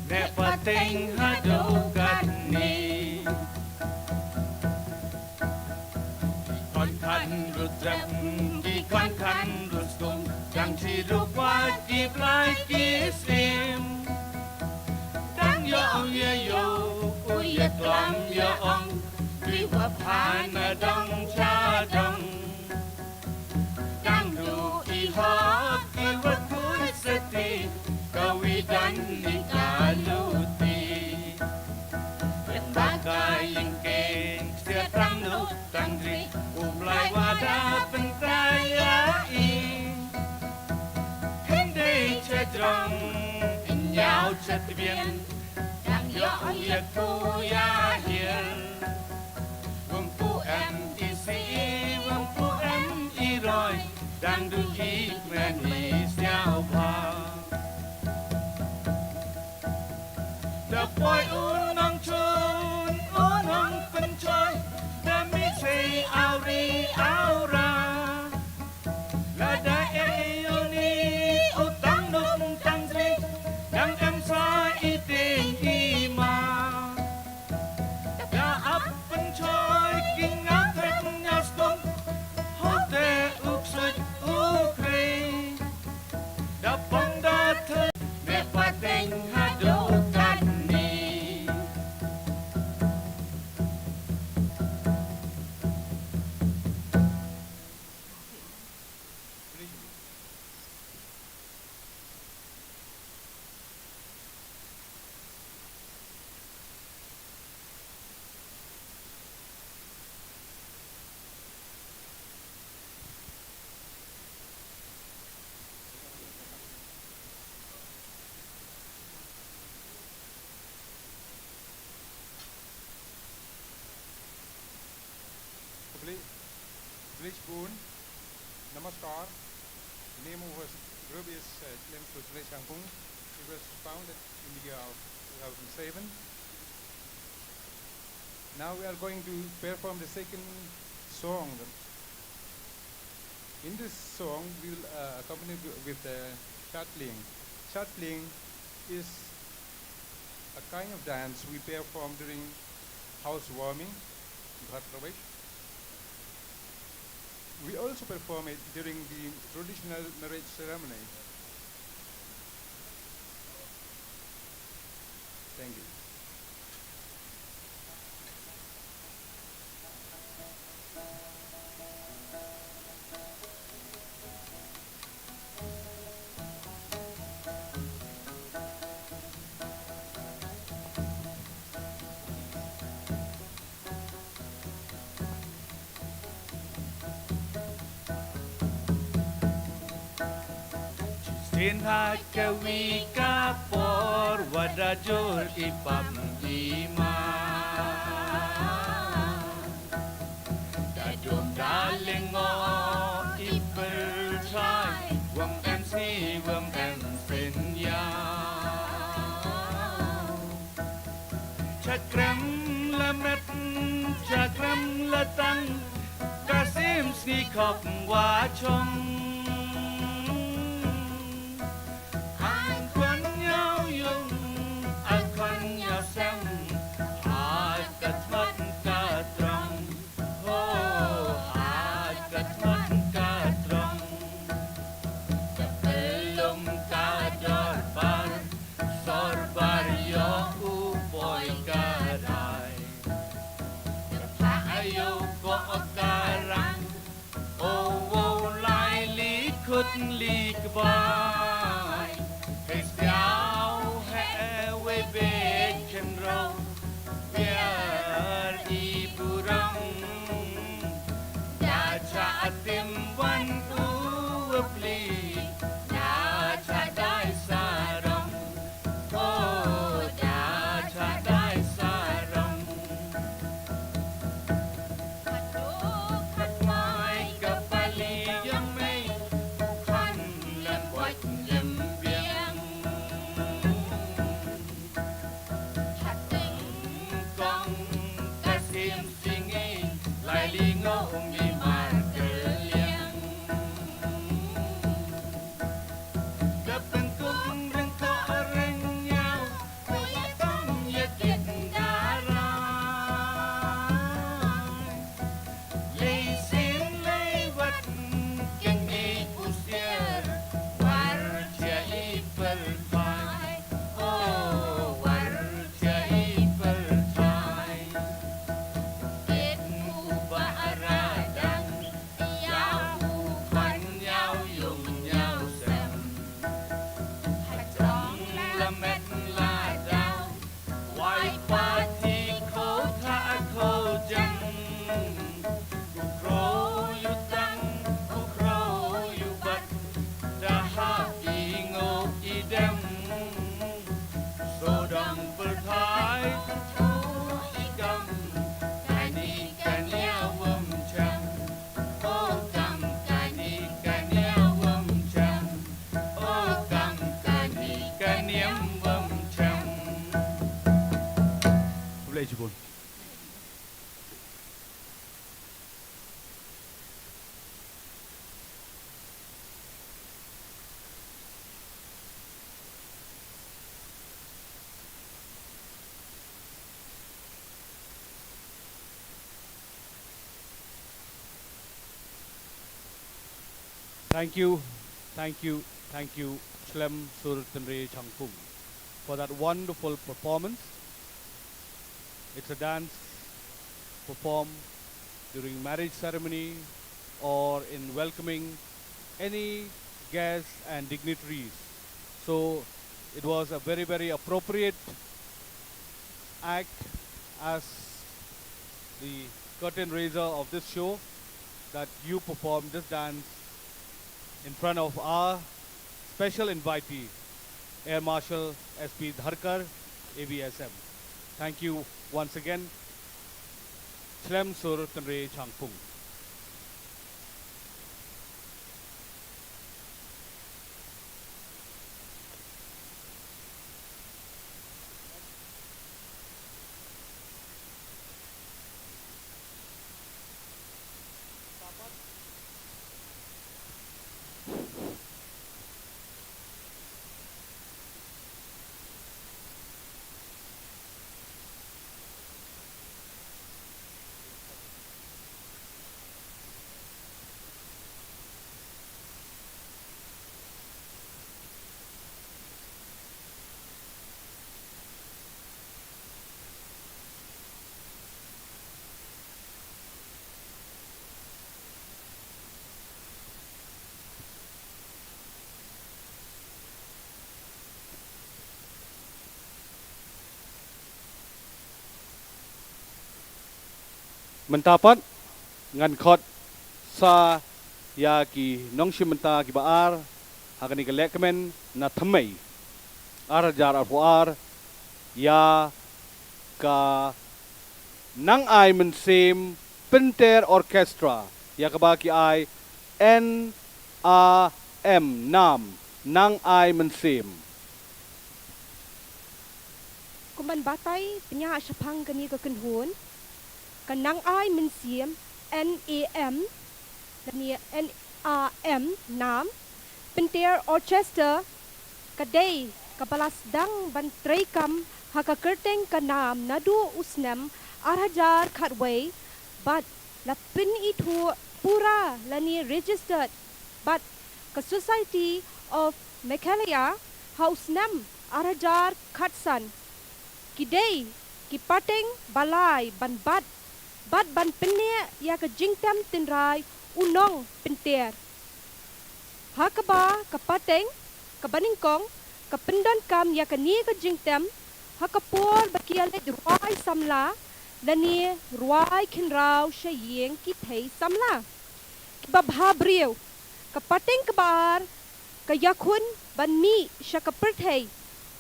Nepating hadukat ni Kon kan rudram ki kon kan rustum Yang cirupa ki plai ki slim Dang yo ye yo uye klam yo ong Dwi wa phana dang cha dang Dang du I hok ki wa kui sati Kawi dan ni kaluti Yang bagai yang keng Sia tang nuk tang dri Umlai wadah pentayai Hende cedrong Inyau cedbian Yang yo ya tu ya hir Wempu em isi Wempu em iroi Dang du hik meni siao bang The boy unong chun, unong pencoy, demi say auri aura. Lada eoni utang nung tang dri, yang em sa iting ima. Da ap pencoy king ngapet nyastung, hote uksut ukri. Da pong da thơ, nepateng hadut. Village Boon, Namaskar. The name of our group is Seng. It was founded in the year of 2007. Now we are going to perform the second song. In this song, we will accompany with shuttling. Shuttling is a kind of dance we perform during housewarming, Ghat Pravesh. We also perform it during the traditional marriage ceremony. Thank you. Sin hakawi kapor wadajur ipam ima Dadum dalingo ipertrai Wang MC wang MC ya Cakram lamet cakram latang Kasim snikop wachong Ly goodbye, it's now we big and roll. We are iburang, ya cha tim one to a plea, ya cha dai sarong, oh ya cha dai sarong. Mai kapali yang mai. Jibun. Thank you, thank you, thank you, Chlem Surtanre Changpung, for that wonderful performance. It's a dance performed during marriage ceremony or in welcoming any guests and dignitaries. So it was a very, very appropriate act as the curtain raiser of this show that you performed this dance in front of our special invitee, Air Marshal SP Dharkar, ABSM. Thank you once again, Chlem Sur Tanre Changpung. Mentapat ngan khot sa ya ki nong shimenta ki baar hakani ka lekmen na Thymmei ar jar ar ya ka nang ai men sem pinter orchestra ya ka ba ki ai NRM nam nang ai men sem Kuman batay penya syapang kani ka kenhun kanang ai min siem NAM dani NRM nam Pinter Orchestra kadai kabalas dang bantreikam haka kerteng kanam nadu usnam arhajar khatway but la pin itu pura lani registered but ka Society of Meghalaya hausnam arhajar khatsan kidai kipateng balai ban ban penne ya ka jingtam tinrai unong pinter hakaba kapateng kabaningkong kapendon kam ya ka ni ka jingtam hakapor bakiale ruai samla lani ruai khinrau shayeng ki thei samla babhabriu kapateng kabar kayakun ban mi shakaperthei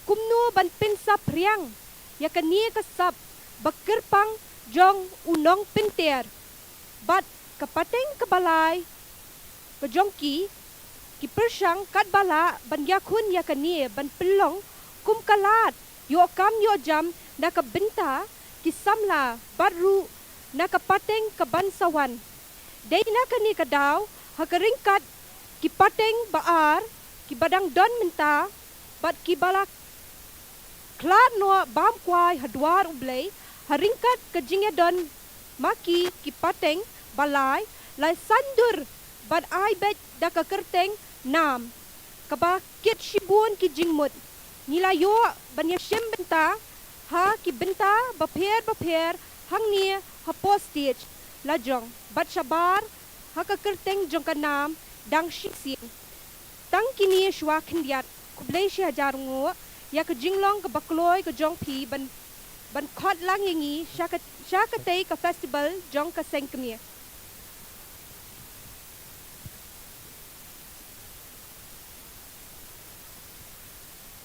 kumnu ban pinsa priang ya ka ni ka sap bakirpang jong unong pinter bat kapateng kabalai kajongki ki persang kat bala ban yakun yakani ban pelong kum kalat yo kam yo jam na ka binta ki samla baru na kapateng kaban sawan dei na kani kadaw hakaringkat ki pateng baar ki badang don minta bat ki bala klat no bam kwai hadwar ublei haringkat kejingnya don maki ki pateng balai lai sandur bad ai bet da ka kerteng nam kaba kit shibun ki jingmut nila yo banya shem benta ha ki benta bapher hang ni ha postage la jong bat shabar ha ka kerteng jong ka nam dang shising tang kini shwa khindiat kublei shi hajar ngo ya ka jinglong ka bakloi ka jong phi ban khot lang yangi shaka tay ka festival jong ka Seng.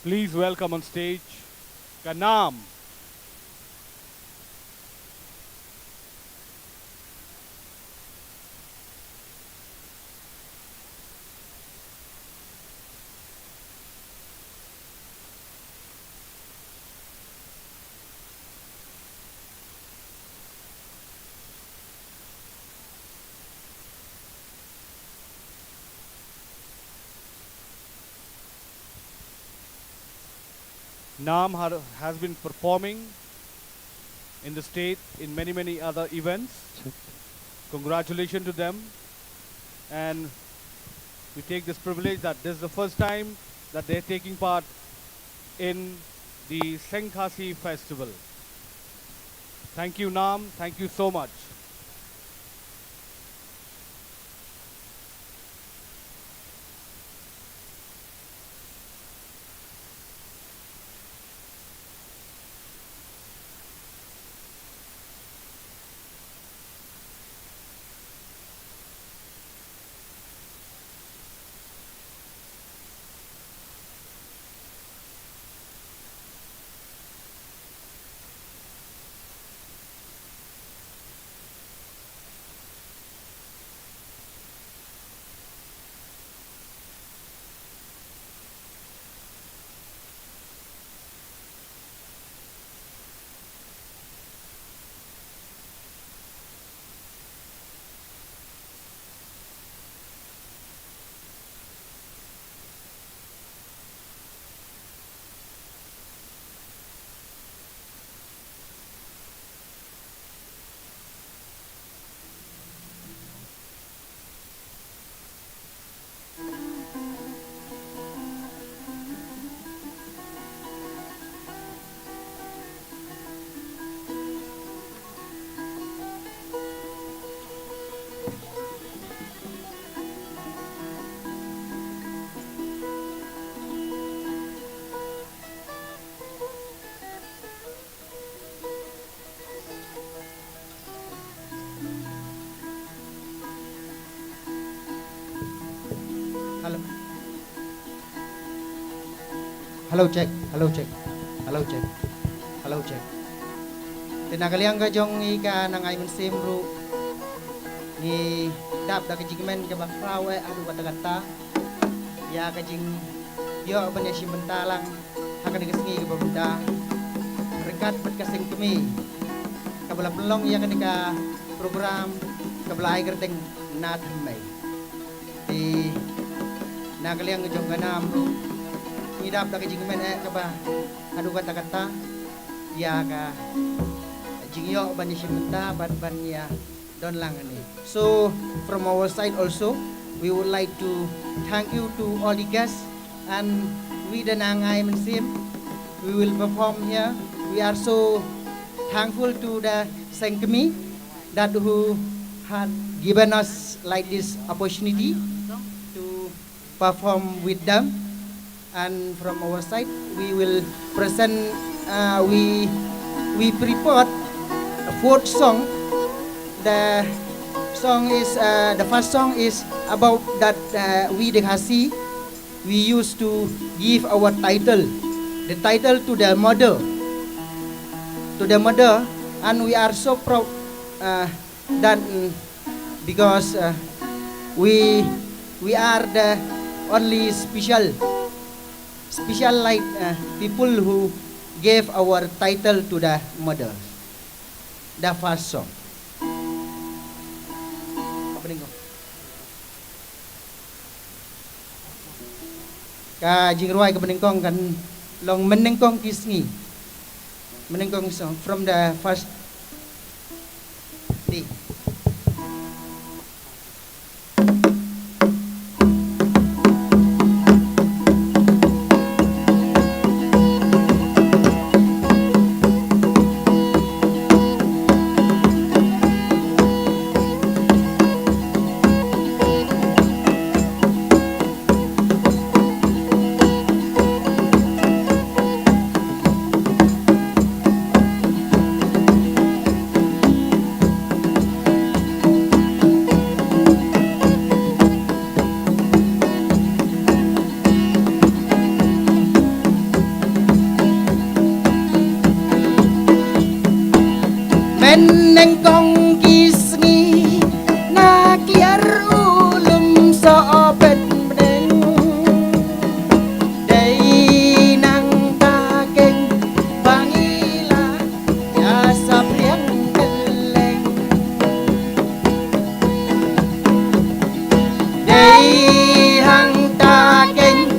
Please welcome on stage Kanam. has been performing in the state in many other events. Congratulations to them. And we take this privilege that this is the first time that they're taking part in the Seng Khasi festival. Thank you, Nam. Thank you so much. Hello. Hello check. Hello check. Hello check. Hello check. Tinagaliang ka jong ika nang ay simru ni dap da kajigmen ka bakrawe adu kata-kata ya kajing yo banya simentalang akan digesngi ka babunda rekat pat kasing kami kabala pelong ya kanika program kabala ay gerteng na Thymmei di nagaliang jong ganam ngidap da kajigmen ka ba adu kata-kata ya ka jingyo banya simenta ban ya don lang ani. So from our side also we would like to thank you to all the guests and we the Nangai Mansim we will perform here. We are so thankful to the Seng KMIE that who had given us like this opportunity to perform with them, and from our side we will present we prepared a fourth song. The song is the first song is about that we the Khasi we used to give our title, the title to the mother, and we are so proud that because we are the only special like people who gave our title to the mother. The first song. Ka jingruai ka beningkong kan long meningkong kisngi meningkong song from the first day. Menengkong kisngi na kiar ulum so bet meneng day nang takeng bangila ya sapriang keleng day hang takeng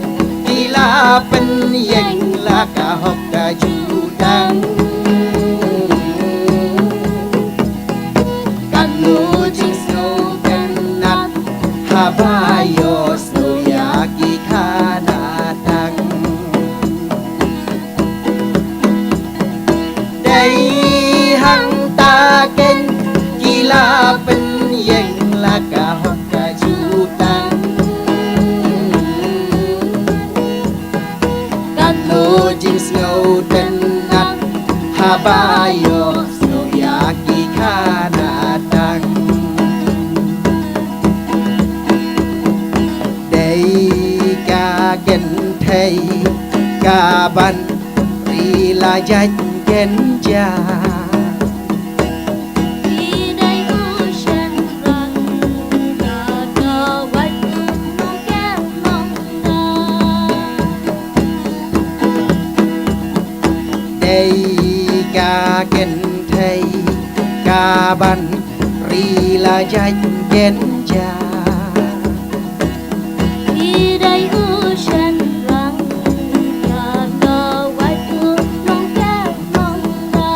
tila pen yeng la kahok kajudang Kanu jing snow kenat habayo snow yaki kanatang Day hang taken gila penyeng laka hok kajudang Kanu jing snow kenat habayo snow yaki kanatang Day ka gen thầy ka ban ri la jach gen ja Đi đây ocean răng cà cà quay cùng nó kép mong ta Day ka gen thầy ka ban ri la jach gen ja Đi đây ocean răng cà cà quay cùng nó kép mong ta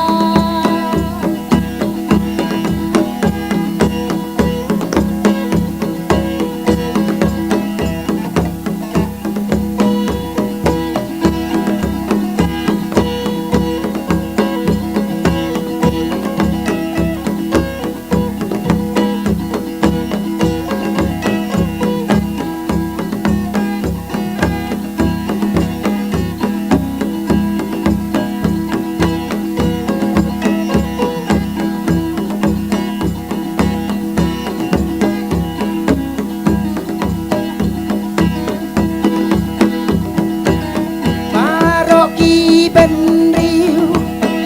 Maroki ben riu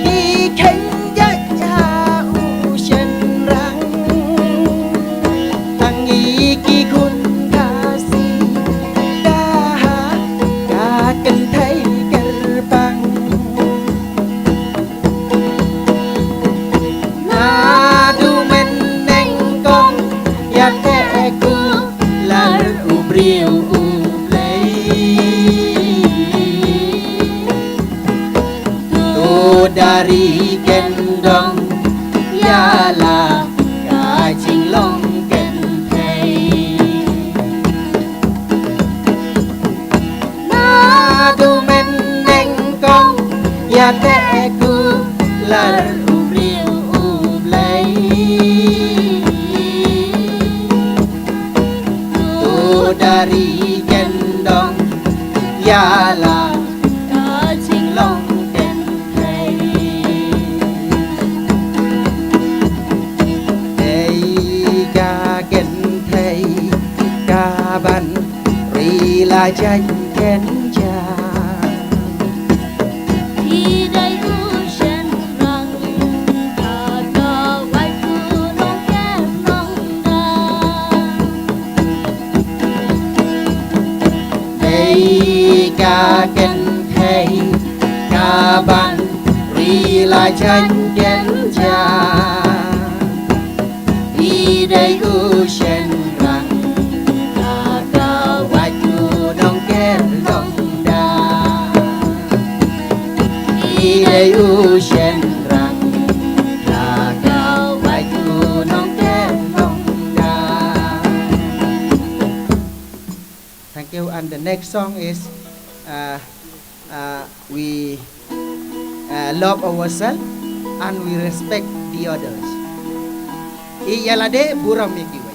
di khen ya ocean rang tangi ki kun Khasi dah ka ken thai gerbang Nadu men neng kong ya te ku lar ubriu ublei dari gendong Yala kajing long gen thầy Nadu men neng kong ya te ku lar ubriu ublei Tu dari gendong Yala kajing long ban ri la jach gen ja Đi đây ocean răng cà cà quay cùng nó kép mong ta Day ka gen thầy ka ban ri la jach gen ja Đi đây ocean rang ka ka quay cu nong ken long da Đi đây ocean rang ka ka quay cu nong ken long da Thank you. And the next song is we love ourselves and we respect the others. Iyalade buram miki way.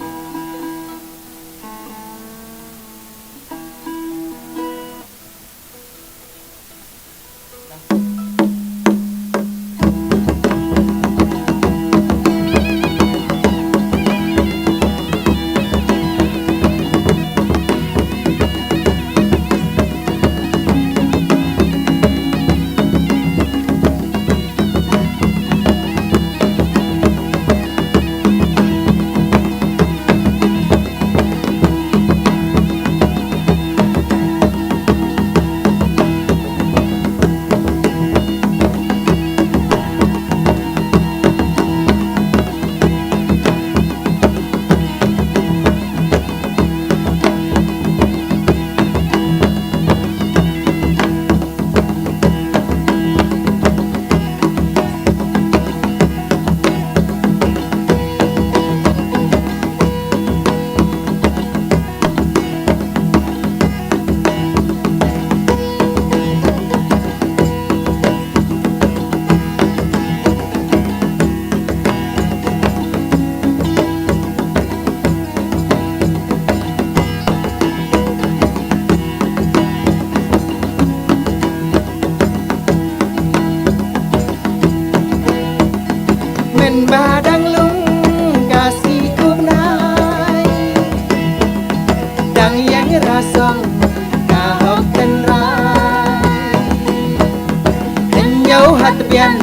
bian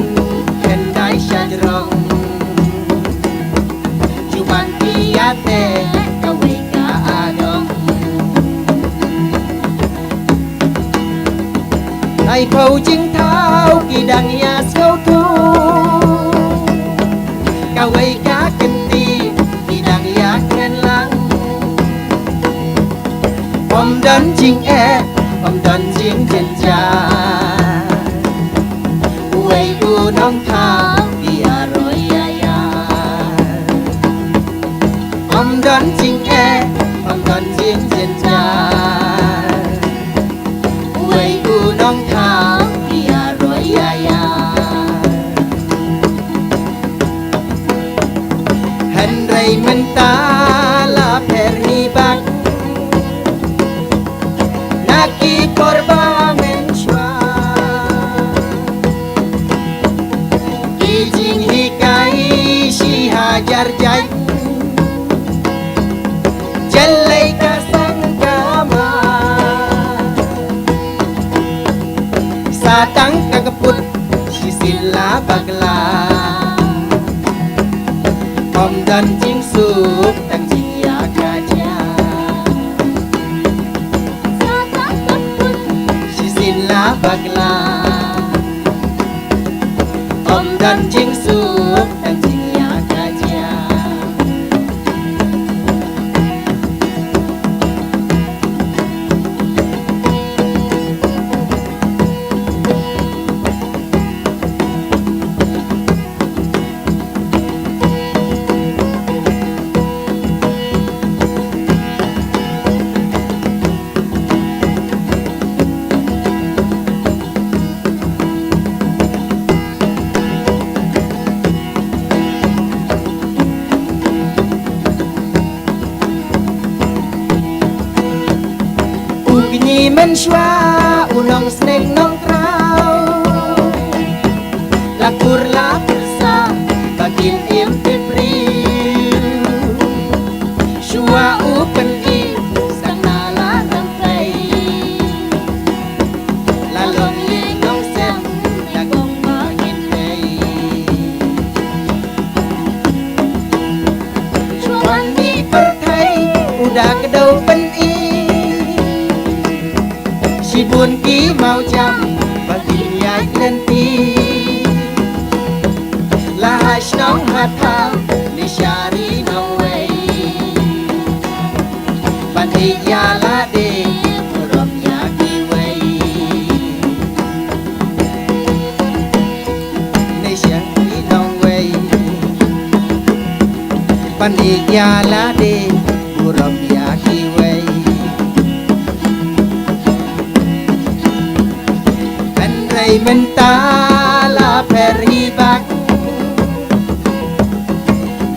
kendai syajrong Cuman piate kawe ka adong Ai phâu chính thao kỳ đằng ya sâu thu Kawe ka kenti kỳ đằng ya kren lang Om dan jing om dan jing jen ja Uwe u nong thao bia roi ya ya Om dan jing om dan jing jen ja Uwe u nong thao bia roi ya ya Henry menta la perhibak Naki korba menshwa Kijing hikai si hajar jai Jalai kasang kama Satang kagaput si sila bagla Om dan jing sup tang jing ya kaja Sila bagla Om dan jing sup dan jing ya kaja Ugni menshwa unong sneng nong trau Lakur lapur sa bagin im pipriu Shua upen i sang nala rampai Lalong ling nong sem dagong bagin pay Chuan mi perthai udah kedau pen i Si buồn ký mau chăm và tìm nhai lên tí là hai nóng hạt thao đi xa đi nông quay bạn thì ya la đi rộm ya kỳ quay đi xa đi nông quay bạn thì ya la đi rộm ya kỳ quay Menta la perhibak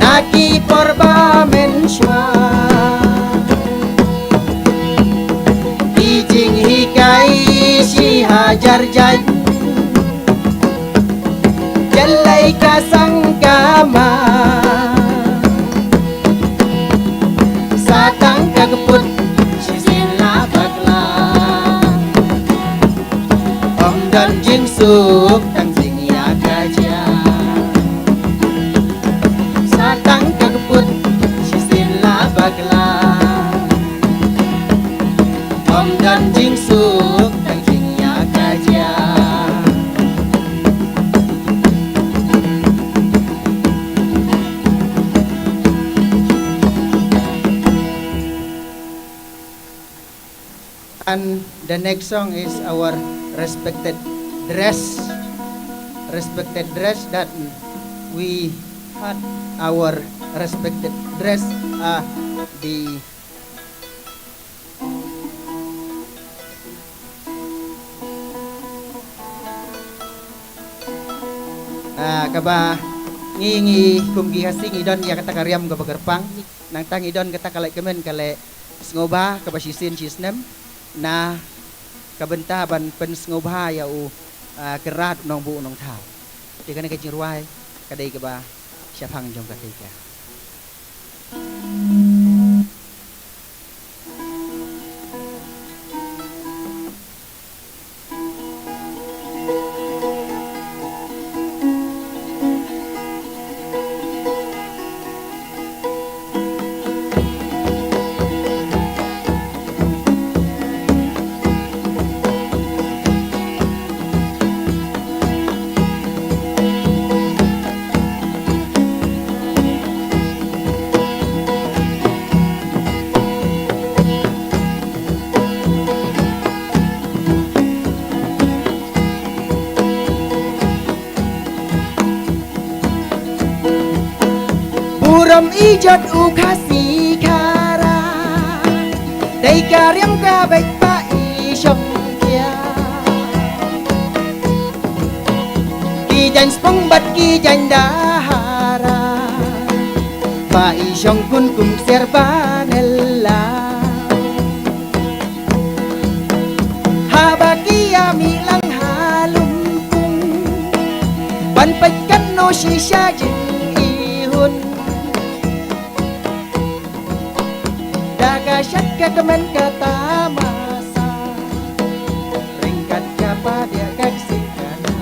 Naki porba menshwa Kijing hikai si hajar jai Jalai kasang kama Satang kagput si sila bagla Dan jing sup tang jing ya kaja Satang kagput si sila bagla Om dan jing sup tang jing ya kaja And the next song is our respected dress that we had our respected dress the kaba ngi kumgi Khasi ngidon ya kata karyam ka bagarpang nang tang idon kata kalay kemen kale sngoba kaba sisin sisnem na kabenta ban pen sngoba ya u kerat nong bu nong thao ti kana ka jirwai kadai ka ba syapang jong ka ka Uram ijat u khasi khara Day karyam ka baik pa isyong kia Ki jan spong bat ki jan dahara Pa isyong kun kum serbanella Habakia milang halumpung Panpatkan no shisha jing ihun Dagasyat ka kemen kata masa Ringkat ka pada kaksingkana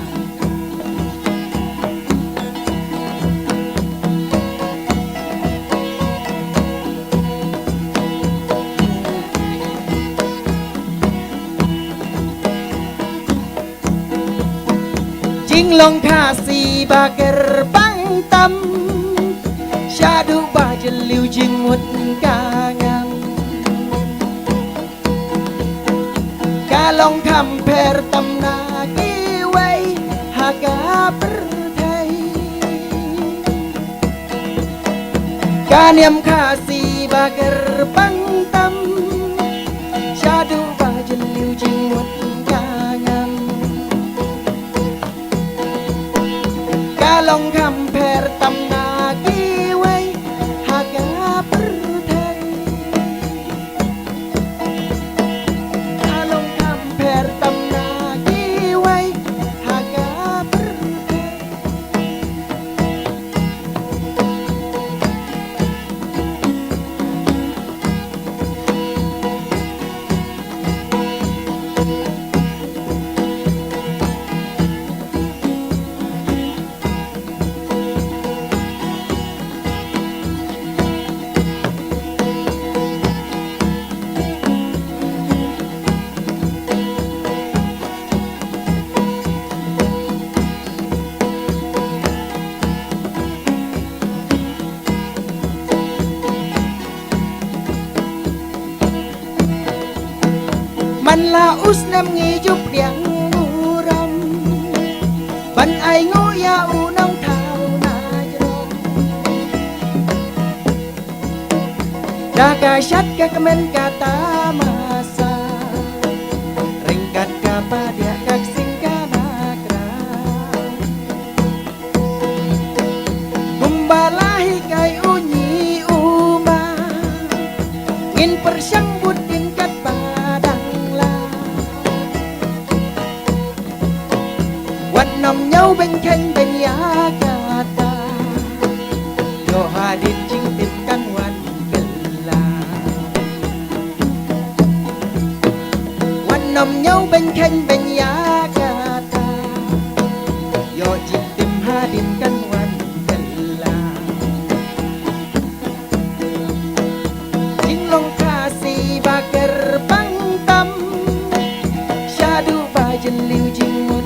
Shinglong Khasi bakar bang tam Syadu bajel liu jing mut kangang Kalong kamper tam na kiway haga berthai Kanyam Khasi bakar bang tam Syadu bajel liu jing mut kangang Kalong kamper tam na kiway haga berthai Kalong kamper tam na kiway haga berthai Man la us nam ngi dục điang uram Ban ai ngô ya u nong thao na jrom Daga syat ka kemen kata masa Ringkat ka pada kaksing kana kram Kumbalahi kai unyi uma Ngin persyang budin kat padang nằm nhau bên kênh bên giá kata Yo hadin ching tim kan wan gela Wan nằm nhau bên kênh bên giá kata Yo ching tim hadin kan wan gela Shinglong Khasi bakar bang tam Syadu bajel liu jing mut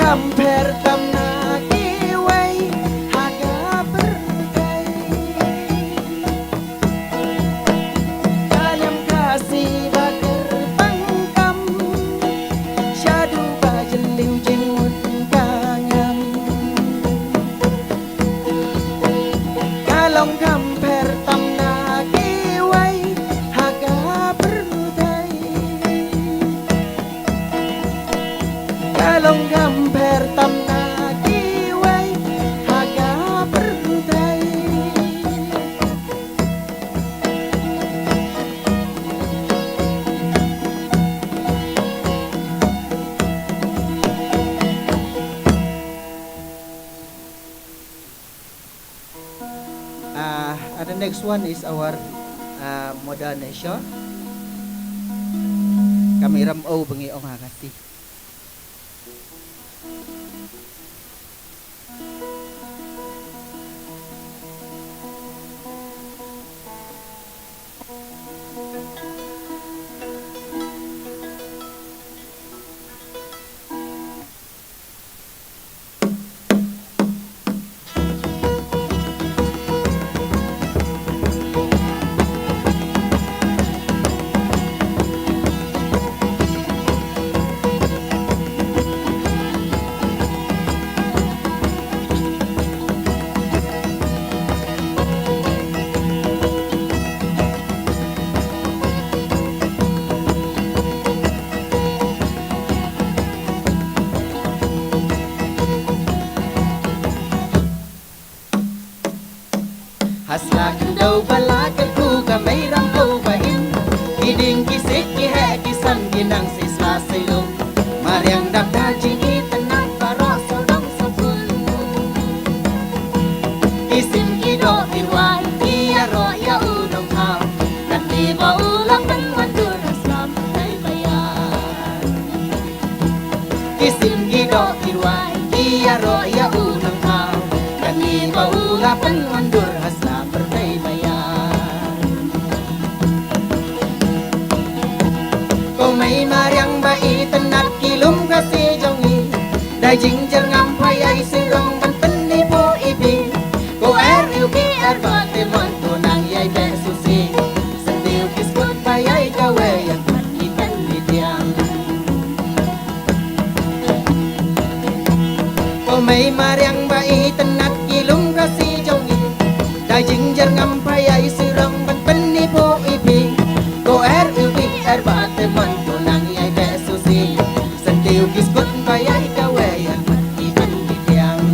Kamper tam na kiway haga berthai Kanyam Khasi bakar bang tam Syadu bajel liu jing mut kangang Kalong kamper tam na kiway haga berthai Kalong kamper tam na kiway haga berthai The next one is our modern nation Kami ram o bengi ong Khasi siswa silong Mariang dak dajing itenat barok sodong sabun Isim kido irwai Iyaro ya unong hao Dan liba ulang penwandur Islam ay bayan Isim kido irwai Iyaro ya unong hao Dan liba ulang penwandur Islam berbaybayan Kau may mariang bai tenat kilum kasi jongi Dai jingjer ngampai ay sirong ban penipu ibi Ko ubi bate monto nang yai be susi Sendiu kiskut bayai kawe yang ikan litiang Ko may mariang bai tenat kilum kasi jongi Dai jingjer ngampai ay sirong ban penipu ibi Ko ubi bate monto nang yai be susi Sendiu kiskut bayai kawe yang ikan litiang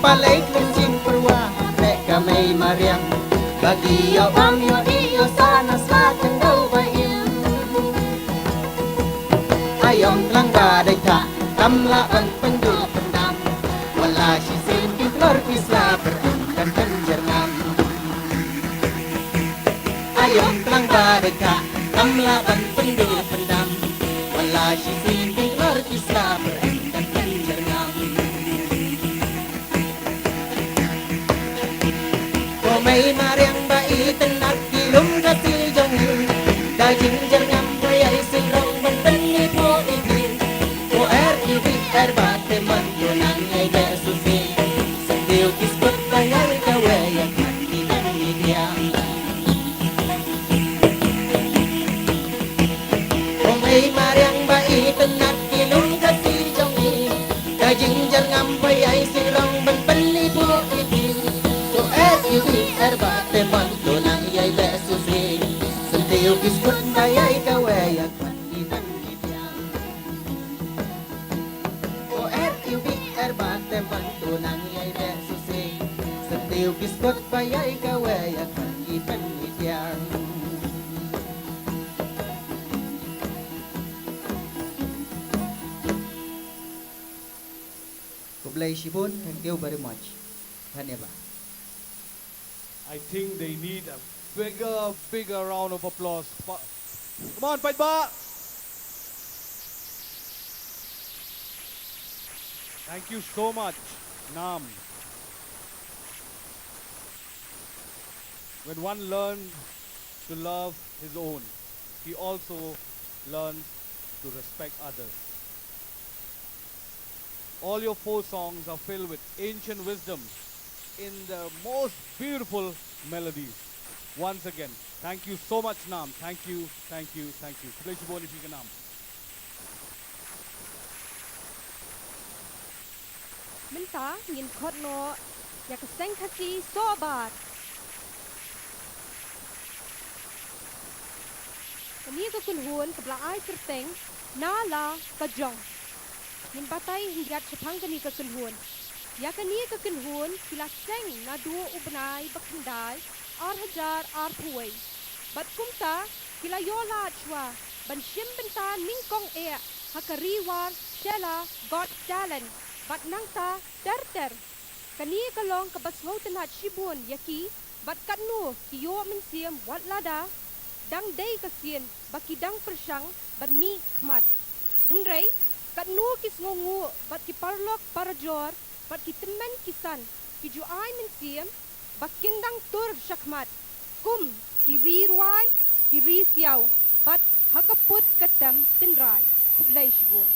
Palay kencing perwah mereka may mariang bagi yo bam yo iyo sana slakan daw bayim ayong lang badai ka tamlaan pendul pendam wala si sinti flor pisla berangkan penjernam ayong lang badai ka tamlaan pendul pendam wala si sinti flor pisla berangkan penjernam May mariang bai tenat kilum kasi jongi Daging jerngam bayai sirong benteni po ibi Ko ubi bate manyo nang ay be susi Sendiu kiskut bayai kawe yang hati dan idiang May mariang bai tenat kilum kasi jongi Daging jerngam bayai sirong benteni po ibi Ubi bate manto nang yai be susi Sendiu kiskut bayai kawe yang hati dan idiang ubi bate manto nang yai be susi Sendiu kiskut bayai kawe yang hati dan idiang Kublai Shibun, thank you very much. Dhanyabad. I think they need a bigger round of applause. Come on, fight back! Thank you so much, Nam. When one learns to love his own, he also learns to respect others. All your 4 songs are filled with ancient wisdom in the most beautiful melodies. Once again, thank you so much, Nam. Thank you, thank you, thank you. Play Shibon if you can, Nam. Minta ngin khot no ya ka Seng Khasi so bat. Kani ka kunhun kabla ai terteng na la ka jong. Ngin batai hingat chapang kani ka kunhun. Ya kani ka kunhun sila Seng na duo ubnai bakhandai ar hajar ar puai. Bat kumta kila yola chwa ban shim bentan mingkong e hakariwar shela got talent. Bat nangta ter kani kalong kabasngau tenat shibun yaki bat katnu kiyo mensiam wat lada dang day kasien baki dang persang bat mi khmat henrei katnu kisngongu bat kiparlok parajor bat kitemen kisan kiju ai mensiam bakin dang tur syakmat kum kiri ruai kiri siau bat hakaput katam tenrai kublai shibun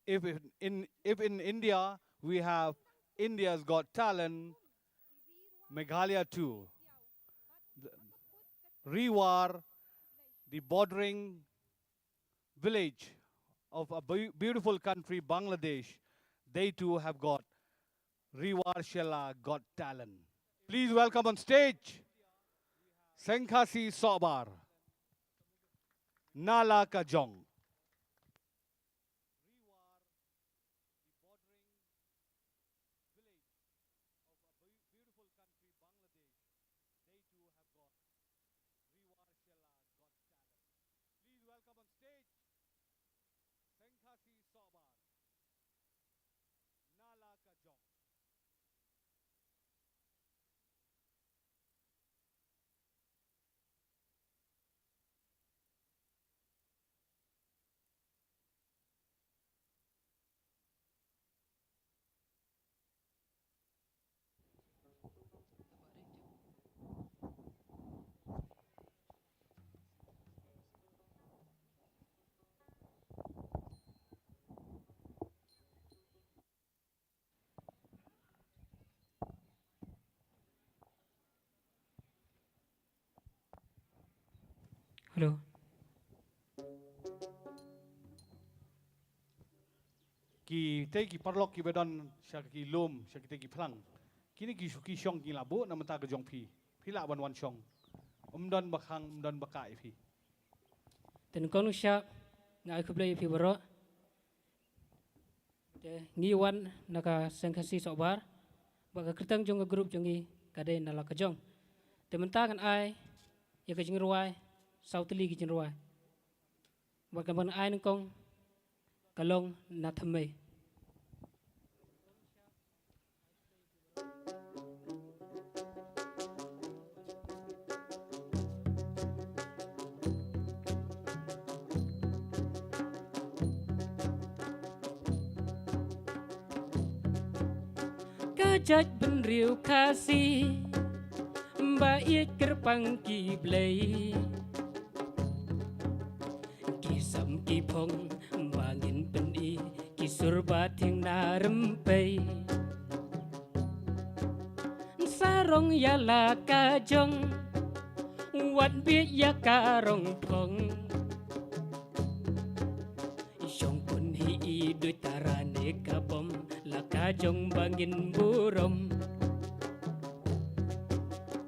if in India we have India's Got Talent, Meghalaya too. Rewar, the bordering village of a beautiful country, Bangladesh, they too have got Rewar Shella Got Talent. Please welcome on stage Seng Khasi Sobar, Nala Kajong. Please welcome on stage Seng Khasi Sobar, Nala Kajong. Hello. Ki teki parlok ki bedon syaki lom syaki teki plang. Kini ki syuki syong ki labu nama ta kejong pi. Pi la wan syong. Umdon bakang umdon bakai pi. Ten kong syak na aku play pi baro. De ngiwan naka Seng Khasi Sobar. Baka kertang jong grup jongi kade nala kajong. Te mentakan ai ya kajing ruai sauteli kajing ruai. Baka ban ai nengkong kalong na Thymmei. Kajat ben riu Khasi ba iet kerpang ki blei ki sam ki phong bangin pen i ki surba thing na rempei sarong yala kajong wat biet ya karong phong Syong pun hi dui tarane kabom la kajong bangin burom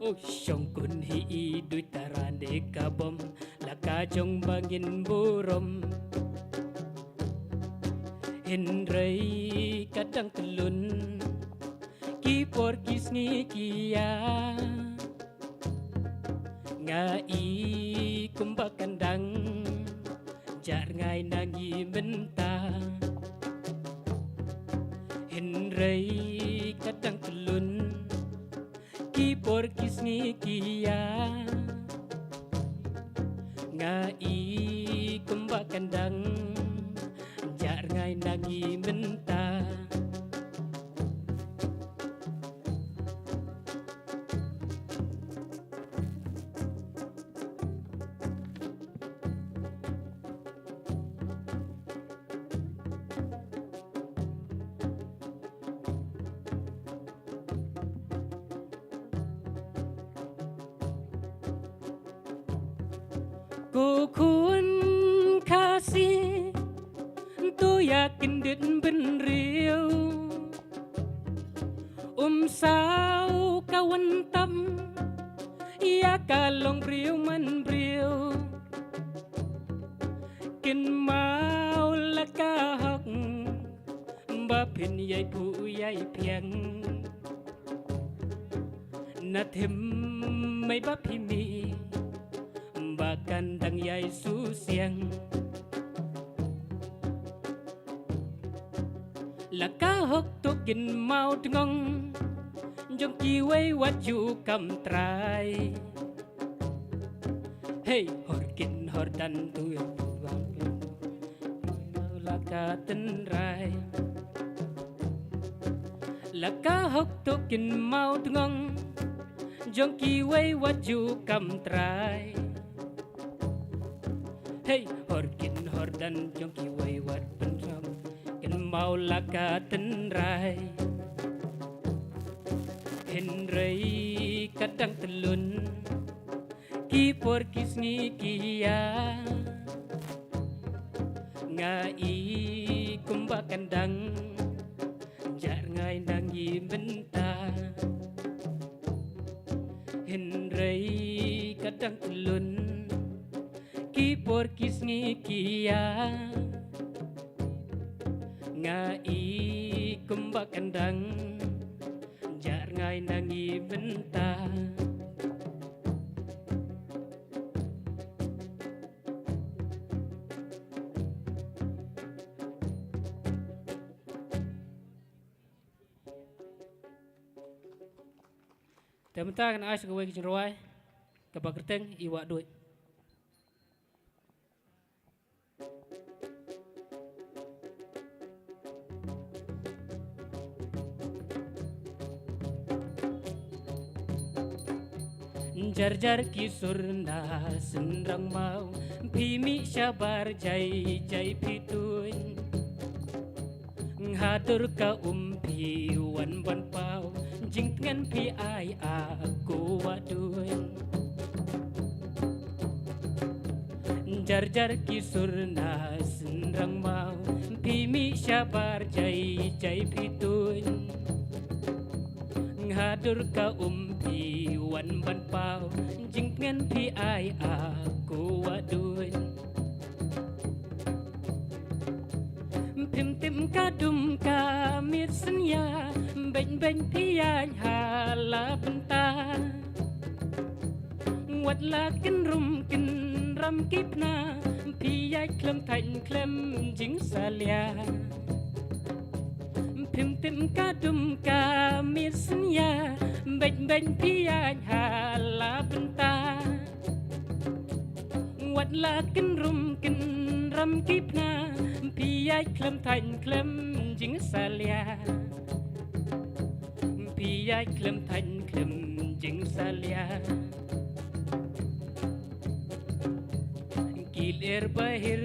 Oh syong kun hi dui tarane kabom la kajong bangin burom Henrei kadang telun kipor kisni kia ngai kumbakandang jar ngai nangi menta Henrei kadang telun kipor kisni kia ngai kumbakandang jar ngai nangi menta Cô khun Khasi tôi yakin đến bên riêu sao kawan tâm ya kalong riêu man riêu kin mau la ka học ba phin yai pu yai phiang na thêm mấy ba phi mi bahkan dang yai su siang là cá hốc tô kinh mau ngong trong chi quay what you come try hey hor kin hor dan tu là cá tin rai là cá hốc tô kinh mau ngong trong chi quay what you come try Hey, hor kin hor dan jong ki way wat pen sam kin mau laka tenrai Henry kadang telun Kipor kisni kia Ngai kumba kandang Jar ngai nangi benta Henry kadang telun Kipor kisni kia Ngai kumba kandang Jar ngai nangi benta Tementang kan ais kawai kicin ruai Kebakerteng iwak duit Jar-jar kisurna sendrang mau Pimi syabar jai pituin Ngatur ka umpi wan pau Jingtengan pi ai aku waduin Jar-jar kisurna sendrang mau Pimi syabar jai pituin Ngatur ka umpi wan pau Jingtengan pi ai aku waduin Tim kadum kamit senya Beng pian hala benta Wat lakin rum kin ram kipna Piai klem tain klem jing salia Tim kadum kamit senya Beng pian hala benta Wat lakin rum kin ram kipna Piai klem tain klem jing salia Piai klem tain klem jing salia Kilir bahir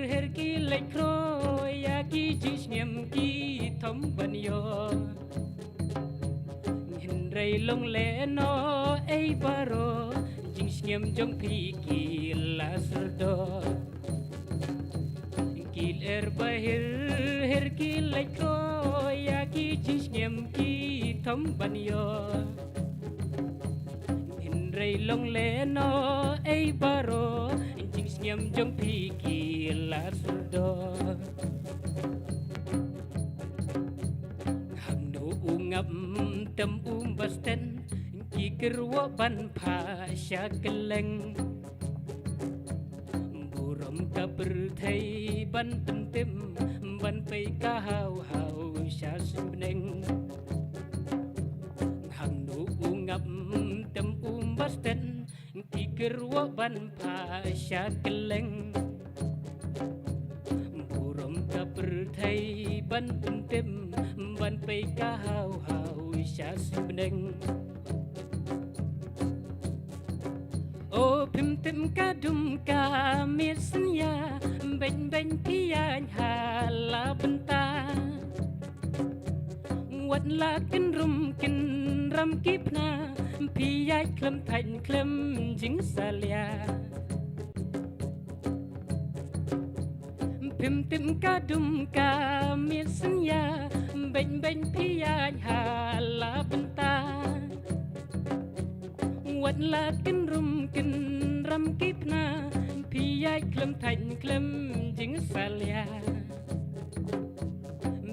her kilai kro Ya ki jisnyam ki thom banyo Hinrei long le no ei baro Jing snyam jong pi ki lasrdo Kilir bahir her kilai kro Ya ki jisnyam ki thom banyo Hinrei long le no ei baro Jing snyam jong pi ki lasrdo Hang no ungap tem basten Ki kerwa ban pa sya keleng Buram ka berthai ban pentim Ban pei ka hau sya simneng Hang no ungap tem basten Ki kerwa ban pa sya keleng Buram ka berthai ban pentim Ban pei ka hau sya simneng Oh pim kadum kamit senya Beng pian hala benta Wat lakin rum kin ram kipna Piai klem tain klem jing salia Pim kadum kamit senya Beng pian hala benta Wat lakin rum kin ram kipna Piai klem tain klem jing salia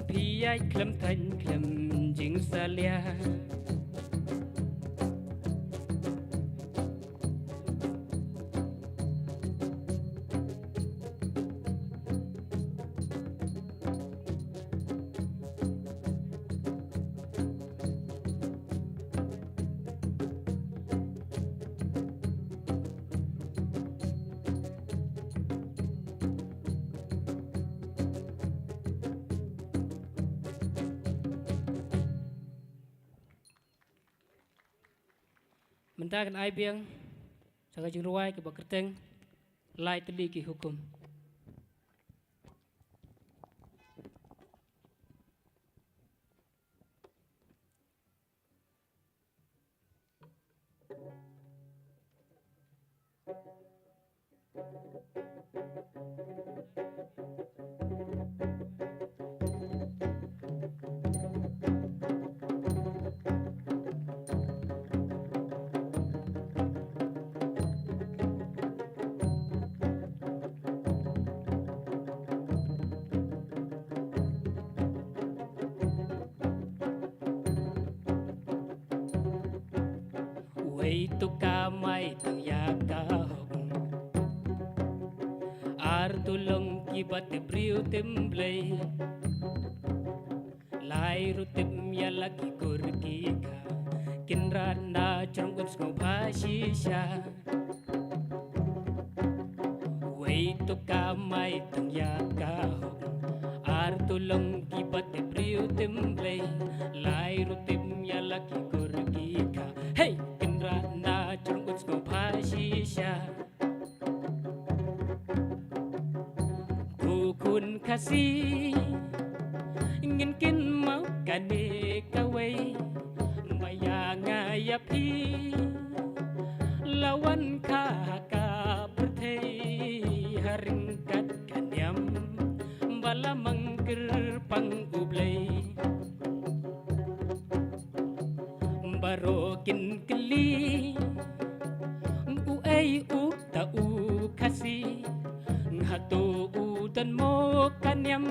Piai klem tain klem jing salia Mentakan ai biang Saka jing ruai ke bakerteng Lai teli ki hukum Way to kamay tang yakahok Ar tulong kibat briu temblay Lai rutim yalaki kurkika Kinran na chungkun sko bhashisha Way to kamay tang yakahok Ar tulong kibat briu temblay Lai rutim yalaki kurkika Hey! Na chungkut sko bhashisha Kukun Khasi Ingin kin mau kane kaway Maya ngayapi Lawan ka bertay Haringkat kanyam Bala mangkir pangublay Barokin keli Uay u ta u Khasi Hato u dan mo kanyam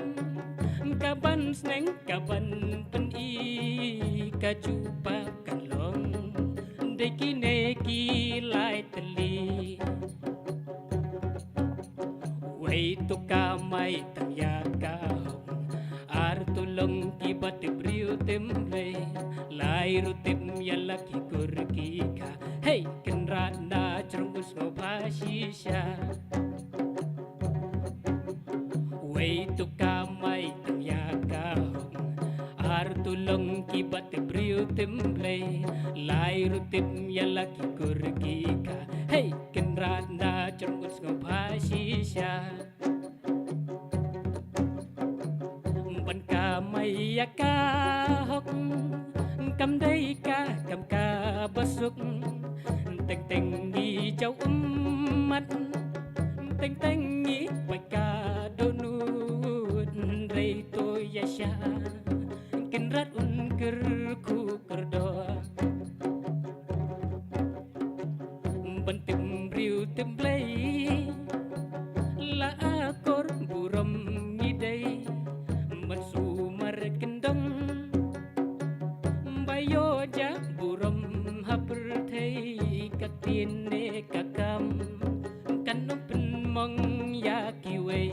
Kaban sneng kaban pen i Kajupa kanlong Deki neki lai teli Way to kamay tang yakahong Ar tulong kibat briu temblay Lai rutim yalaki kurkika Hey! Kenrana chungkus mo bhashisha Way to kamay tang yakahong Ar tulong kibat briu temblay Lai rutim yalaki kurkika Hey! Kenrana chungkus mo bhashisha Ban kamay yakahok Kam day ka kam ka basuk Teng teng ni jau umat Teng teng ni wai ka donut Rei to yasha Kinrat ker ku kerdoa Bantim riu temblay La akor buram ngidai Mansumar kendong Bayo ja buram haperthai Katine kakam Kanopin mong yakiway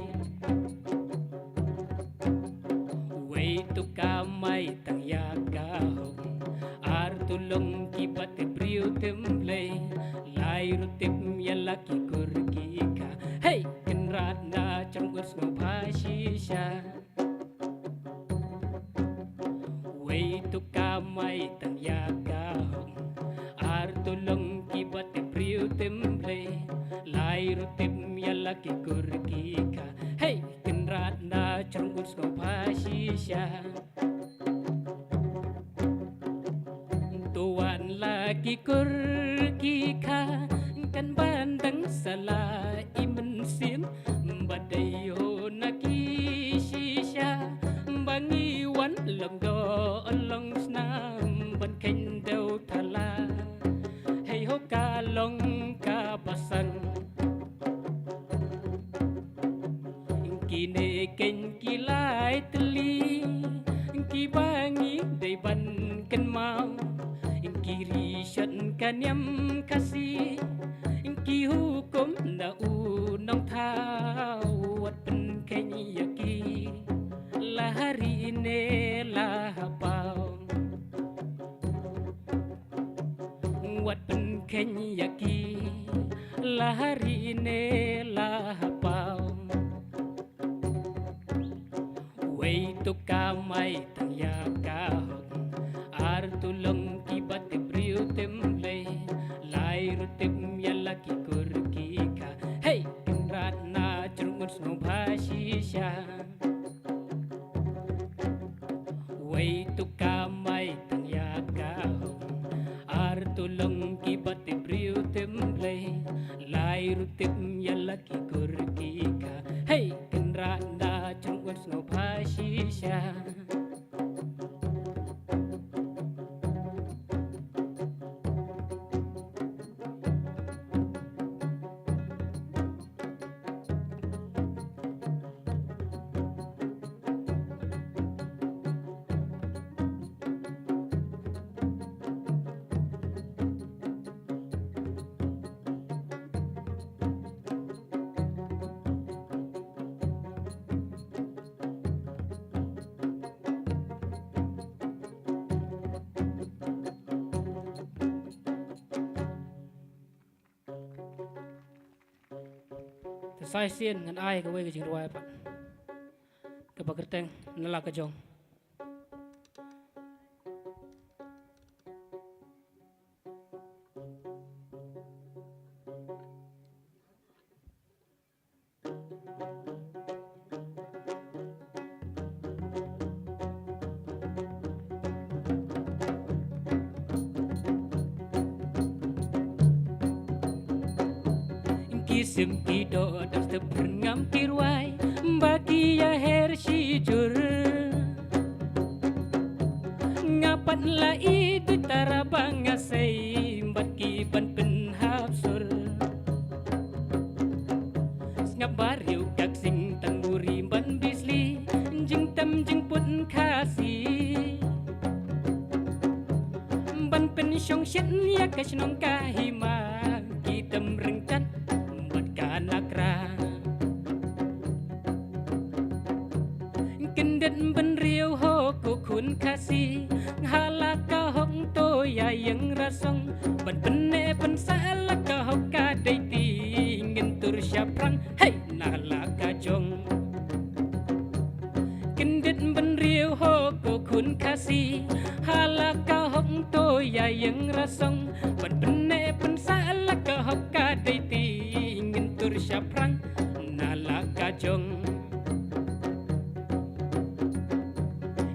Way to kamay tang yakahong Ar tulong kibat briu temblay Lai rutim yalaki kurkika Hey! Kenrat na chungkus mo bhashisha Way to kamay tang yakahong Ar tulong kibat briu temblay Lai rutim yalaki kurkika Hey! Kenrat na chungkus mo bhashisha Tuan lagi kurkika Kan bandang salah iman sim Badai ho naki shisha Bangiwan long do long snam Ban keng dau thala Hey ho ka long ka basan Kine keng kilai teli Ki bangi day ban kan mau Kiri shan kanyam Khasi Ki hukum na unang tao At pen kenyaki Lahari ne lahapaw Wat pen kenyaki Lahari ne lahapaw Way to kamay tang yakahok Ar tulong kibat briu temblay Lai rutim yalaki kurkika Hey! Kenrat na chungkus mo bhashisha Way to kamay tang yakahok Ar tulong kibat briu temblay lai rutip ya laki kurkika hey kenranda cungkut snow pasisha sai xiên ngan ai cái quay cái chừng ruai pa cái bạc teng nala cái jong kisim kido das te berngam kirwai bagi ya her shijur ngapan la itu tarabang asai bagi ban penhapsur ngabar yu kak sing tanguri ban bisli jing tam jing pun khasi ban pen shong shen ya kashnong kahima kitam rengkan nakra kendet ben riu ho ko kun khasi halaka hong to ya yang rasong ban penne pen sala ka hokka dei ti ngentur syaprang hey nalaka jong kendet ben riu ho ko kun khasi halaka hong to ya yang rasong ban penne pen sala ka hokka dei ti tur syaprang nalaka jong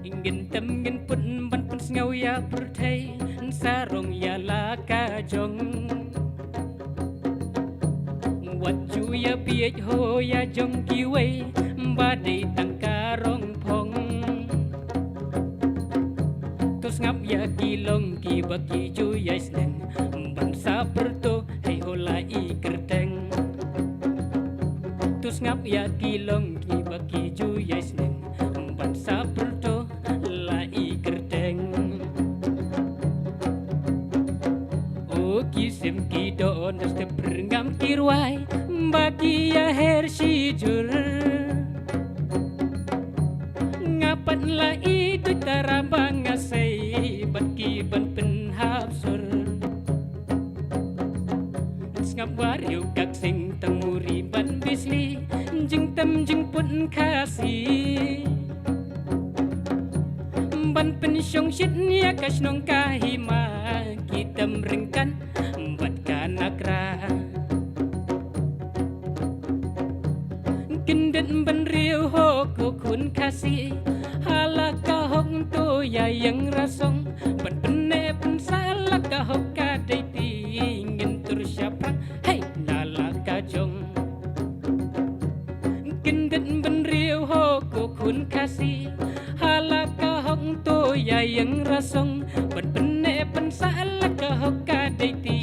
ingin tem ingin pun ban pun ngau ya pertai sarong ya laka jong waju ya piej ho ya jong kiwei badai tangkarong pong tus ngap ya kilong ki baki ju ya seng ban saperto hei hola i kerteng tus ngap ya kilong ki baki ju ya seng ban saperto la i kerteng o kisim ki don das te berngam kirwai bagi ya her shijur ngapan la itu tarabang asai baki ban penhapsur ngap wariu kak sing tanguri ban bisli jing tam jing pun khasi ban pen shong shit ya kashnong kahima kitam ringkan bat kanakra kendet ban riu ho ko kun khasi halaka hong to ya yang rasong ban penne pen sala ka hokka dei ti ngentur syaprang hey nalaka jong kendet ban riu ho ko kun khasi halaka hong to ya yang rasong ban penne pen sala ka hokka dei ti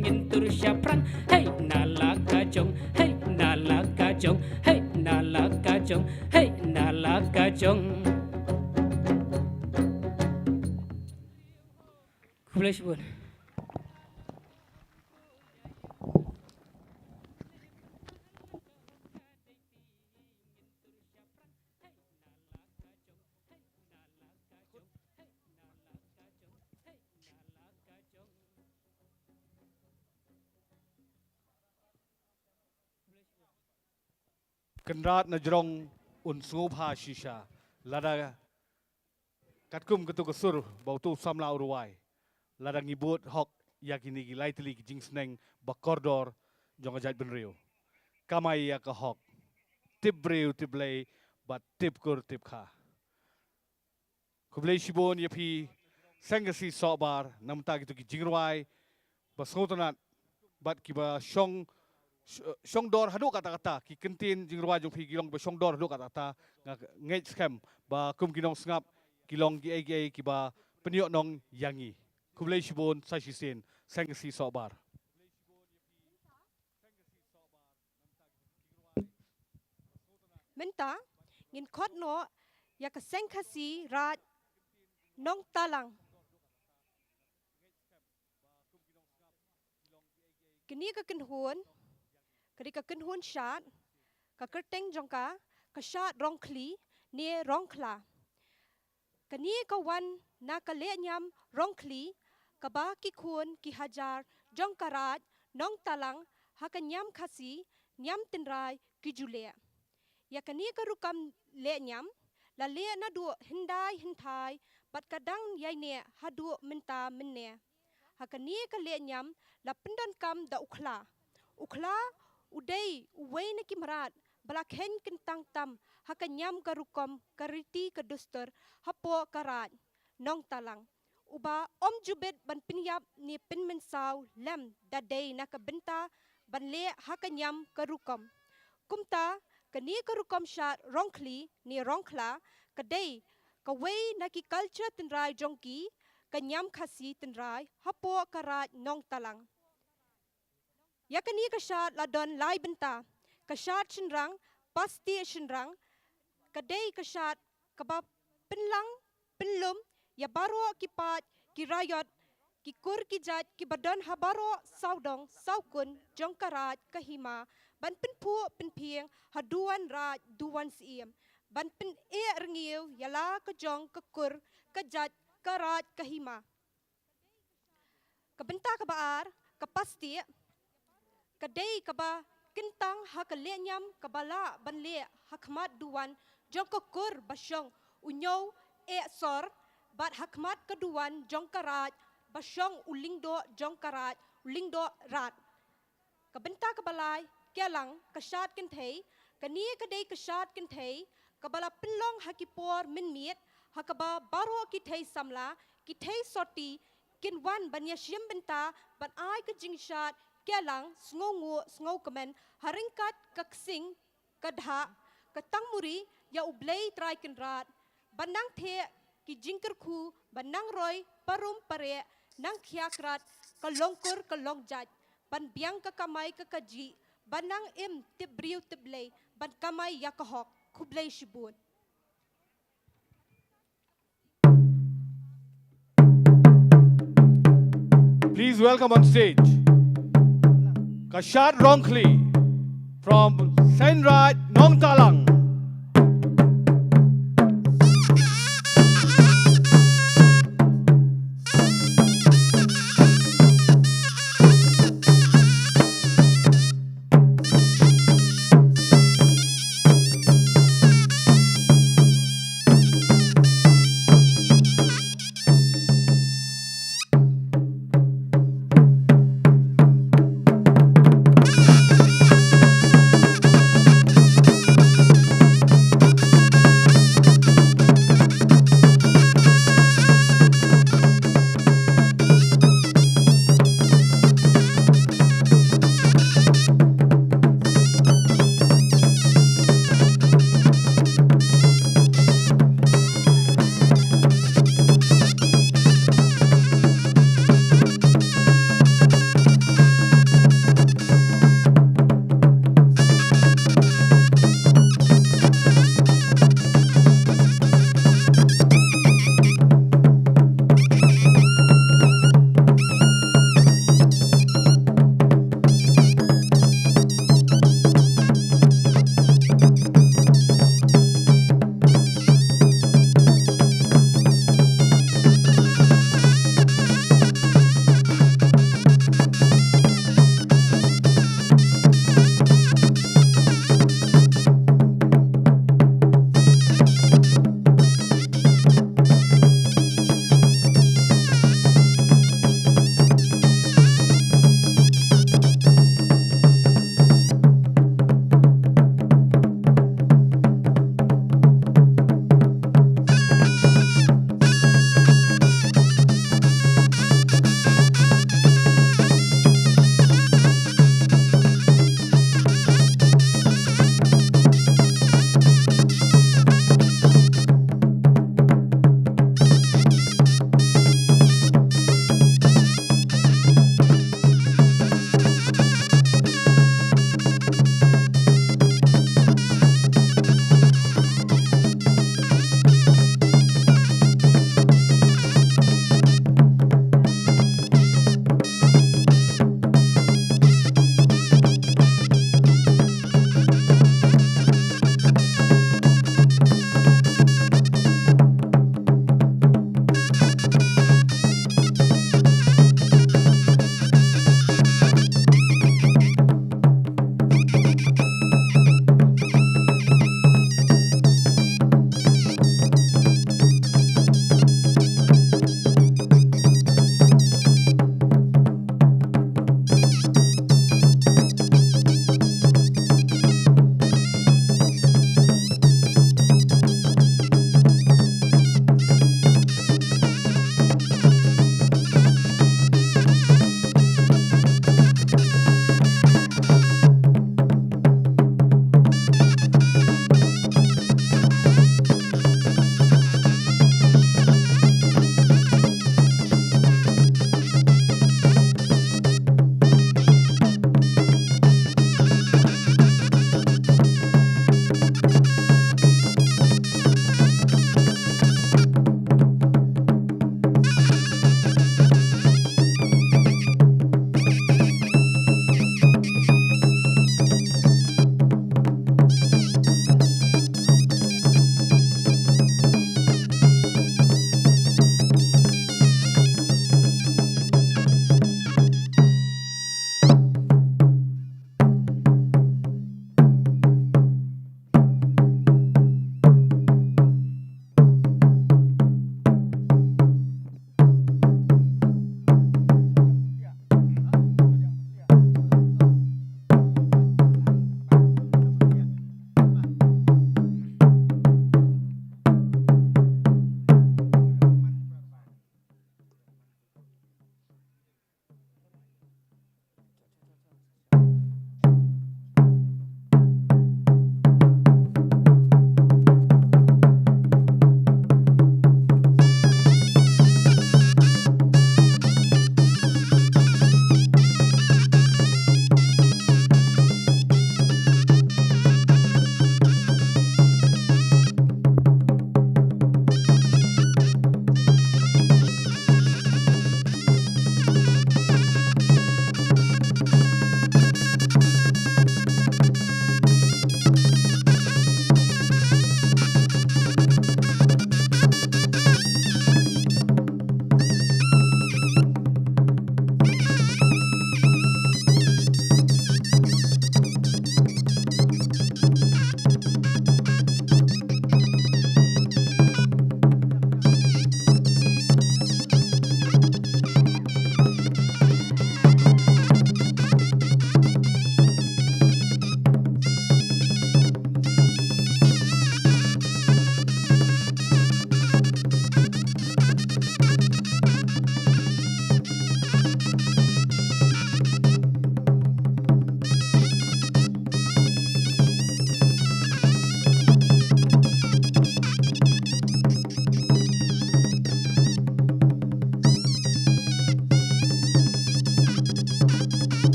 ngentur syaprang hey nalaka jong hey nalaka jong hey nalaka jong hey nalaka jong Kublai Shibun Kenrat na jrong unsngu pha shisha lada katkum ketu kesur bautu samla uruai lada ngibut hok yakini gilai teli jingsneng bakordor jong ajat benrio kamai ya ka hok tip breu tip lay but tip kur tip kha kublai shibon yapi sengasi sobar namta gitu ki jingruai basngotonat bat kiba shong dor hadu kata-kata ki kentin jing ruwa jong pi gilong ba shong dor hadu kata-kata ngej scam ba kum ginong sngap gilong gi ege kiba peniok nong yangi kublai shibon sa shisin Seng si sobar. Menta ngin khot no ya ka Seng Khasi raj nong talang. Kini ka kenhun, kadi ka kenhun syat, ka kerteng jongka, ka syat rong kli, ni rong kla. Kini ka wan na ka le nyam rong kli, ka ba ki kun ki hajar jongka raj nong talang, ha ka nyam Khasi, nyam tinrai ki jule. Ya kani ka rukam le nyam, la le na du hindai hintai, bat kadang yai ne hadu menta menne. Hakani ka le nyam la pendan kam da ukla. Ukla udai uwei na kimrat bala khen kentang tam haka nyam ka rukom kariti ka duster hapo karat nong talang. Uba om jubet ban pinyap ni pinmen saw lem da day na ka benta ban le haka nyam ka rukom. Kumta kani ka rukom syat rongkli ni rongkla kadai ka wei na ki culture tinrai jongki kanyam Khasi tinrai hapo karat nong talang. Ya kani kasyat ladon lai benta kasyat shinrang pasti shinrang kadai kasyat kabab penlang penlum ya baro kipat kirayot kikur kijat kibadon habaro saudong saukun jongkarat kahima ban penpu penpieng haduan raj duan siem ban pen e rengiu yala kejong kekur kejat karat kahima. Kabenta kabaar, kapasti, kadai kaba kentang hakalenyam kabala banle hakmat duan jong kekur basyong unyo e sor bat hakmat keduan jong karat basyong ulingdo jong karat ulingdo rat. Kabenta kabalai kelang kasyat kentei kani kadai kasyat kentei kabala penlong hakipor minmiet hakaba baro kitei samla kitei soti kinwan banya syem benta ban ai ke jingshat kelang sngongu sngo kemen haringkat kaksing kadha katang muri ya ublei trai kenrat banang the ki jingkerku banang roy parum pare nang khiakrat kalongkur kalongjat ban biang ka kamai ka kaji banang im tibriu tiblei ban kamai yakahok kublei shibun. Please welcome on stage Kashat Rongkli from Senraj Nong Talang.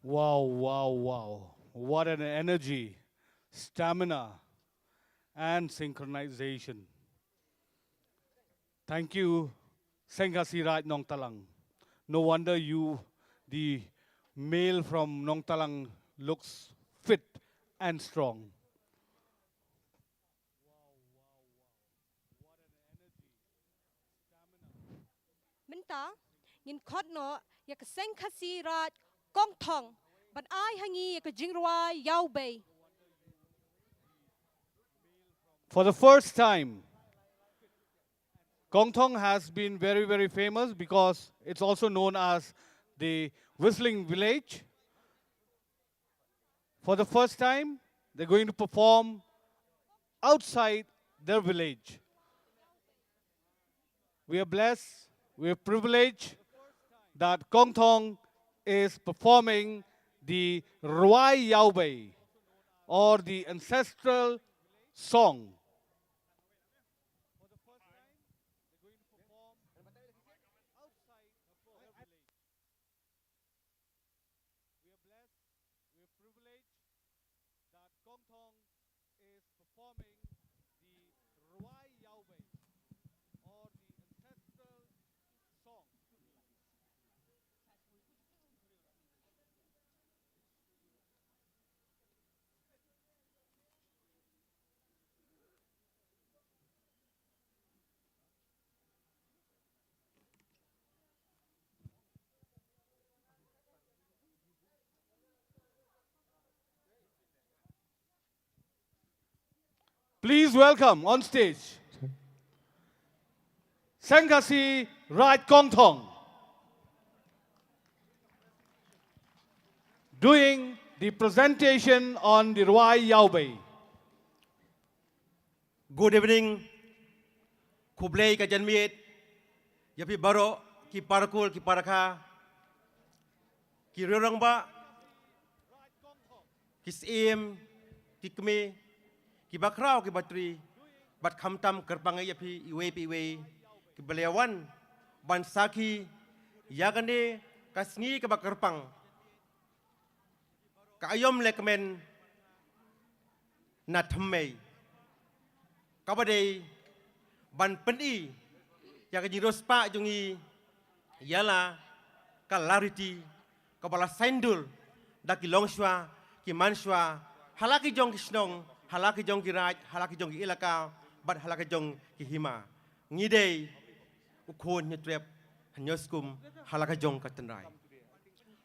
Wow, wow, wow. What an energy, stamina, and synchronization. Thank you, Seng Nong Talang. No wonder you, the male from Nong Talang, looks fit and strong. Minta, ngin khot no, ya ka Seng Khasi Raj Kong Thong, but I hangi ya ka Jingrwai Yao Bei. For the first time, Kong Thong has been very, very famous because it's also known as the Whistling Village. For the first time, they're going to perform outside their village. We are blessed, we are privileged that Kong Thong is performing the Ruai Yaobei, or the ancestral song. Please welcome on stage Khasi Raj Kong Thong doing the presentation on the Ruai Yaobei. Good evening. Kublai ka janmiet. Yapi baro ki parakul ki paraka. Ki rirang ba. Ki sim ki kme ki bakrau ki batri. Bat khamtam kerpangai yapi iwe pi iwe. Ki beliawan ban saki yagane kasngi ka bakerpang. Ka ayom lekmen na Thymmei. Kabadai ban peni yang kaji rospa jungi yala kalariti kabala saindul daki longshwa ki manshwa halaki jong ki snong halaki jong ki raj halaki jong ki ilaka bat halaki jong ki hima ngidei ukon nyetrep hanyoskum halaka jong katenrai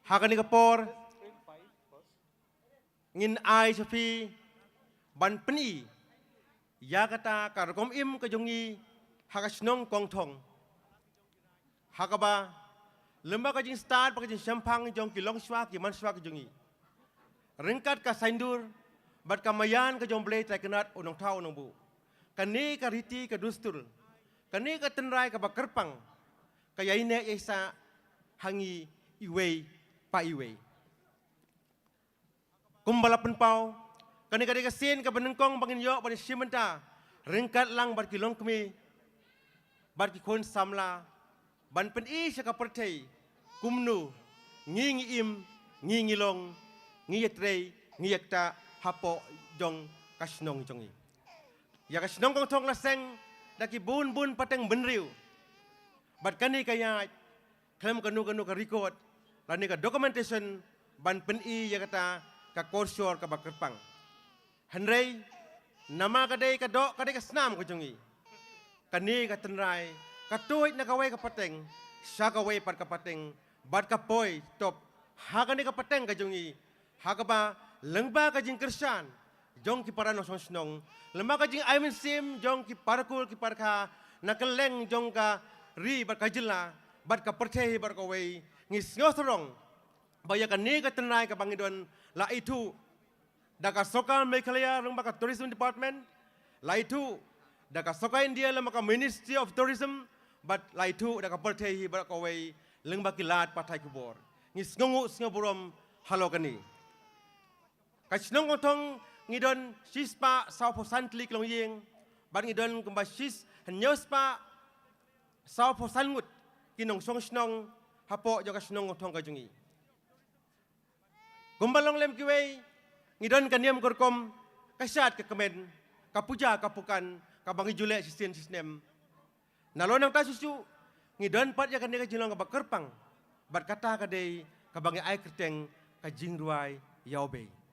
hakani kapor ngin ai safi ban peni ya kata karkom im kejongi hakasnong Kong Thong hakaba lembaga jing start pakai champang jong ki longshwa ki manshwa ki jongi ringkat ka saindur bat kamayan ka jong blei taikenat unong tau unong bu kani ka riti ka dustur kani ka tenrai ka bakerpang kaya ine esa hangi iwei pa iwei kumbala penpau kani kadi kasin ka benengkong bangin yo bani simenta ringkat lang bar kilong kemi bar ki kon samla ban pen i saka pertei kumnu ngi im ngi ngilong ngi yetrei ngi yakta hapo jong kasnong jongi ya kasnong Kong Thong la Seng daki bun pateng benriu bat kani kaya klem kanu ka record lani ka documentation ban pen i yakata ka korsor ka bakerpang Henry, nama kadai kadok kadai kasnam ko jongi. กันนี้กันตันไรกันตัวนักเวกับปะเต็งชากเวปัดกับปะเต็งบัดกับปอยจบหากันนี้กับปะเต็งกันจงอีหากบ่าเรื่องบ้ากันจิงกระชานจงki para nosong snong lemba ka jing aimen sim jong ki parakul ki parkha nakaleng jong ka ri bar ka jilla bat ka perthei bar ka wei ngis ngosrong baya ka ni ka tanai ka bangidon la itu daka soka mekhalaya rong ba ka tourism department la itu daka soka india lemba ka ministry of tourism but la itu daka perthei bar ka wei lemba ki lat pathai kubor ngis ngongu sngoborom halo kani ka snong ngotong ngidon sispa sau posan klik long yeng ban ngidon kumba sis hanyospa sau posan ngut kinong song snong hapo joka snong ngotong kajungi kumbalong lem kiwe ngidon kaniam korkom kasat ke kemen kapuja kapukan kabangi jule sistem nalonang ta susu ngidon pat ya kanega jilong ka bakerpang bat kata kadai kabangi ai kerteng ka jingruai yaube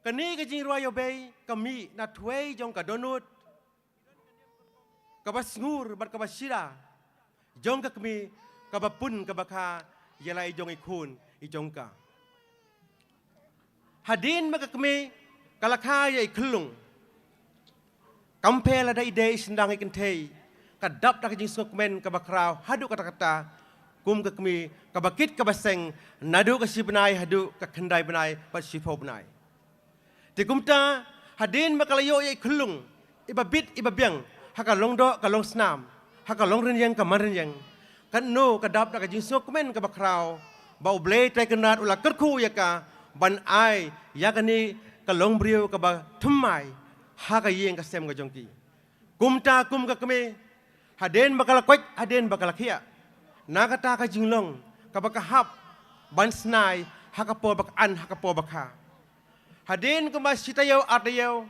kani ka jing ruayo bay kami na tuway jong ka donut ka basngur bat ka basira jong ka kami ka bapun ka baka yalay jong ikun ijong ka hadin maka kami kalakha yay klung kampela da ide sindang ikentay kadap da ka jing sukmen ka bakraw hadu kata-kata kum ka kami ka bakit ka baseng nadu ka sibnay hadu ka khandai banay pat sipo banay tikumta hadin makalayo ay kulung ibabit ibabyang hakalong do kalong snam hakalong renyang kamarenyang kanno kadap da kajing sokmen ka bakraw bau ble tay kanat ula kerku yaka ban ai yakani kalong briu ka ba Thymmei hakayeng ka sem ka jongki kumta kum ka kame hadin makalakwat hadin bakalakhia nakata ka jinglong ka bakahap ban snai hakapo bakan hakapo bakha hadin kumba sitayaw atayaw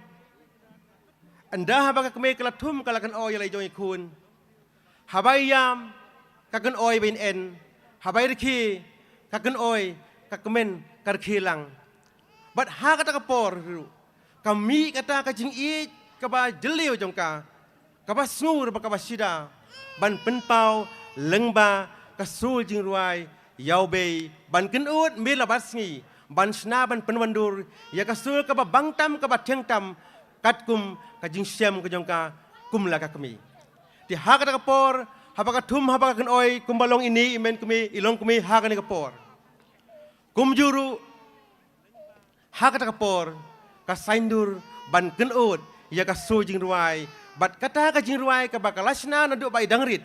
anda habaga kami kalatum kalakan oy lay jong ikun habayam kakan oy bin en habay riki kakan oy kakamen karkilang bat ha kata kapor kami kata kajing I kaba jeliw jong ka kaba sngur ba kaba sida ban penpau lengba kasul jing ruai yaw bay ban kenut mila basngi ban sna ban penwandur ya kasul ka bangtam ka bathengtam katkum ka jingsiam ka jongka kumla ka kami ti hakata ka por habaka thum habaka kan oi kumbalong ini imen kami ilong kami hakani ka por kumjuru hakata ka por ka saindur ban kenut ya kasul jing ruai bat kata ka jing ruai ka bakalasna nadu bai dangrit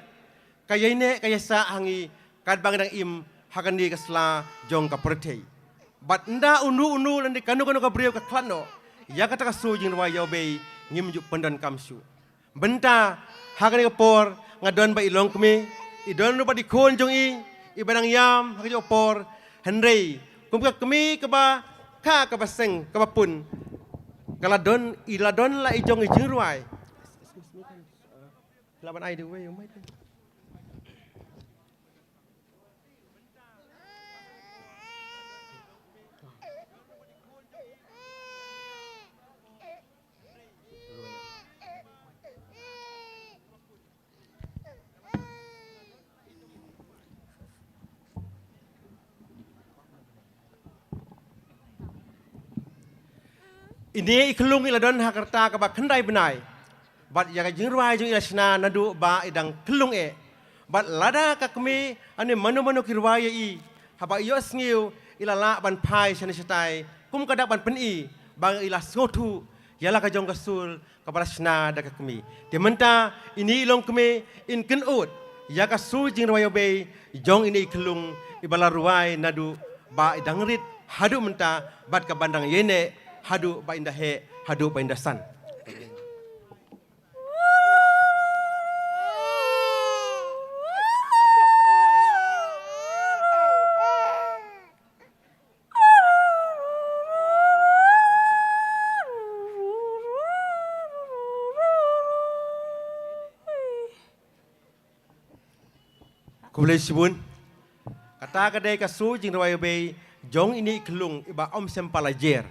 kayene kayasa hangi kad bangdang im hakani kasla jong ka perthei bat nda unu landi kanu ka brio ka klano ya kata ka sujing wa yaw bay ngimju pandan kamsu benta hakani ka por ngadon ba ilong kami idon ba di kon jong I banang yam hakani por henrei kum ka kami ka ba kha ka ba seng ka ba pun kaladon iladon la ijong ijing ruai laban ai de we mai ini iklung iladon hakarta ka ba khandai benai bat ya ka jingruai jing ilasna nadu ba idang klung bat lada ka kami ane manu kirwaya I haba iyo sngiu ilala ban pai shani shatai kum kada ban pen I bang ilas ngotu yala ka jong kasul ka balasna da ka kami dementa ini ilong kami in kenut ya ka su jingruai be jong ini iklung ibala ruai nadu ba idang rit hadu menta bat ka bandang yene hadu ba indah he hadu ba indah san Kulai sibun kata kadai kasu jing rawai be jong ini kelung iba om sempalajer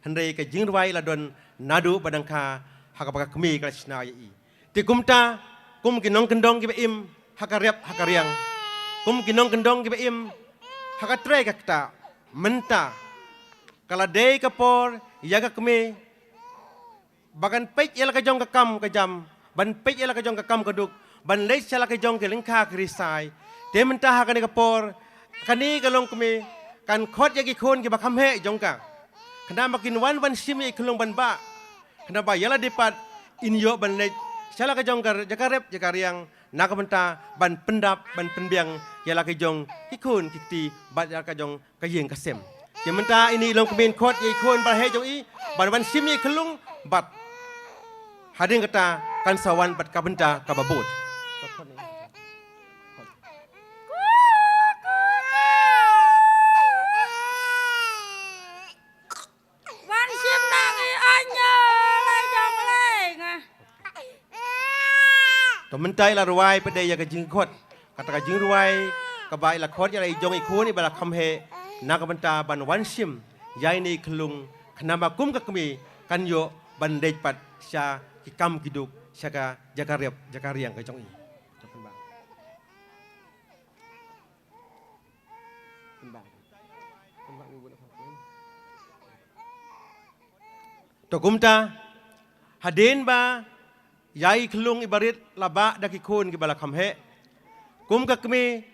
hendai ka jing rawai ladon nadu badangka hakapaka kemi kalashna I Ti kumta kum kinong kendong ki im hakarep hakariang. Kum kinong kendong ki im hakatre kakta menta. Kala day kapor yaga kami bagan pej yala kajong kakam kajam ban pej yala kajong kakam kaduk ban leis yala kajong ke lengka krisai. Te menta hakani kapor kani kalong kami kan khot yagi khon ki bakam he jongka. Kena makin wan simi kelong ban ba. Kena ba yala dipat inyo ban leis yala kajong jakarep jakariang nakamenta ban pendap ban penbiang yala kajong kikun kikti bat yala kajong kayeng kasem. Dia minta ini long kemin kot ye kon bar he jong i ban sim ye kelung bat hading kata kan sawan bat ka benta ka babut. Wan sim nang i anya lai jong leng ah. To mentai la ruai pede ya ka jing kot kata ka jing ruai ka bai la kot ya lai jong i kon i bala kham he nakabenta ban wan sim yai ni kelung kenapa kum ka kami kan yo ban dej pat sya kikam kiduk sya ka jakariang ka jong i. To kumta hadin ba yai kelung ibarit laba daki kun ki bala kham he kum ka kami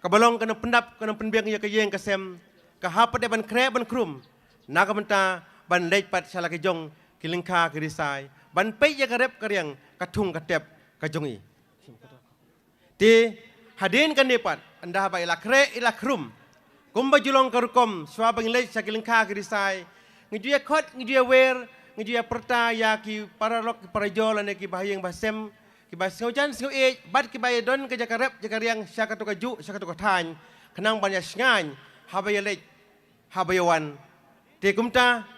kabalong kana pendap kana penbiang ya kayeng kasem kahapat ban kre ban krum nakamenta ban lej pat sala ke jong kilingka kirisai ban pe ya karep karyang katung katep kajongi ti hadin kan depat anda ba ila kre ila krum kumba julong karukom swa bang lej sa kilingka kirisai ngidia khot ngidia wer ngidia perta ya ki paralok para jolan ki bahayeng basem kiba sengojan sengo bat kiba don ke jakarep jakariang syaka to kaju syaka to kathan kenang banyak sengan habayalek habayawan te kumta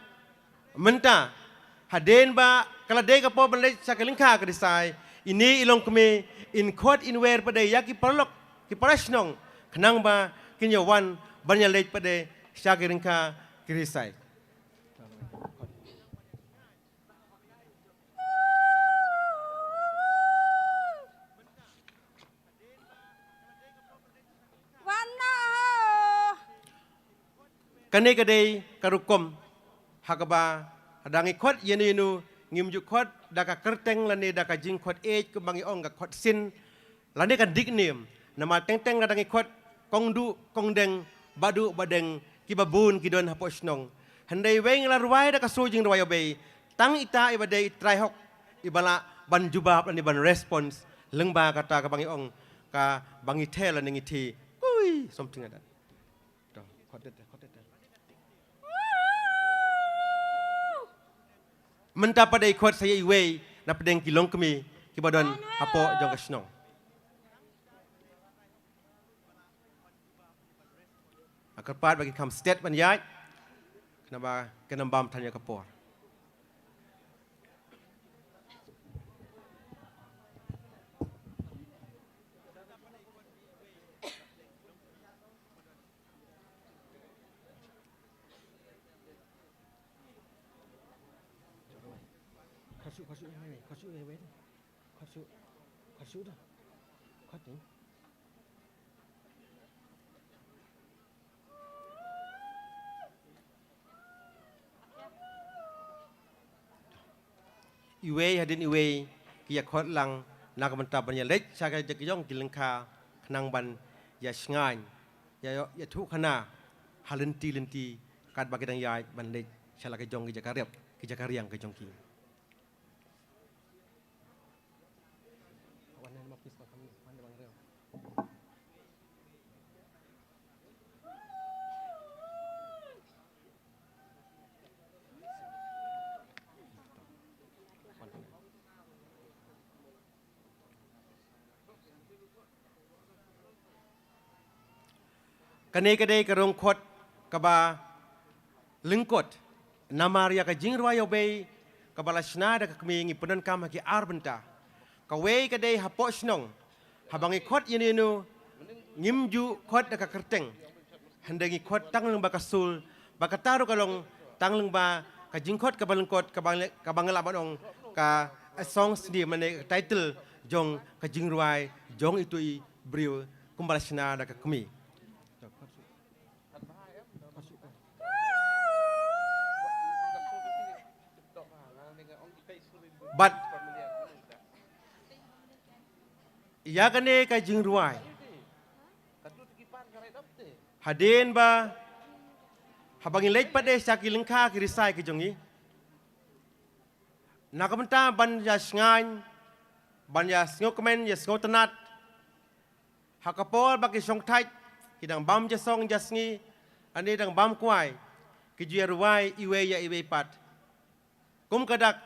menta haden ba kala de ka po banle syaka lingka ke disai ini ilong keme in court in where pada yaki parlok ki parasnong kenang ba kinyawan banyak lek pada syaka lingka ke disai. Kane kadai karukom hakaba hadangi khot yenu ngimju khot daka kerteng lane daka jing khot ke bangi ong ka khot sin lane kan dignim nama teng hadangi khot kongdu kongdeng badu badeng kibabun kidon haposnong handai weng la ruai daka sojing ruai obei tang ita ibadai traihok ibala ban jubab lane ban response lengba kata ka bangi ong ka bangi tel lane ngiti kui something like that. Menta pada ikut saya iwe na pedeng kilong kami kibadon hapo jong kasnong. Akarpat bagi kam state ban yai kenapa kenambam tanya kapor. Khasi dah. Khati. Iwe hadin iwe kia khot lang nakamenta banyak lek saka jakiyong kilengka kenang ban ya sengai ya tu kana halenti kat bagi dang yai ban lek sala ke jong ki jakariang ke jong ki. Kane kadai karong khot kaba lengkot namaria ka jingruayo bay kabala snada ka kami ngi penon kam ki arbenta ka we kadai hapo snong habangi khot yenenu ngimju khot ka kerteng handangi khot tangleng ba kasul bakataru kalong tangleng ba ka jingkhot ka balengkot ka bangla banong ka song sendiri mana title jong kajing ruai jong itu beriu kumbalasna dak kami. But ya kane kajing ruai hadin ba habangin lej pade syaki lengka kirisai ke jongi nakamenta ban ya sngan ban ya sngokemen ya sngotenat hakapol bagi song thai hidang bam ja song jasngi ane dang bam kwai ki ju ruai iwe ya iwe pat kum kadak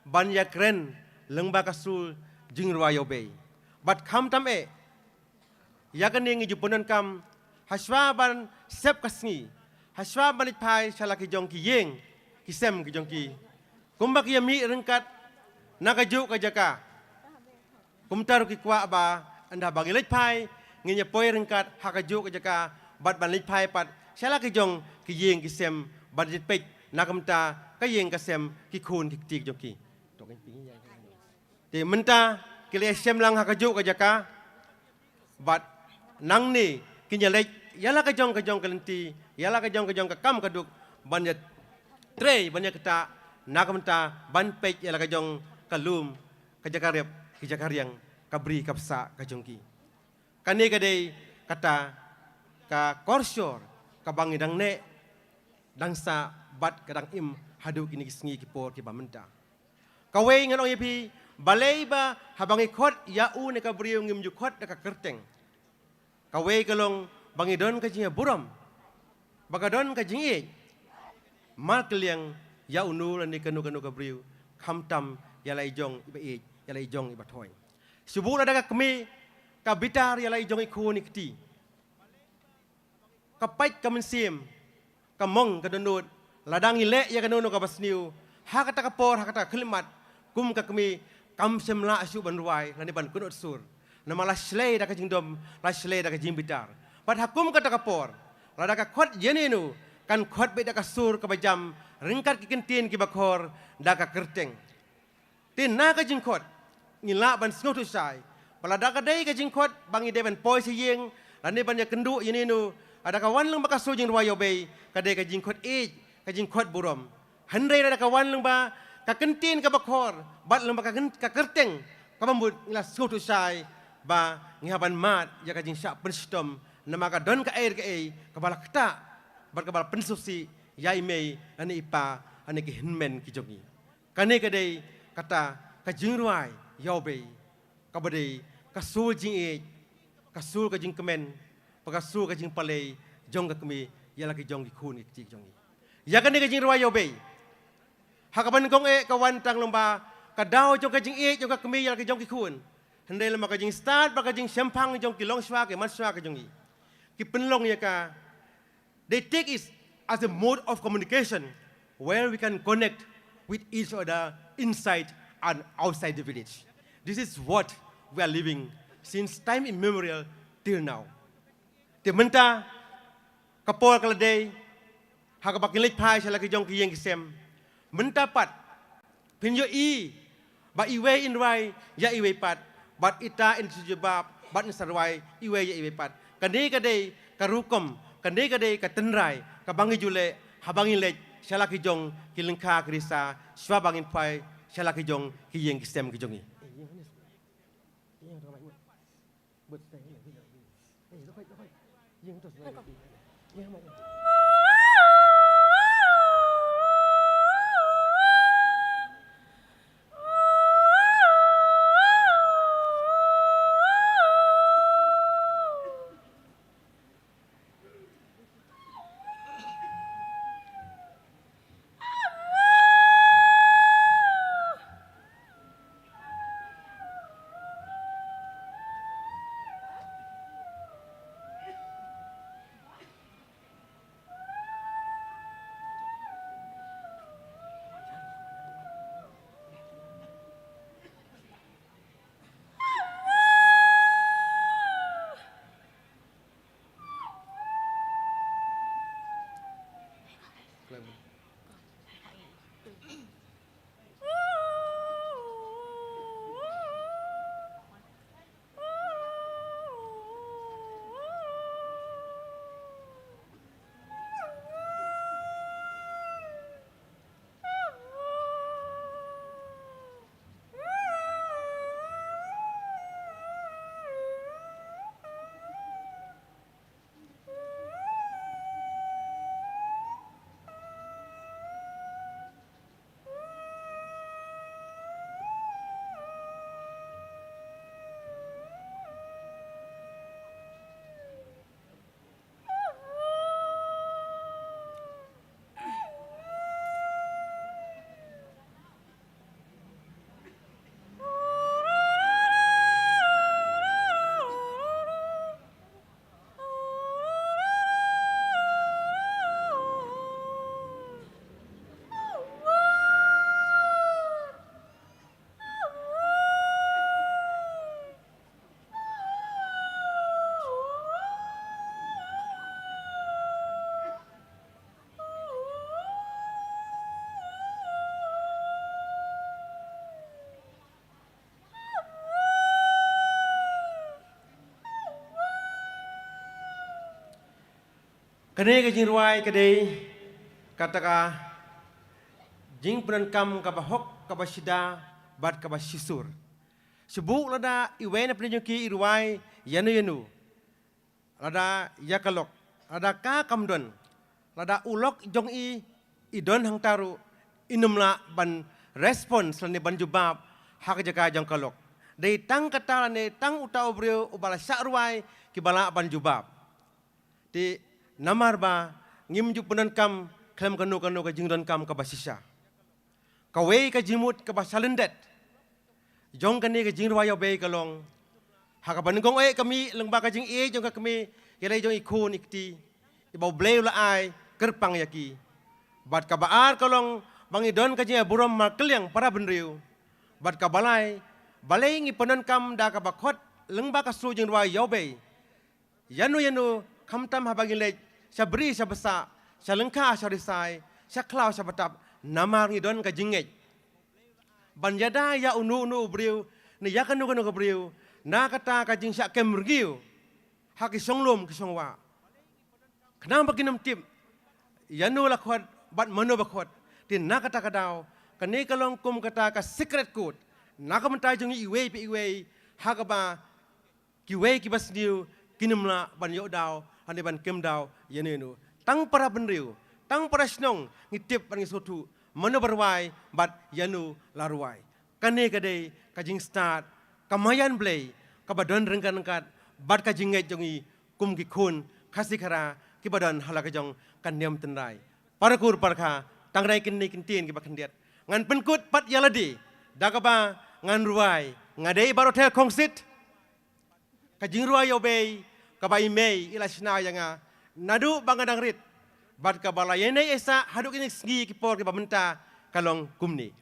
ban ya kren lengba kasul jing ruai obe bat kham tam e ya kane ngi ju ponan kam haswa ban sep kasngi haswa banit pai shalaki jong ki yeng ki sem ki jong ki kumbak ya mi rengkat nakaju ka jaka kumtar ki kwa ba anda bagi lej pai nginya poi rengkat hakaju ka jaka bat ban lej pai pat shalaki jong ki yeng ki sem banit pek nakamta ka yeng ka sem ki khun ki tik jong ki te menta ki le sem lang hakaju ka jaka bat nang ni kinya lej yala ka jong kalenti yala ka jong ka kam kaduk banyak tre banyak kata nakamta ban pek yala ka jong kalum ka jakarep ki jakariang kabri kapsa ka jongki kane kade kata ka korsor ka bangi dang ne dangsa bat kadang im hadu kini kisngi ki por ki bamenta kawe ngan ong yepi balai ba habangi khot ya u ne ka briu ngim ju khot ka kerteng kawe kalong bangi don ka jinga buram bagadon ka jingi mal keliang ya unu lan ni kanu ka briu kham tam ya lai jong iba e ya lai jong iba thoi subu ada ka kami ka bitar ya lai jong i khu ni kti ka pait ka mensim ka mong ka donut ladang ile ya kanu ka basniu ha kata ka por ha kata khlimat kum ka kami kam semla asu ban ruai lan ni ban kunut sur nama la shlei da ka jingdom la shlei da ka jing bitar pat hakum kata kapor lada ka khot yenenu kan khot be da ka sur ka bajam ringkat ki kentin ki bakhor da ka kerteng tin na ka jing khot ngila ban sngotu sai palada ka dai ka jing khot bangi de ban poi siyeng lani ban ya kendu yenenu ada ka wan leng ba ka su jing ruayo be ka de ka jing khot e ka jing khot burom handre da ka wan leng ba ka kentin ka bakhor bat leng ba ka kerteng ka bambut ngila sngotu sai ba ngihaban mat ya ka jing syak penstom nama ka don ka air ka e ka bala kta bar ka bala pensusi yai mei ani ipa ani ki hinmen ki jongi kane ka dei kata ka jing ruai yau be ka bade ka sul jing e ka sul ka jing kemen pa ka sul ka jing palei jong ka kemi ya la ki jong ki khun ki jongi ya kane ka jing ruai yau be ha ka ban kong e ka wan tang lomba ka dau jong ka jing e jong ka kemi ya la ki jong ki khun hendai lama ka jing start ba ka jing sempang jong ki long swa ke man swa ka jongi ki penlong ya ka they take it as a mode of communication where we can connect with each other inside and outside the village. This is what we are living since time immemorial till now. Te menta kapol kaladei hakapakin lej pai shala ki jong ki yeng ki sem menta pat pinyo i ba iwe in rai ya iwe pat bat ita in sujabab bat sarwai iwe ya iwe pat kande kade karukom kande kade katenrai kabangi jule habangi lej shala ki jong ki lengka krisa swa bangin pai shala ki jong ki yeng ki sem ki jongi Kene ke jing ruai kedai kataka jing penan kam kabahok kabashida bat kabashisur. Sebuk lada iwen penjuki ruai yanu. Lada yakalok, lada ka kamdon, lada ulok jong idon hang taru inumla ban respons lane ban jubab hak jaga jong kalok. Dei tang kata lane tang utau brio ubala syarwai kibala ban jubab. Di namar ba ngim jupunan kam klem kanu ka jingdon kam ka basisha. Kawei ka jimut ka basalendet. Jong kani ka jingruai obei kalong. Hakaban gong kami lengba ka jing jong ka kami kelai jong ikun ikti. Ibau bleu la ai kerpang yaki. Bat ka baar kalong bangidon ka jing buram markeliang para benriu. Bat ka balai ngi penon kam da ka bakot lengba ka su jingruai obei. Yanu kamtam habagin lej syabri syabesa syalengka syarisai syaklau syabatap namar ngidon ka jingej. Banjada ya unu beriu ni ya kanu ka beriu na kata ka jing syak kemrgiu haki songlom ki songwa. Kenapa kinam tip yanu lakhot bat mano bakhot tin na kata kadau kani kalong kum kata ka secret code na ka mentai jong iwe hakaba kiwe ki basniu kinumla ban yo dau ane ban kem dau yanu tang para benriu tang para snong ngitip ban ngisotu mano berwai bat yanu laruai kane kadai kajing start kamayan blay kabadon rengkan bat kajing ngai jongi kum ki khun khasi khara ki badon halaka jong kanyam tenrai parakur parkha tangrai kinni kintin ki bakhandiat ngan penkut pat yaladi dakaba ngan ruai ngadei barotel kongsit kajing ruai obei kabai mei ilasna yanga nadu bangadang rit bat kabala yene esa haduk ini segi ki por ki bamenta kalong kumni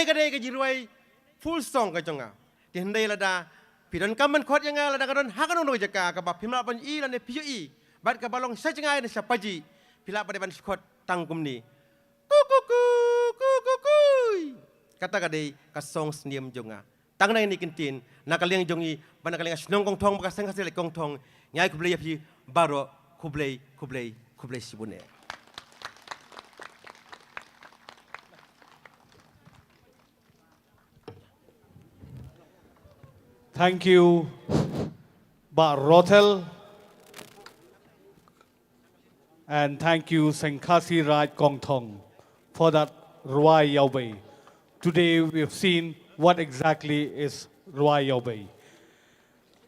Kadai kejiruai full song kajonga. Dihendai lada pidan kaman kuat yang lada kadon hakan untuk jaga kabab pimla pan i lane PUI. Bat kabalong sajengai ne sapaji pila pada ban skot tangkum ni. Kata kadai kasong seniam jonga. Tang nai ni kintin nakaliang jongi ban nakaliang snong kong thong bakaseng hasil kong thong nyai kublai api baro kublai sibune. Thank you, Ba Rothel, and thank you, Seng Khasi Raj Kong Thong, for that Ruai Yaobei. Today we have seen what exactly is Ruai Yaobei.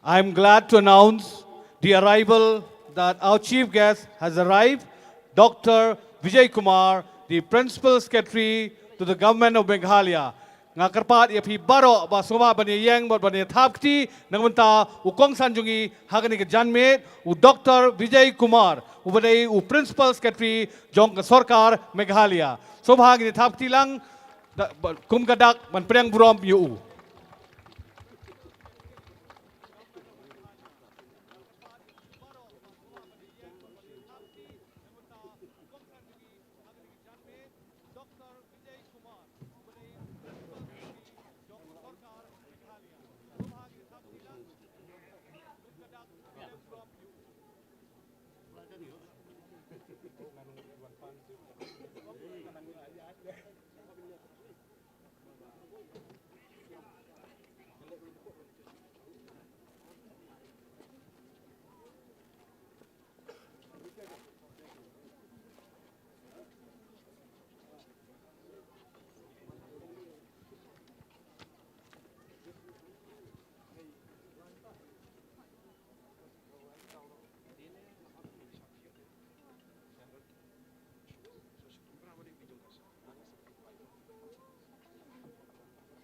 I'm glad to announce the arrival that our chief guest has arrived, Dr. Vijay Kumar, the Principal Secretary to the Government of Meghalaya. Ngakarpat ia pi baro ba soma bani yang bot bani thapti nangmenta ukong sanjungi hagani ke janmet u Dr. Vijay Kumar u badai u Principal Secretary jong Sarkar Meghalaya. Sobhagini thapti lang kum kadak man preng burom yu.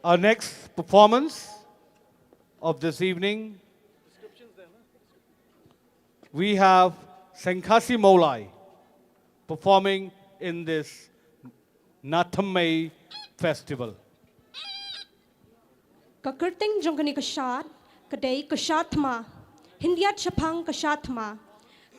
Our next performance of this evening, we have Seng Khasi Molai performing in this Thymmei festival. Kakerting jong kani kashat, kadai kashatma, Hindiat Shapang kashatma,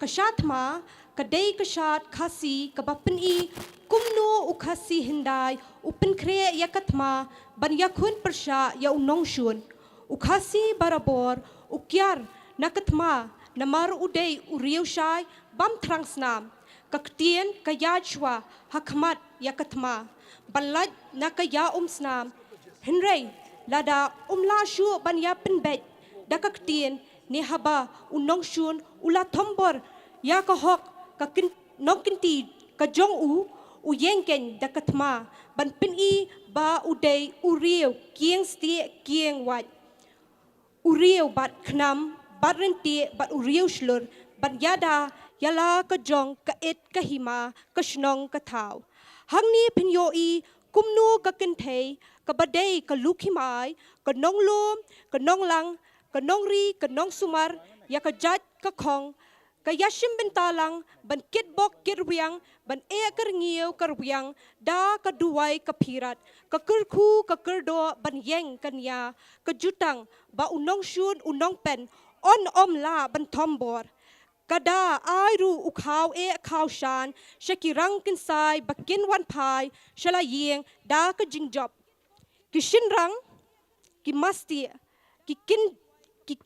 Kashat ma, kadai kashat khasi, kabapen I, kumno u khasi hindai, upen kre yakatma, ban yakun persya ya unong shun. U khasi barabor, u kiar nakatma, namar udai u riu shai, bam trang snam. Kaktien kayajwa, hakmat yakatma, banlaj nakaya snam. Henry, lada la shu ban yapen bet, dakaktien, ni haba unong shun ula tombor ya ka hok ka kin nong kinti ka jong u yengken dakatma ban pin I ba udai uriu kieng sti kieng wat uriu bat knam bat renti bat uriu shlur bat yada yala ka jong ka et ka hima ka shnong ka thau hangni pin yo I kumnu ka kintei ka badai ka lukhimai ka nonglum ka nonglang kanong ri kanong sumar ya ka jat ka khong ka yashim bentalang ban kitbok kirwiang ban e karngiu karwiang da ka duwai ka pirat ka kurku ka kurdo ban yeng kanya ka jutang ba unong shun unong pen on la ban tombor kada airu ukhaw e khaw shan shakirang kinsai bakin wan pai shala yeng da ka jingjob kishinrang ki masti ki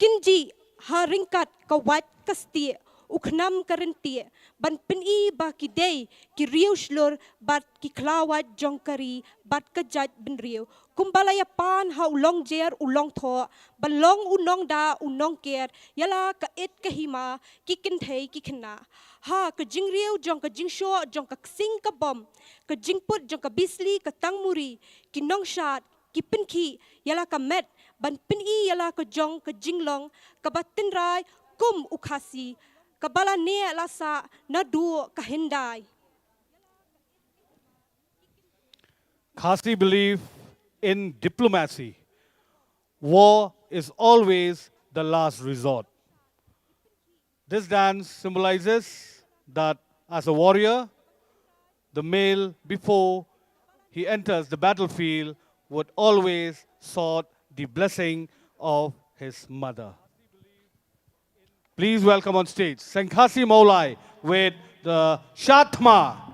kinji haringkat kawat kasti uknam karenti ban peni ba ki day ki riu shlur bat ki klawat jongkari bat kajat bin riu kumbalaya pan ha ulong jer ulong tho balong unong da unong ker yala ka et ka hima ki kin thei ki khna ha ka jing riu jong ka jing sho jong ka sing ka bom ka jing put jong ka bisli ka tangmuri ki nong shat ki pin ki yala ka met ban pin I yala ka jong ka jinglong ka batin rai kum ukhasi ka bala ne lasa na du ka hindai. Khasi believe in diplomacy. War is always the last resort. This dance symbolizes that as a warrior, the male before he enters the battlefield would always sought the blessing of his mother. Please welcome on stage Seng Khasi Maulai with the Shatma.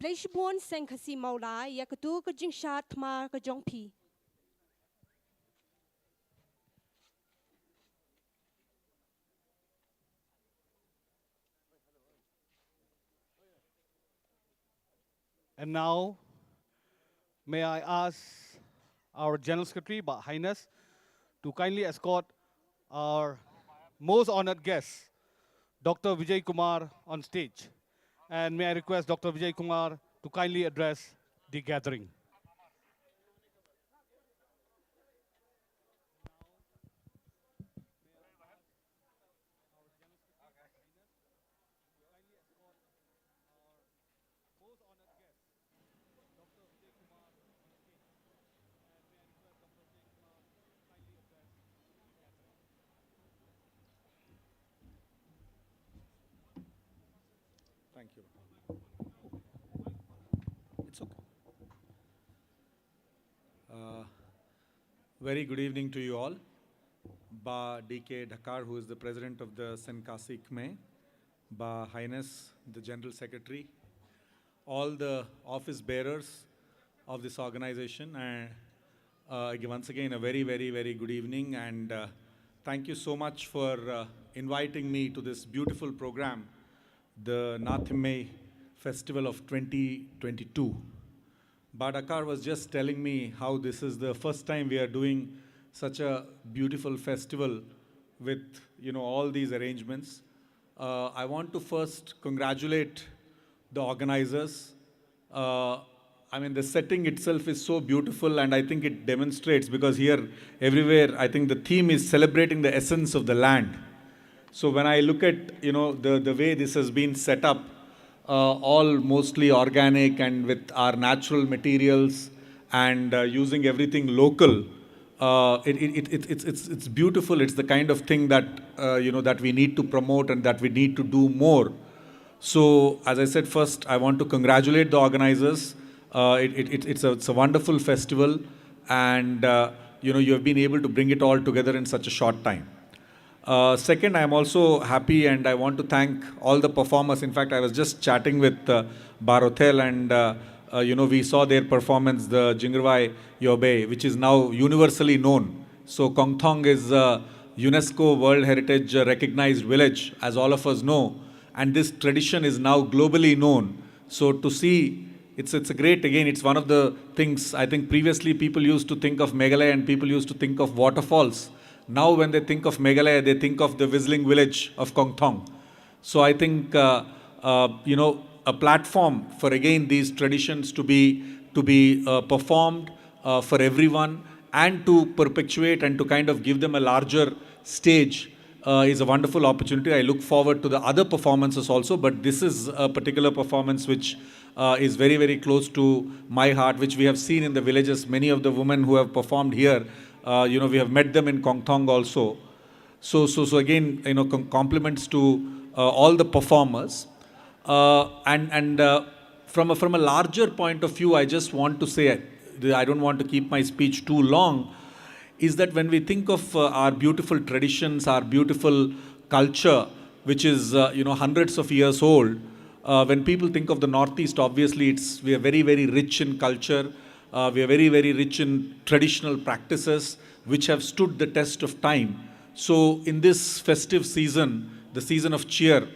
place bon Seng Khasi maula ya ketu ke jing shat ma ke jong pi. And now, may I ask our General Secretary, Ba Highness, to kindly escort our most honored guest, Dr. Vijay Kumar, on stage. And may I request Dr. Vijay Kumar to kindly address the gathering. Thank you. It's okay. Very good evening to you all. Ba D.K. Dhakar, who is the president of the Seng KMIE, Ba Highness, the General Secretary, all the office bearers of this organization, and once again a very, very, very good evening, and thank you so much for inviting me to this beautiful program, the Thymmei Festival of 2022. Badakar was just telling me how this is the first time we are doing such a beautiful festival with all these arrangements. I want to first congratulate the organizers. I mean, the setting itself is so beautiful, and I think it demonstrates, because here, everywhere, I think the theme is celebrating the essence of the land. So when I look at, the way this has been set up, all mostly organic and with our natural materials and using everything local, it's beautiful. It's the kind of thing that, that we need to promote and that we need to do more. So, as I said, first, I want to congratulate the organizers. It's a wonderful festival, and, you have been able to bring it all together in such a short time. Second, I'm also happy, and I want to thank all the performers. In fact, I was just chatting with Barothel, and we saw their performance, the Jingerwai Yobe, which is now universally known. So Kong Thong is a UNESCO World Heritage recognized village, as all of us know, and this tradition is now globally known. So to see, it's a great, again, it's one of the things, I think previously people used to think of Meghalaya and people used to think of waterfalls. Now when they think of Meghalaya, they think of the whistling village of Kong Thong. So I think, a platform for, again, these traditions to be performed for everyone, and to perpetuate and to kind of give them a larger stage is a wonderful opportunity. I look forward to the other performances also, but this is a particular performance which is very, very close to my heart, which we have seen in the villages. Many of the women who have performed here, we have met them in Kong Thong also. So again, compliments to all the performers. And from a larger point of view, I just want to say, I don't want to keep my speech too long, is that when we think of our beautiful traditions, our beautiful culture, which is hundreds of years old, when people think of the Northeast, obviously we are very, very rich in culture. We are very, very rich in traditional practices which have stood the test of time. So in this festive season, the season of cheer,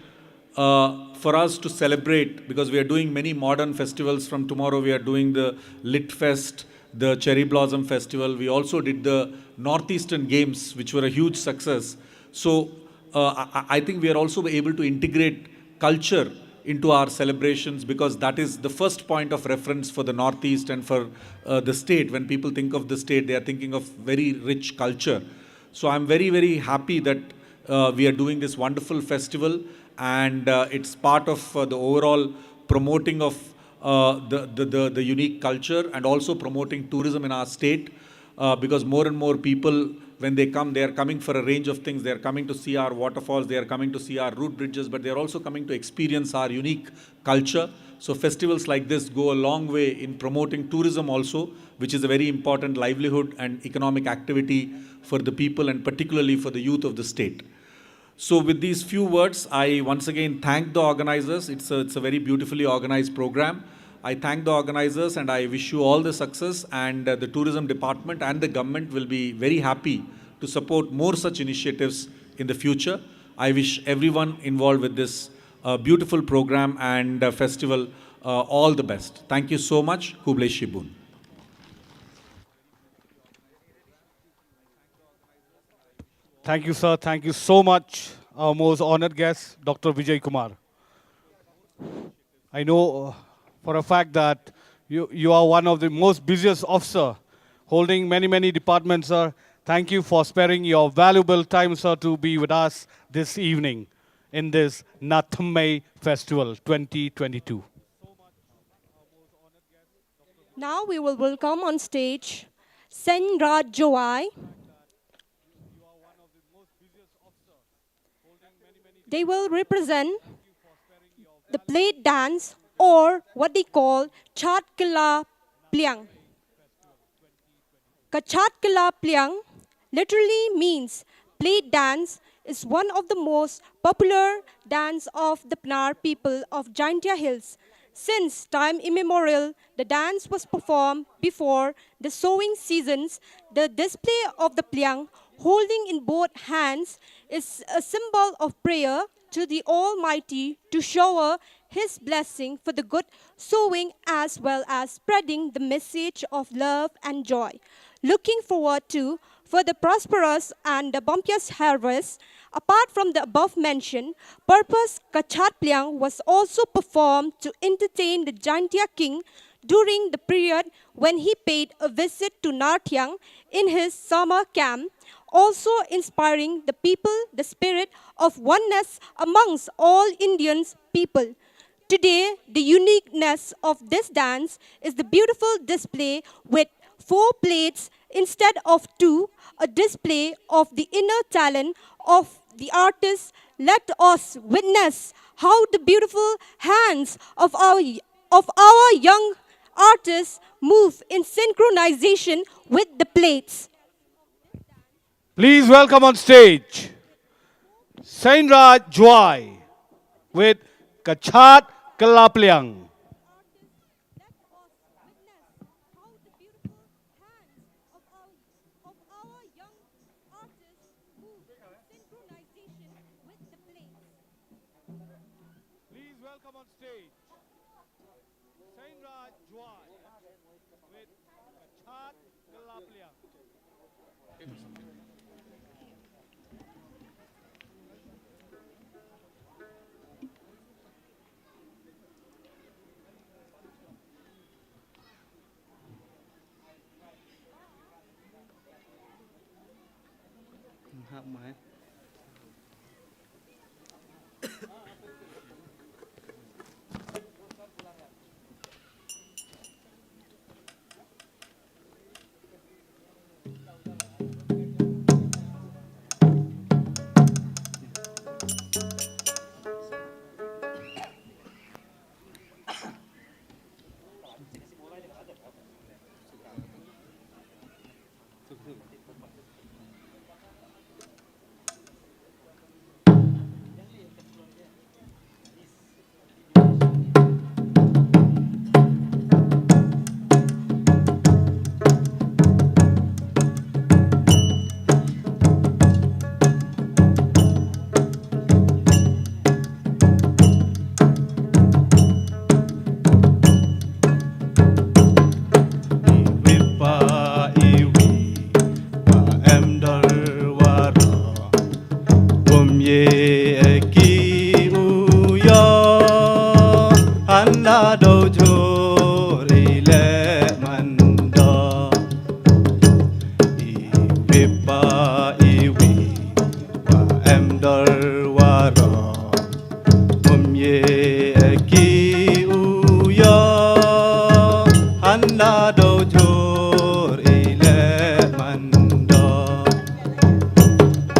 for us to celebrate, because we are doing many modern festivals. From tomorrow we are doing the Lit Fest, the Cherry Blossom Festival. We also did the Northeastern Games, which were a huge success. So I think we are also able to integrate culture into our celebrations, because that is the first point of reference for the Northeast and for the state. When people think of the state, they are thinking of very rich culture. So I'm very, very happy that we are doing this wonderful festival, and it's part of the overall promoting of the unique culture, and also promoting tourism in our state, because more and more people, when they come, they are coming for a range of things. They are coming to see our waterfalls, they are coming to see our root bridges, but they are also coming to experience our unique culture. So festivals like this go a long way in promoting tourism also, which is a very important livelihood and economic activity for the people, and particularly for the youth of the state. So with these few words, I once again thank the organizers. It's a very beautifully organized program. I thank the organizers and I wish you all the success, and the tourism department and the government will be very happy to support more such initiatives in the future. I wish everyone involved with this beautiful program and festival all the best. Thank you so much. Kublai Shibun. Thank you, sir. Thank you so much, our most honored guest, Dr. Vijay Kumar. I know for a fact that you are one of the most busiest officer holding many departments, sir. Thank you for sparing your valuable time, sir, to be with us this evening in this Thymmei Festival 2022. Now we will welcome on stage Seng Joai. They will represent the plate dance, or what they call Chat Kala Pliang. Kachat Kala Pliang literally means plate dance, is one of the most popular dance of the Pnar people of Jaintia Hills. Since time immemorial, the dance was performed before the sowing seasons. The display of the pliang, holding in both hands, is a symbol of prayer to the Almighty to shower His blessing for the good sowing, as well as spreading the message of love and joy. Looking forward to for the prosperous and the bumptious harvest. Apart from the above mentioned, purpose Kachat Pliang was also performed to entertain the Jaintia king during the period when he paid a visit to Nartiang in his summer camp, also inspiring the people the spirit of oneness amongst all Indian people. Today, the uniqueness of this dance is the beautiful display with 4 plates instead of 2, a display of the inner talent of the artist. Let us witness how the beautiful hands of our young artists move in synchronization with the plates. Please welcome on stage Seng Joai with Kachat Kalapliang. Please welcome on stage Seng Joai with Kachat Kalapliang.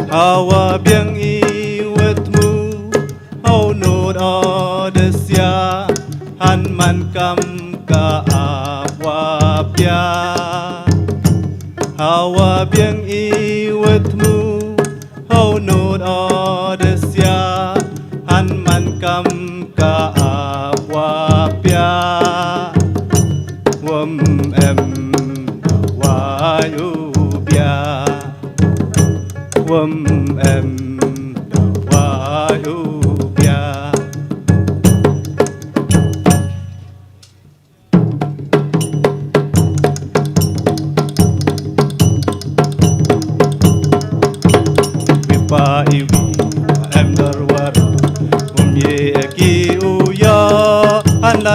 Hawa biang iwetmu hau nod odesya han man kam ka awapya Hawa biang iwetmu hau nod odesya han man kam ka awapya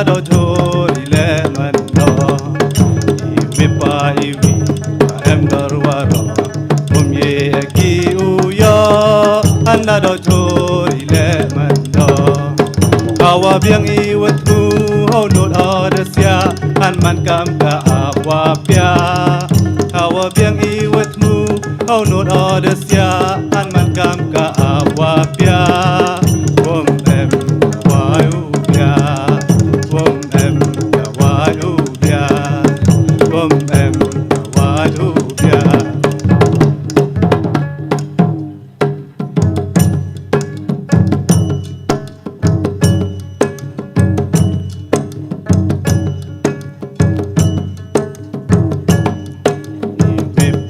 do chori le man do mi pa iwi em darwaro mum ye ki uya anna do chori le man do kawa biang iwat mu ho no adasya an man kam ka awa pya kawa biang iwat mu ho no adasya an man kam ka awa pya wom em wa u pya wom em wa u pya wom em wa u pya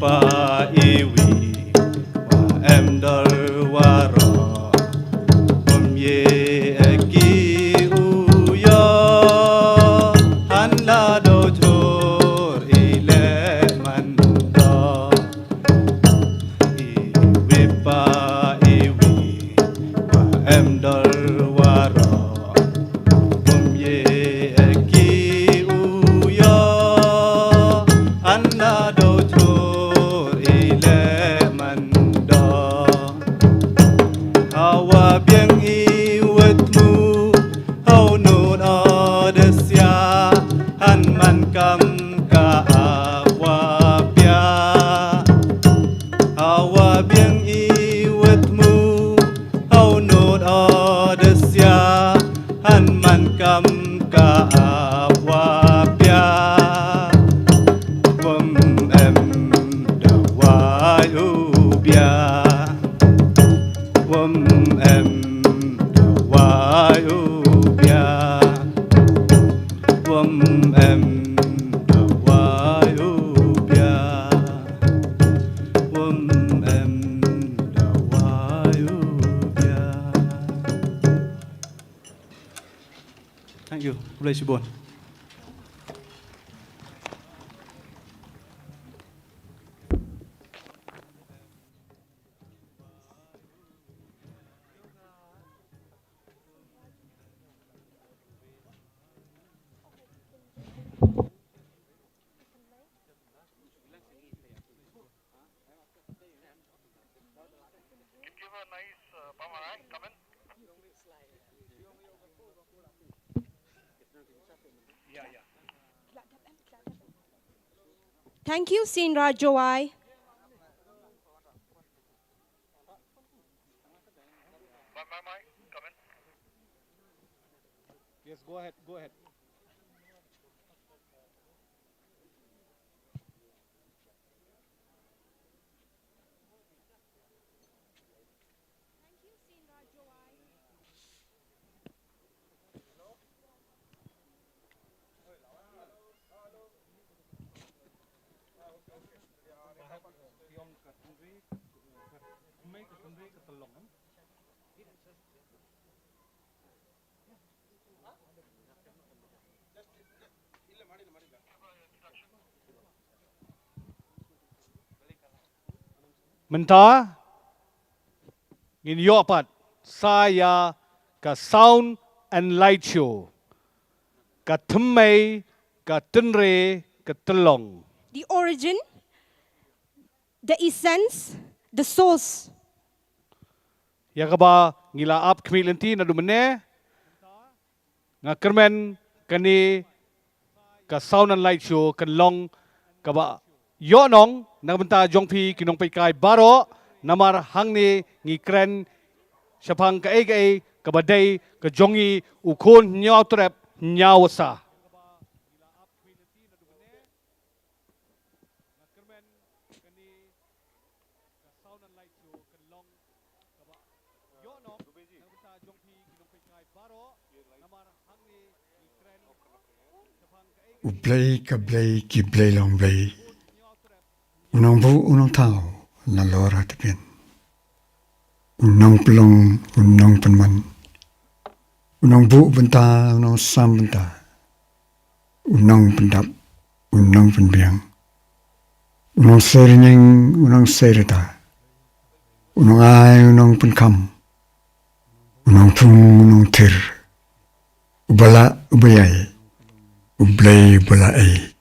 pa iwi wa em dar waro om ye ki u yo han la do chor ile man do iwi pa iwi wa em dar waro om ye ki u yo han la do Hawa biang iwatmu hau nun adasya han man kam ka awa pya Hawa biang iwatmu hau nun adasya han man kam ka awa pya Wam em dawa ubya Wam em dawa ubya Wam em dawa ubya Wam em dawa ubya Thank you. Bless you, Bon. Thank you, Sin Rajawai. Yes, go ahead, go ahead. Mentah ngin yopat saya ka sound and light show ka Thymmei ka tenre ka telong The origin, the essence, the source. ya ka ba ngila ap kmilenti na dumene nga kermen kani ka sound and light show kan long ka ba yo nong nagbenta jongpi kinong kai baro namar hangni ngi kren syapang ka ai kabadai ka jongi ukon nyaw trap nyawasa Play ka play ki play long play. Unang bu unang tao na lora tipin. Unang pelong unang penman. Unang bu benta unang sam benta. Unang pendap unang penbiang. Unang serinyeng unang serita. Unang ay unang penkam. Unang pung unang tir. Ubala ubayay, ublay bulaay,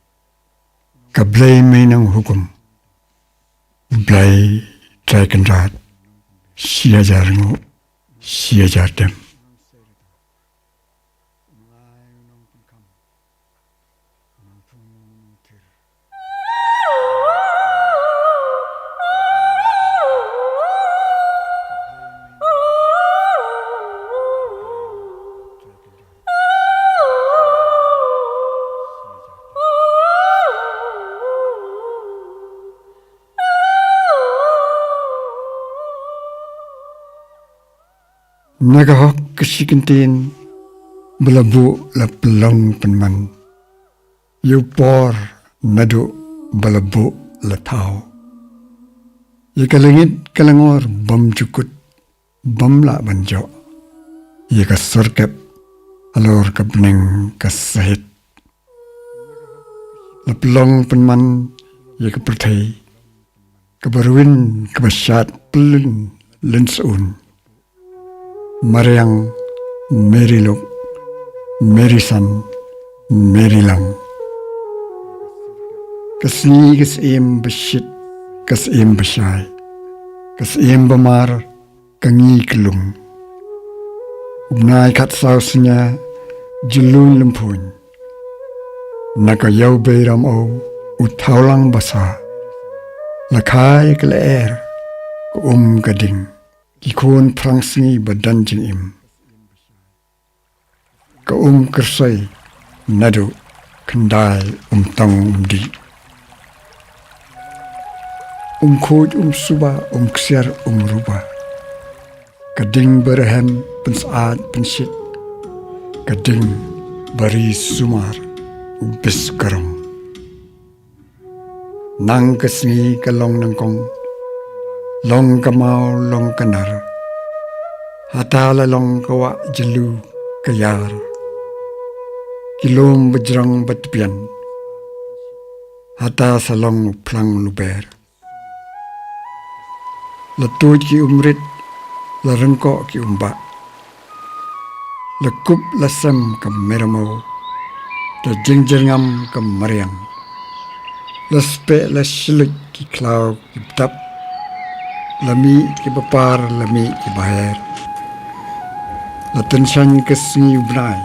kablay may ng hukum, ublay traikenrat, siyajar ngo, siyajar dem. Nagahok kasikintin balabu la pelong penman yupor nadu balabu la tau yakalangit kalangor bam cukut bam la banjo yakasorkap alor kapneng kasahit la pelong penman yakapertai kabaruin kabasyat pelun lensun Mariang, Meriluk, Merisan, Merilang. Kasni kasim besit, kasim besai, kasim bemar, kangi kelung. Ubnai kat sausnya, jelun lempun. Naka yau beram o, utaulang basa. Lakai keleer, gading. Kikun prangsni badan im. Ka kersai nadu kendai tang di. Kuj suba ksiar ruba. Kading berhem pensaat pensit. Kading bari sumar bis karong. Nang kesni kalong nangkong. Long kamau long kanar, hatala long kawa jelu kayar, kilom bejrang batpian, hata salong plang luber. Latuj ki umrit, la rengkok ki umba, lekup lasam ke meramau, la jengjengam ke mariang, laspe la shilik ki klau ki betap, lami ki bapar lami ki bahar la tensan ke sni ubnai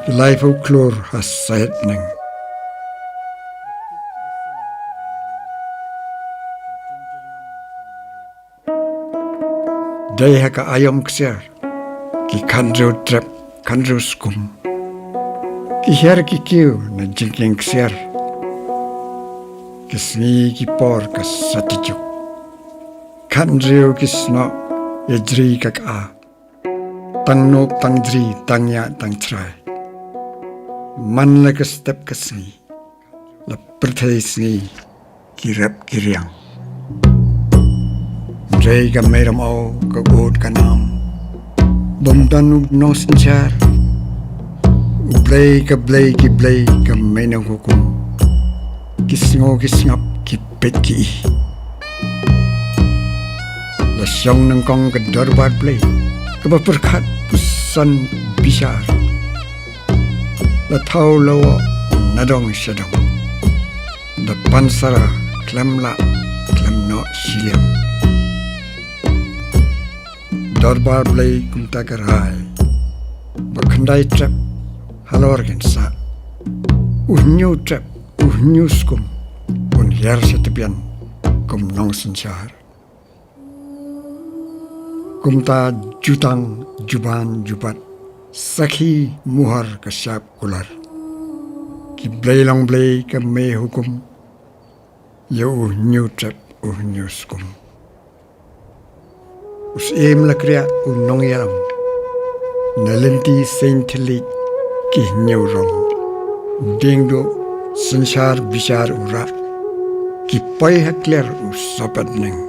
ki lai folklore has sait neng dai haka ayam ksiar ki kanjo trap kanjo skum ki her ki kiu na jingking ksiar ki sni ki por ka satijuk Kanrio kisno yajri kaka tang nok tang jri tang ya tang trai man la ka step kasni la perthai sni kirap kiriang jai ka meram au ka god ka nam bomdan ub no sinchar blay ki blay ka menang hukum kisngo kisngap ki pet ki la syong nang kong ke darbar play ke berkat pusan bisar la tau lawa nadong syadong da pansara klem no shiliam darbar play kumta karai bakhandai trap halor gensa new trap new skum un yer setipian kum nong senchar Kumta jutang juban jubat sakhi muhar kasyap kular ki blay long blay ka me hukum yo new trap new skum us em la kriya nong yaram nalenti saintli ki new rong dingdo sanshar bishar ura ki pai hakler us sapat neng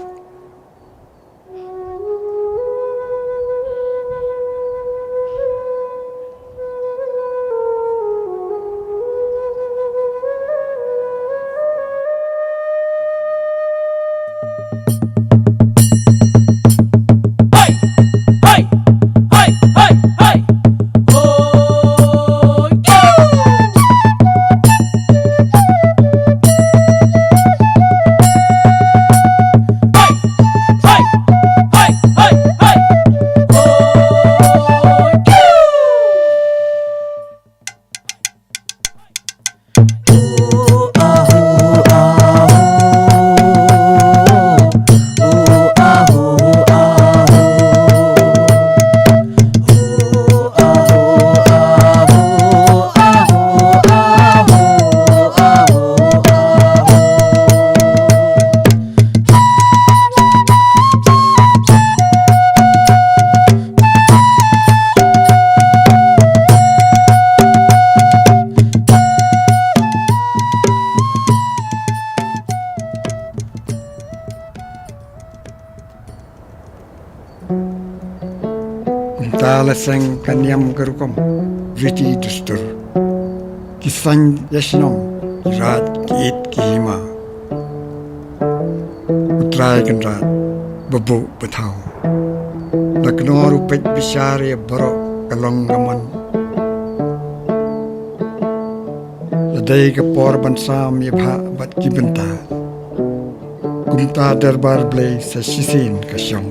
Tala Seng Kanyam Garukom, Riti Dustur, Kisang Yashnong, Kirat Kiit Kihima, Utrai Kanrat, Babu Batao, Naknoru Pet Bishari Baro Kalongaman, Ladai Kapor Bansam Yabha Bat Kibanta, Kumta Darbar Blay Sashisin Kashong,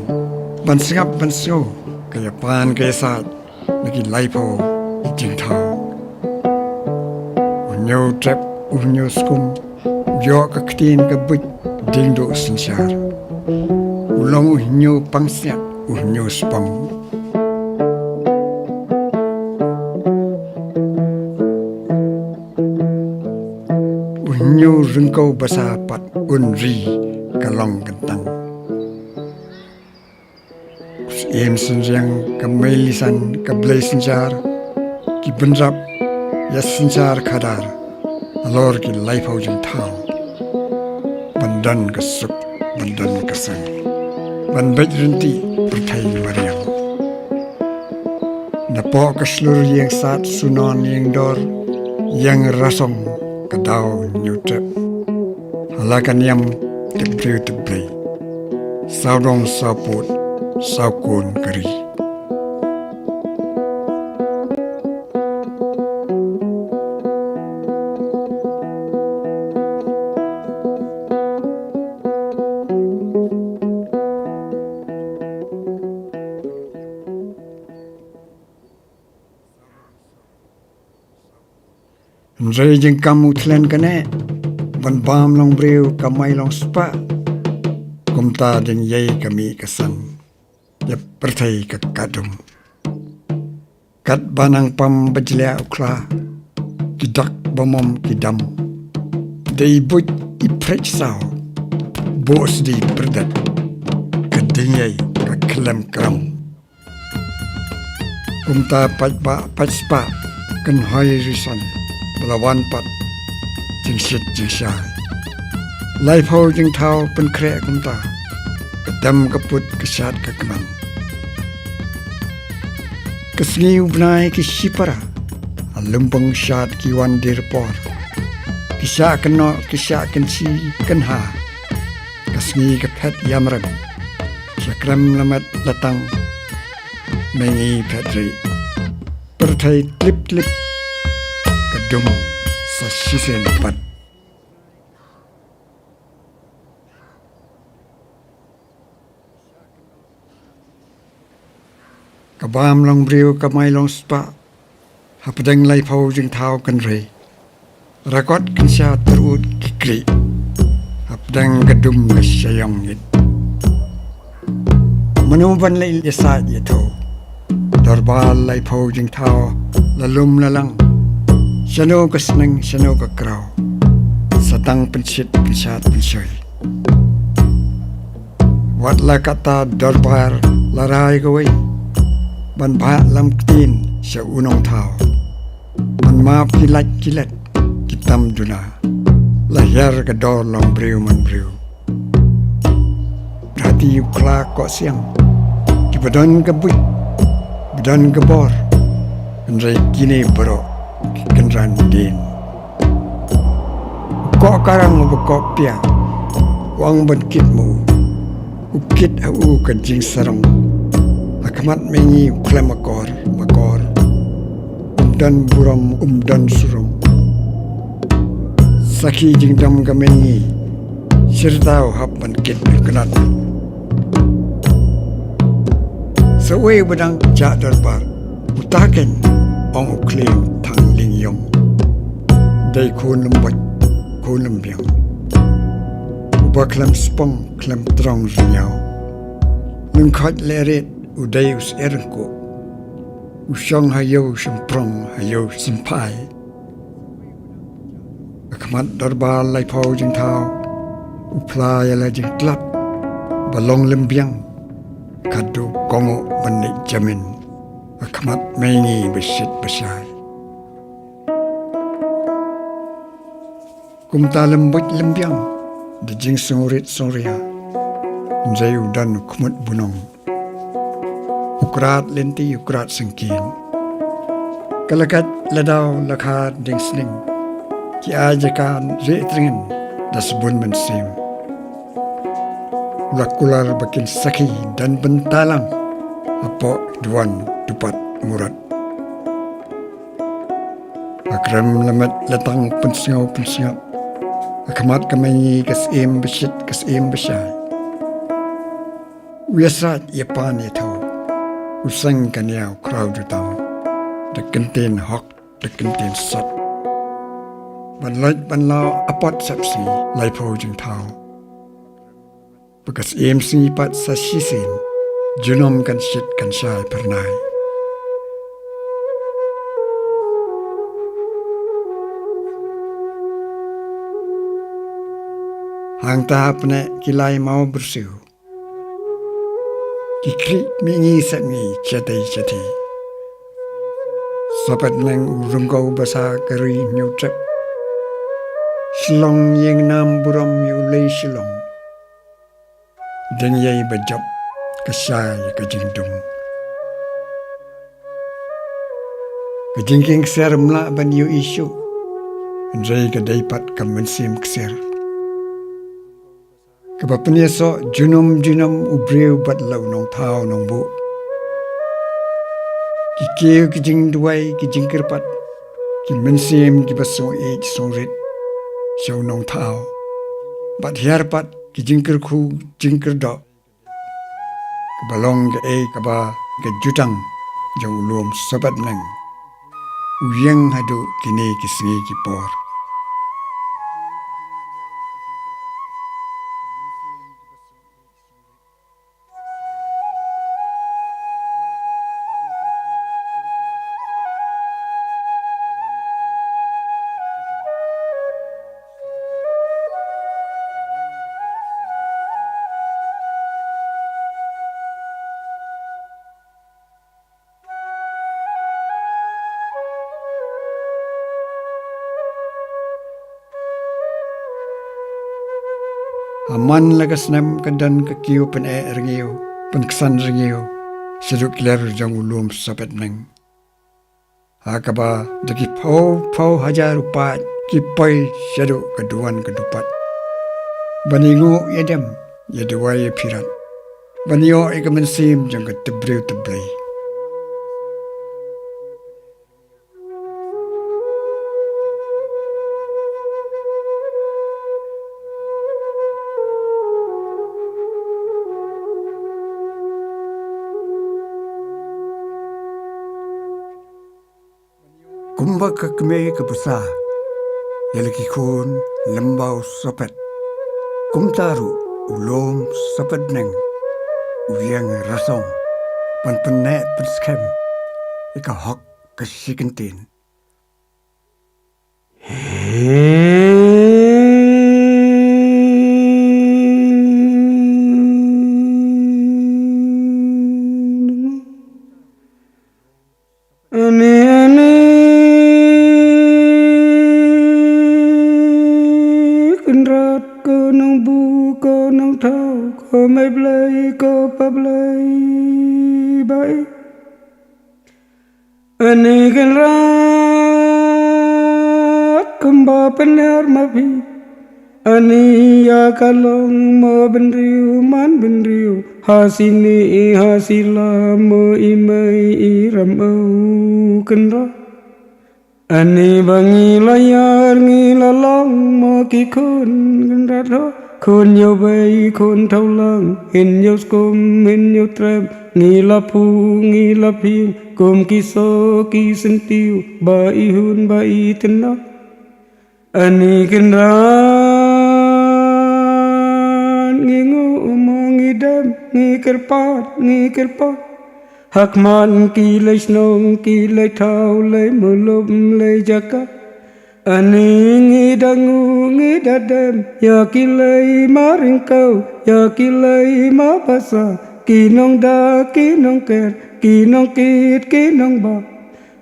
Bansingap Banso, Kaya pan kaya saat Nagi laipo Ijing tau Unyo trep Unyo skum Uyo kaktin kabut Dingdo sinsyar Ulong unyo pangsiat Unyo spang Unyo rengkau basapat Unri kalong kentang Em senjang kemelisan keblai senjar ki benrap ya senjar kadar alor ki laipau jeng tau bandan kesuk bandan kesang ban bej renti pertai mariam napo ke seluruh yang saat sunon yang dor yang rasong kadau nyutrep halakan yang teblai saudong saput Saukun keri. Nzai jeng kamu tlen kene, ban bam long breu kamai long spa, kumta jeng yai kami kesan. Ya pertai ke kadum kat banang pam bajlia ukla kidak bomom kidam dei buj iprech sao bos di perdat kedingai ke kelem kram kumta pajba pajspa kan hoi rison belawan pat jing shit jing sha life ho jing tau pen kre kumta kedam kaput kesat kekeman Kesengi ubnai ki sipara Alumpang syat ki wan dirpor Kisah kena kisah kensi kenha Kesengi kepet yamrem Syakram lamat latang Mengi petri Pertai tlip-tlip Kedum sasisen pat Kabam long breu kamai long spa Hapadang lai pau jeng tau kan rei Rakot kan sya terut kikri Hapadang gedum kesyayong yit Menuban lai yasat yato Darbal lai pau jeng tau Lalum lalang Syano keseneng syano kekrau Satang pensit pensat pensoy Watlah kata darbar larai kawai Ban bahat lam ketin sya unong tau Man maaf kilat Kitam duna Lahir ke dor long breu man breu Berhati ukla kok siang Ki badan ke buit Badan ke bor Kenrai kini berok Ki kenran din Kok karang bekok pia Wang berkitmu Ukit au kajing sarang Akamat mengi ukla makor Umdan buram umdan suram Saki jingdam kamengi Sirdau hapman kit berkenat Sewai bedang jak darbar Utaken ong uklim tang lingyong Dai kun lembat kun lembiang Ubah klam spong klam terang rinyau Nungkat leret Udai us erengko Usyong hayo semprong hayo simpai Akamat darbal lai pau jeng tau Upla yala jeng klap Balong lembiang Kadu kongo benik jamin Akamat mengi besit besar Kumta lembut lembiang Dejing songorit sonria Nzai udan kumut bunong ukrat lenti ukrat sengkin. Kalakat ladau lakhat ding sning. Ki ajakan reitringen das bun mensim. Ulakular bakin saki dan bentalang. Apo duan dupat murad. Akram lamat latang pensingau. Akamat kami kasim besyai. Wiasat yapan itu. Usang kanyau crowd utang. Dekentin hok, dekentin sat. Ban lau apat sapsi laipo jeng tau. Bekas si pat sa sisin. Junom kan shit kan syai pernai. Hang tahap ne kilai mau bersiu. Kikri mingi satngi cati. Sopat neng urungkau basa keri nyutrep. Shillong yang nam buram yu lei Shillong. Dan yai bajab. Kesai kejingdung. Kejingking ser melak ban yu isu. Andrai kedaipat kemensim keser. Kebapanya sok junum ubriu bat lau nong tau nong bu. Kikeu kejing duai kejing kerpat. Kemensim kibasong song rit. Syau nong tau. Bat hiarpat kejing kerku jingker dok. Balong ke kaba ke jutang jang ulum sobat neng uyang hadu kini kisngi kipor Aman lagas nem kadan kakiu pen ringiu, pen kesan ringiu, seduk ler jang ulum sobat neng. Akaba deki pau hajar upat, kipoi seduk keduan kedupat. Baningu yedem, yeduai pirat. Banio ikamensim jang ketebriu. Kumba kakme kebusa, yalaki kun lembau sopet. Kumtaru ulom sopet neng, uyang rasong, pan penek penskem, ika hok kesikentin. Anikan rat kemba penar mapi ani ya kalong mo benriu man benriu hasini hasila mo imai iram kenra ani bangi layar ngilalong mo kikun kenra kun yo bay kun thâu lang hin yo skum hin yo trem ngila pu ngila pin kum kiso kisentiu ba ihun ba itena ani kenran ngingu ngidam ngikirpat hakman kilai snong kilai thau lai mulum lai jaka ani ngidangu ngidadem ya kilai maringkau ya kilai mabasa kinong da kinong ker kinong kit kinong ba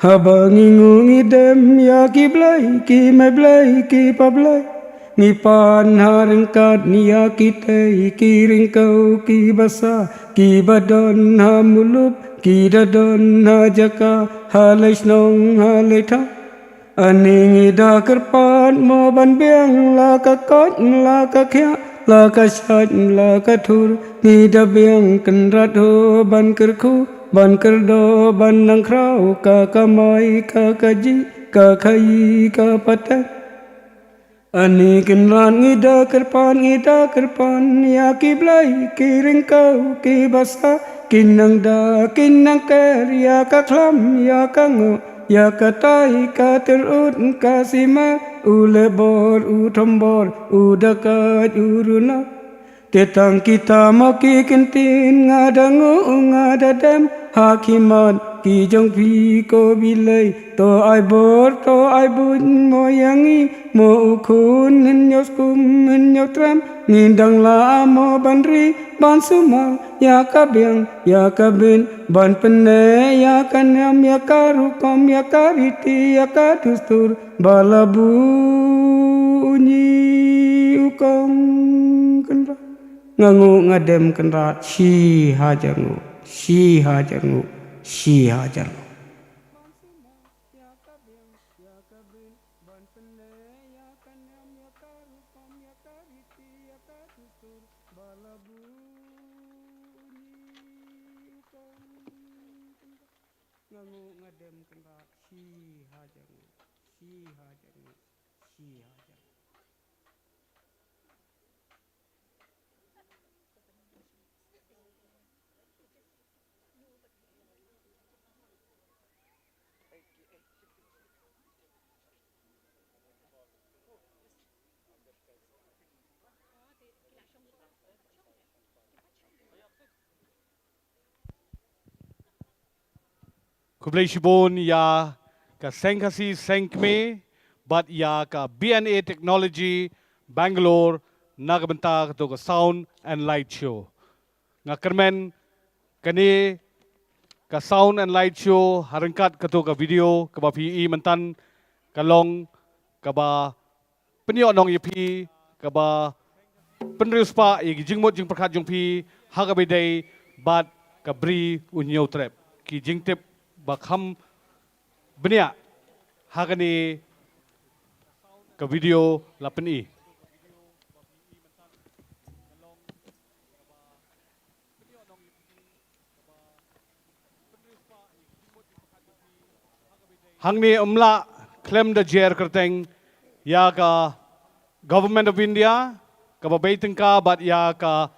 haba ngingu ngidem ya kiblai ki mablai ki pablai ngipan haringkat niya kitay ki ringkau ki basa ki badon hamulup kita don hajaka halai snong halai tha aning ida kerpan mo ban biang la ka kot la ka khya la ka shat la ka thur ni da biang kan rat ho ban ker khu ban ker do ban nang krau ka mai ka ji ka khai ka patak ani kin ran ngida kerpan ya ki blai ki ringkau ki basa kinang da kinang ker ya ka khlam ya ka ngo ya ka tai ka terut ka sima ule bor u thombor u dakat uruna tetang kita maki kentin ngada dem hakiman ki jong phi ko bilai to ai bor to ai bun moyangi mo khun nyos kum nyos tram ngindang la mo banri ban suma ya ka biang ya ka bin ban pene ya ka nyam ya ka rukom ya ka riti ya ka dustur balabu ni ukong kendra ngangu ngadem kendra si hajangu si hajangu si hajangu Kublai Shibon ya ka Seng Khasi Seng Thymmei but ya ka BNA Technology Bangalore nagabenta to ka sound and light show. Nga kermen kani ka sound and light show harangkat kato ka video ka ba PE mentan kalong ka ba penyo nong yepi ka ba penrius pa igi jingmot jing perkat jong pi hagabidai bat ka bri unyo trap ki jingtip bakham benia hagani ka video lapeni hangni umla claim the jer kerteng ya ka government of India ka babaiting ka bat ya ka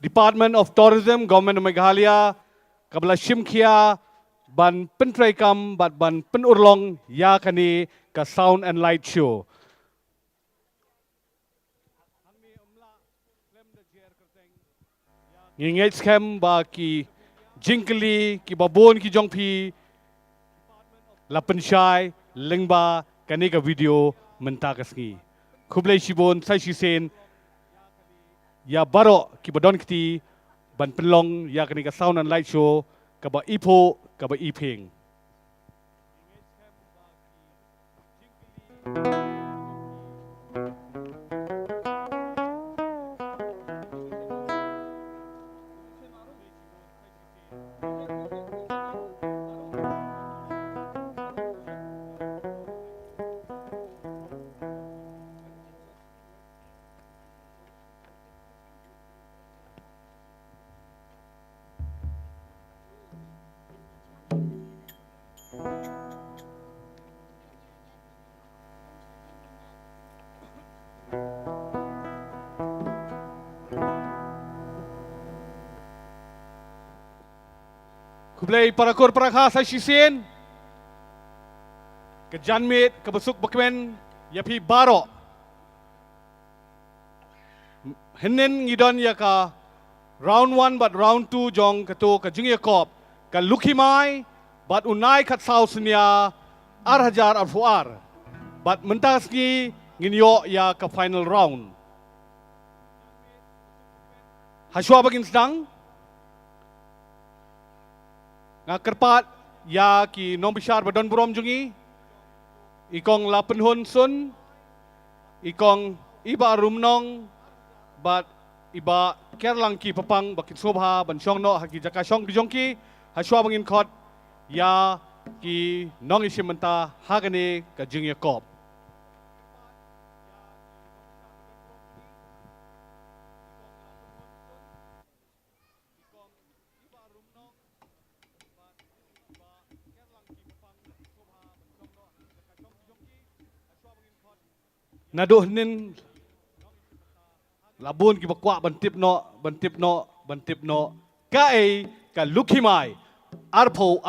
Department of Tourism government of Meghalaya ka bala shimkhia ban pentrai kam bat ban penurlong ya kani ka sound and light show ngingait scam ba ki jingkli ki babon ki jongpi la penshai lengba kani ka video mentakasngi Kublai Shibon sai shisen ya baro ki badon kiti ban penlong ya kani ka sound and light show ka ba ipo ka ba iping Kublai parakor parakha sai shisen ke janmit ke besuk bakmen yapi baro henen ngidon ya ka round 1 but round 2 jong kato ka jingya kop ka lukhimai but unai khat sau sunya arhajar arfuar but mentasgi nginyo ya ka final round haswa bagin sedang nga kerpat ya ki nong bishar badon burom jungi ikong lapen hun sun ikong iba rumnong bat iba kerlang ki papang bakit sobha ban syong no haki jaka syong dijongki Haswa bangin kot ya ki nong isimenta hagane ka jingya kop. Naduh nin labun ki bakwa bantip no ka lukhimai arpo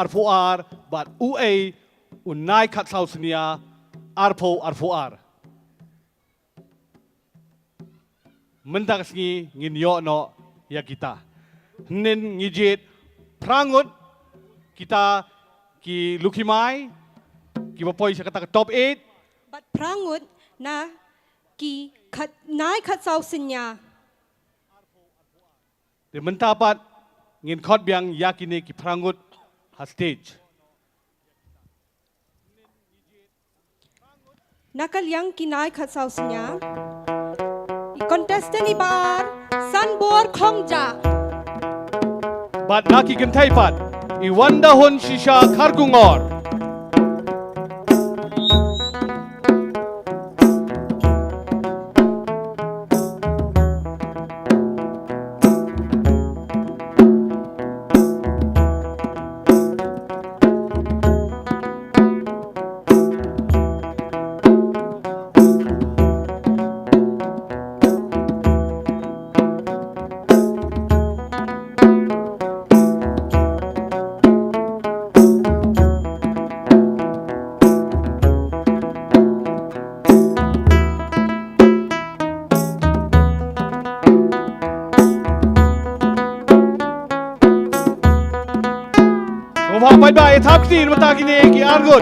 but ue unai khat sausnia arpo mendak sngi ngin yo no ya kita nin ngijit prangut kita ki lukhimai ki bapoi sa kata top 8 But prangut na ki khat nai khat sau sinya. De mentapat ngin khot biang yakine ki prangut ha stage. Nakal yang ki nai khat sau sinya. Contestant ibar sanbor khongja. But naki kentai pat I wanda hon shisha kharkungor. Bye-bye, top clean, matagine ki argut.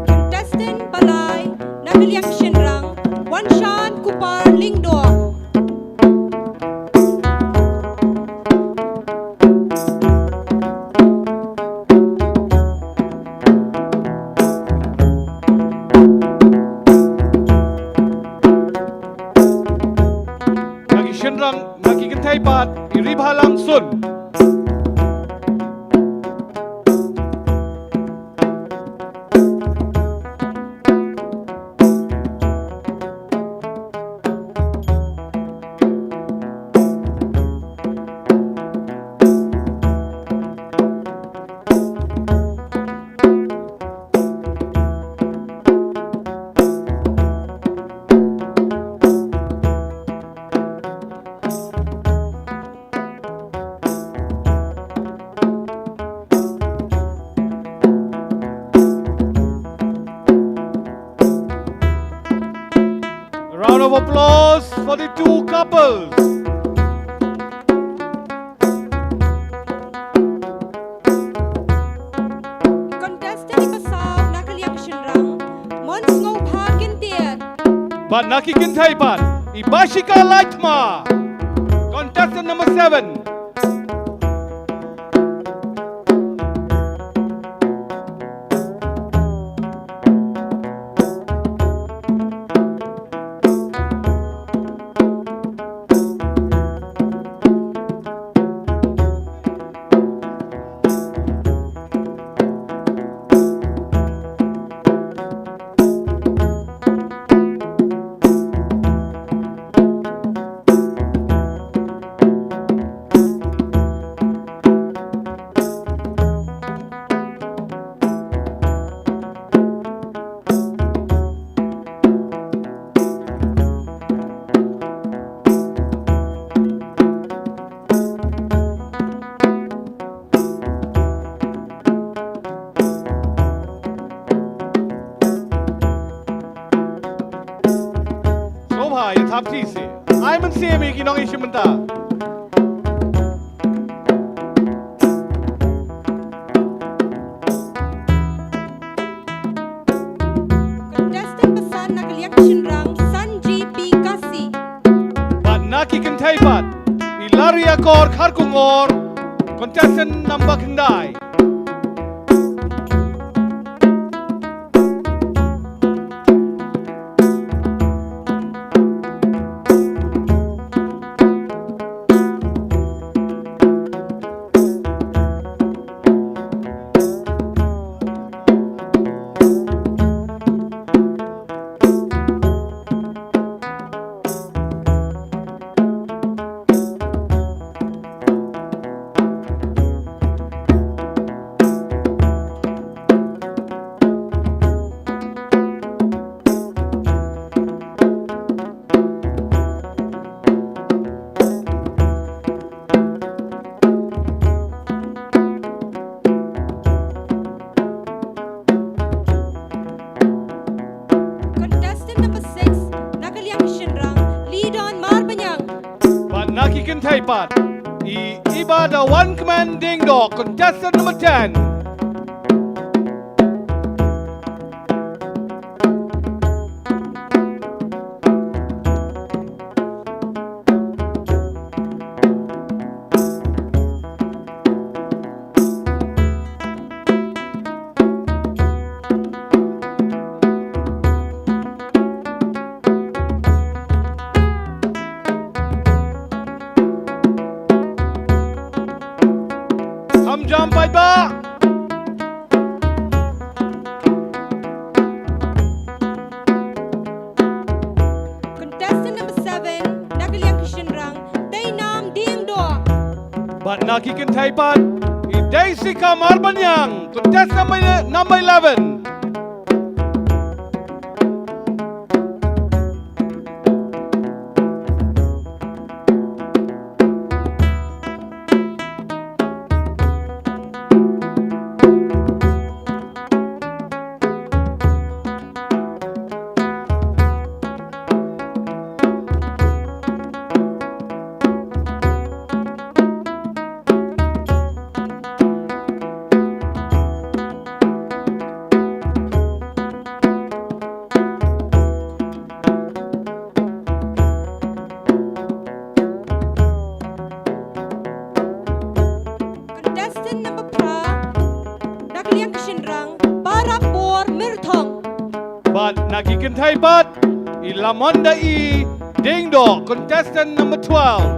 Contestant balai nakal yang shinrang one shot kupar lingdo. Pat iribhalang sun. Round of applause for the two couples. Contestant ipasau nakal yang shinrang mons ngau phakin tian. But naki kintai pat ibashika lightma. Contestant number 7. I'm in Seng ginong isimenta. Contestant pesan nakaliak shinrang Sanji P. Khasi. But naki kentai pat ilaria kor kharkungor. Contestant number kendai. But nakikin taipat. Ibada one command ding dong. Contestant number 10. Jump by ba. Contestant number 7, nakaliang kishinrang, tay nam ding do. But nakikin taipat. Daisy Kamarbanyang. Contestant number 11. Contestant number 4, nakaliang kishinrang, para por mirthong. But nakikin taipat. Ilamonda ding dong. Contestant number 12.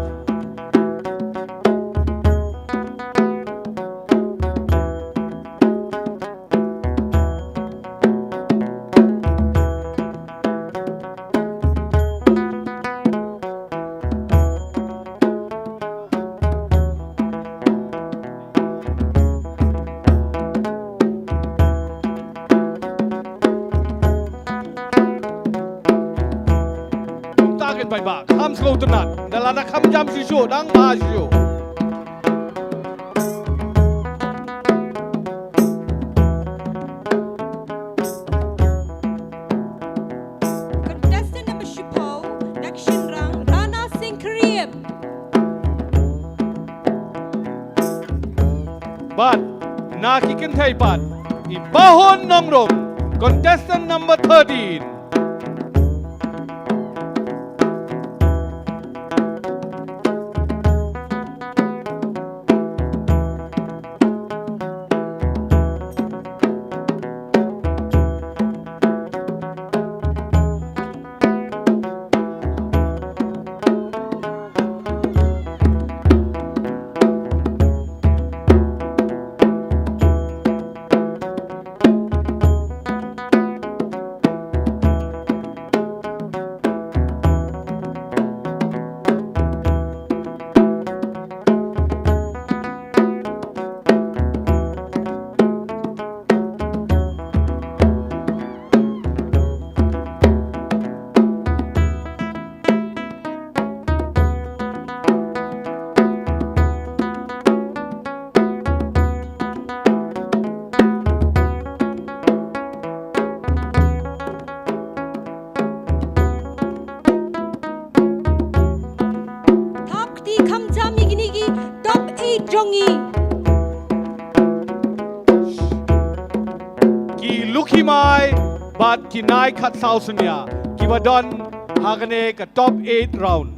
Target by back. Ham slow to nut. Dalana kam jam shisho. Dang ma shisho. Contestant number 10, nakishinrang, Rana Seng Kriyem. But nakikin taipat. Ibahon nongrom. Contestant number 13. jongi ki luki mai bat ki nai khat sausunya ki badon hagane ka top 8 round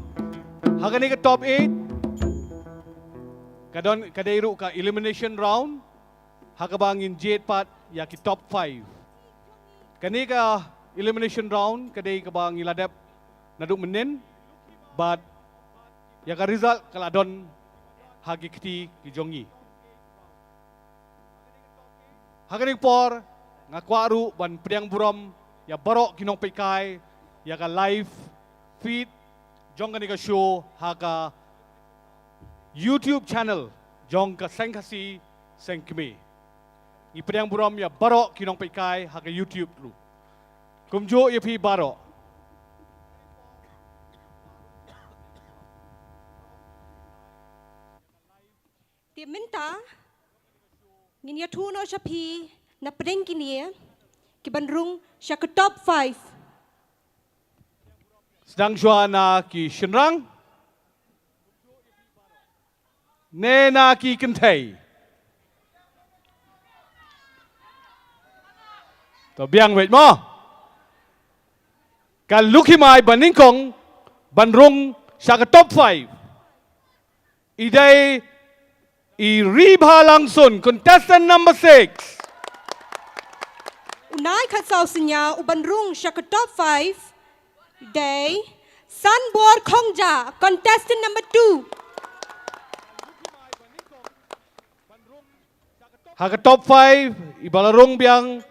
hagane ka top 8 kadon kadairu ka elimination round hagabangin jet pat ya ki top 5 kani ka elimination round kadai ka bang iladap naduk menen but ya ka result kaladon hagi kiti ki jongi hagane por ngakwaru ban priang buram ya barok kinong pekai ya ka live feed jong ka show haga YouTube channel jong ka Seng Khasi Seng KMIE i priang buram ya barok kinong pekai haga YouTube lu kumjo ya pi barok Dia minta ngin ya tu no shapi na preng kini ki bandrung sya ke top 5 sedang juana ki shenrang Nena ki kentei. To biang wait mo. Kan luki mai baning kong banrung sa top 5. Iday i-riba langsun contestant number 6. Unai khatsau sinya ubanrung siya ka top 5. Day Sanbor Khongja contestant number 2. Haga top 5 ibalarung biang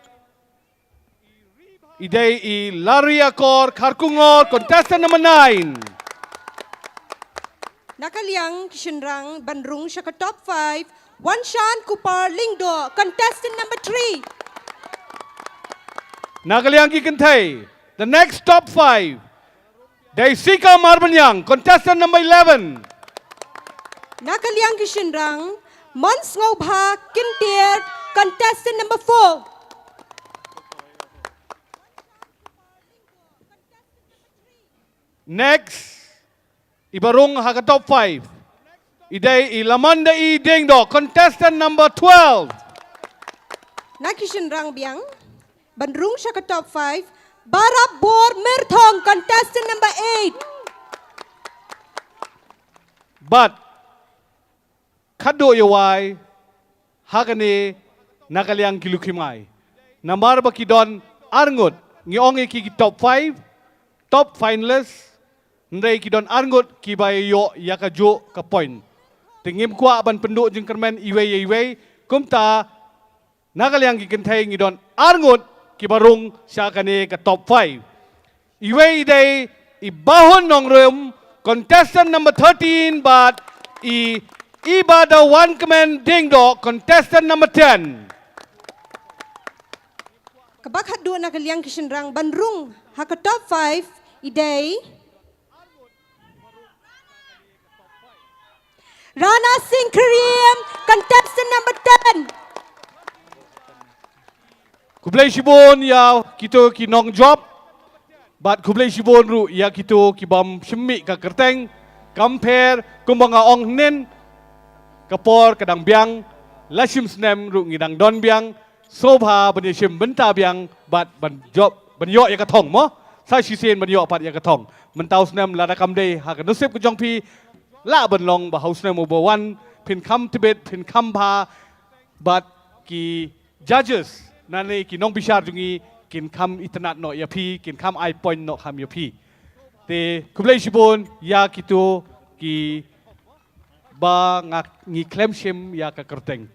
iday i Lariakor Kharkungor contestant number 9. Nakaliang Kishinrang Banrung siya ka top 5. Wanshan Kupar Lingdo contestant number 3. Nagaliang Kikentay, the next top 5. Daisika Marbanyang, contestant number 11. Nakaliang Kishinrang Mons Ngobha Kintier contestant number 4. Next, ibarung haga top 5. Iday Ilamanda I Dingdo, contestant number 12. Nakishinrang Biang Banrung siya ka top 5. Barab Bor Merthong contestant number 8. But Kado Yawai Hagani Nakaliang Kilukimai. Namar Bakidon Arngut Ngiong ki top 5, top finalists. Ndai kidon Arngut kibay yo yakajo ka point. Tingim kwa ban penduk jeng kermen iwe kumta Nakaliang Kikentay ngidon Arngut kibarung siya kani ka top 5. Iwe day ibahon nong room contestant number 13 but ibada one command dingdo contestant number 10. Kabak hadu Nakaliang Kishinrang Banrung haka top 5 iday Rana Singh Kareem contestant number 10. Kublai Shibon ya kita kinong job. But kublai Shibon ru ya kita kibam shemik ka kerteng. Compare kumbanga ong nen. Kapor kadang biang. Lashim snem ru ngidang don biang. Sobha banishim benta biang. But ban job ban yo ya katong mo. Sai shisen ban yo pat ya katong. Mentau snem lada kamde ha kanusip kujong pi. La ban long ba house snem over one. Pin kam Tibet pin kam ba. But ki judges Nani kinong bishar jungi kin kam itanat no ya pi kin kam I point no kam ya pi. Te kublai shibon ya kitu ki ba ngak ngi klem shim ya ka kerteng.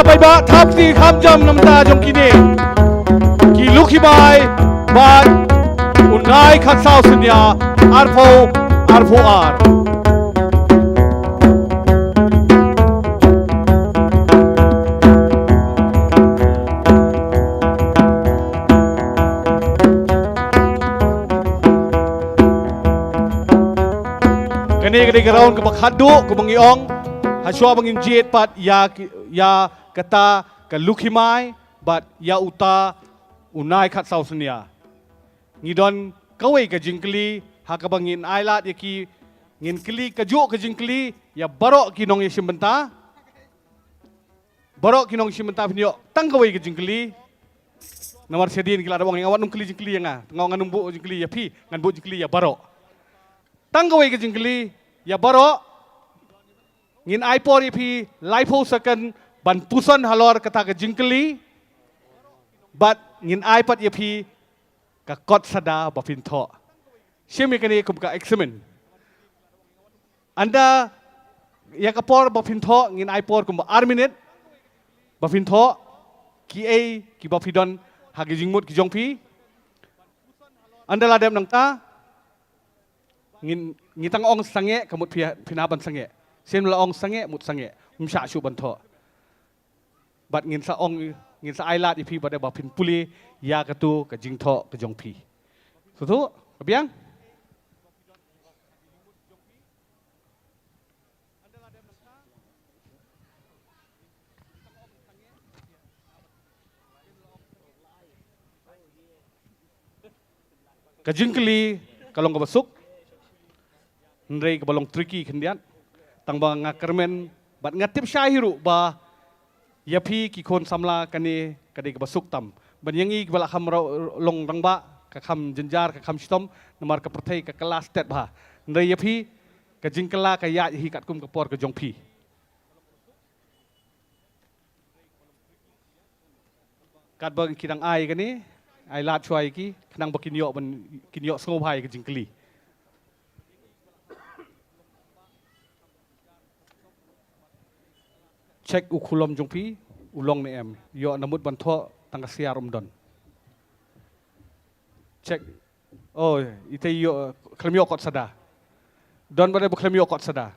ไปบ้าทับสีคำจำน้ำตาจงกินเองกี่ลูกขี้ใบบ้านอุ่นไอขัดเศร้าสัญญาอาร์โฟอาร์กันนี่ก็ได้กระรอนกับขัดดุกับบังอีองหาชัวบังอินเจ็ดปัดยาkata ka lukhimai but ya uta unai khat sau sunia ngidon kawai ka jingkli ha ka bangin ailat yaki ngin kli ka ju ka jingkli ya barok kinong ya simbenta pinyo tang kawai ka jingkli namar sedin kila dawang yang awat num kli jingkli yang ngau nganum bu jingkli ya pi ngan bu jingkli ya barok tang kawai ka jingkli ya barok ngin aipor ya pi laipo sakan ban puson halor kata ke jingkeli but ngin iPad ya pi ka kot sada bapin tho shemi kani kum ka examen anda ya kapor bapin tho ngin iPod kum arminit bapin tho ki bapidon hagi jingmut ki jongpi anda ladem nang ta ngitang ong sange kamut pinaban sange sem la ong sange mut sange msha shu ban tho but ngin sa ailat ipi pada bapin puli ya katu ke jingtho ke jongpi. So tu, kebiang? Kajingkeli kalong kabasuk. Nrei kabalong tricky kendian. Tang ba ngakermen bat ngatip syahiru ba yapi ki kon samla kani kadi kabasuk tam. Ban yangi kebala kham long rangba ka kham jenjar ka kham stom namar ka perthai ka kelas tet ba. Nrei yapi kajingkela ka ya hi kat kum ka por ka jongpi. Kat bang kidang ai kani ai lat chuai ki khnang ba kinyo ban kinyo sngo bhai ka jingkeli. Cek ukulom jongpi ulong ne em yo namut bantho tangka siar don. Cek oh ite yo klemyo kot sada. Don bade bu klemyo kot sada.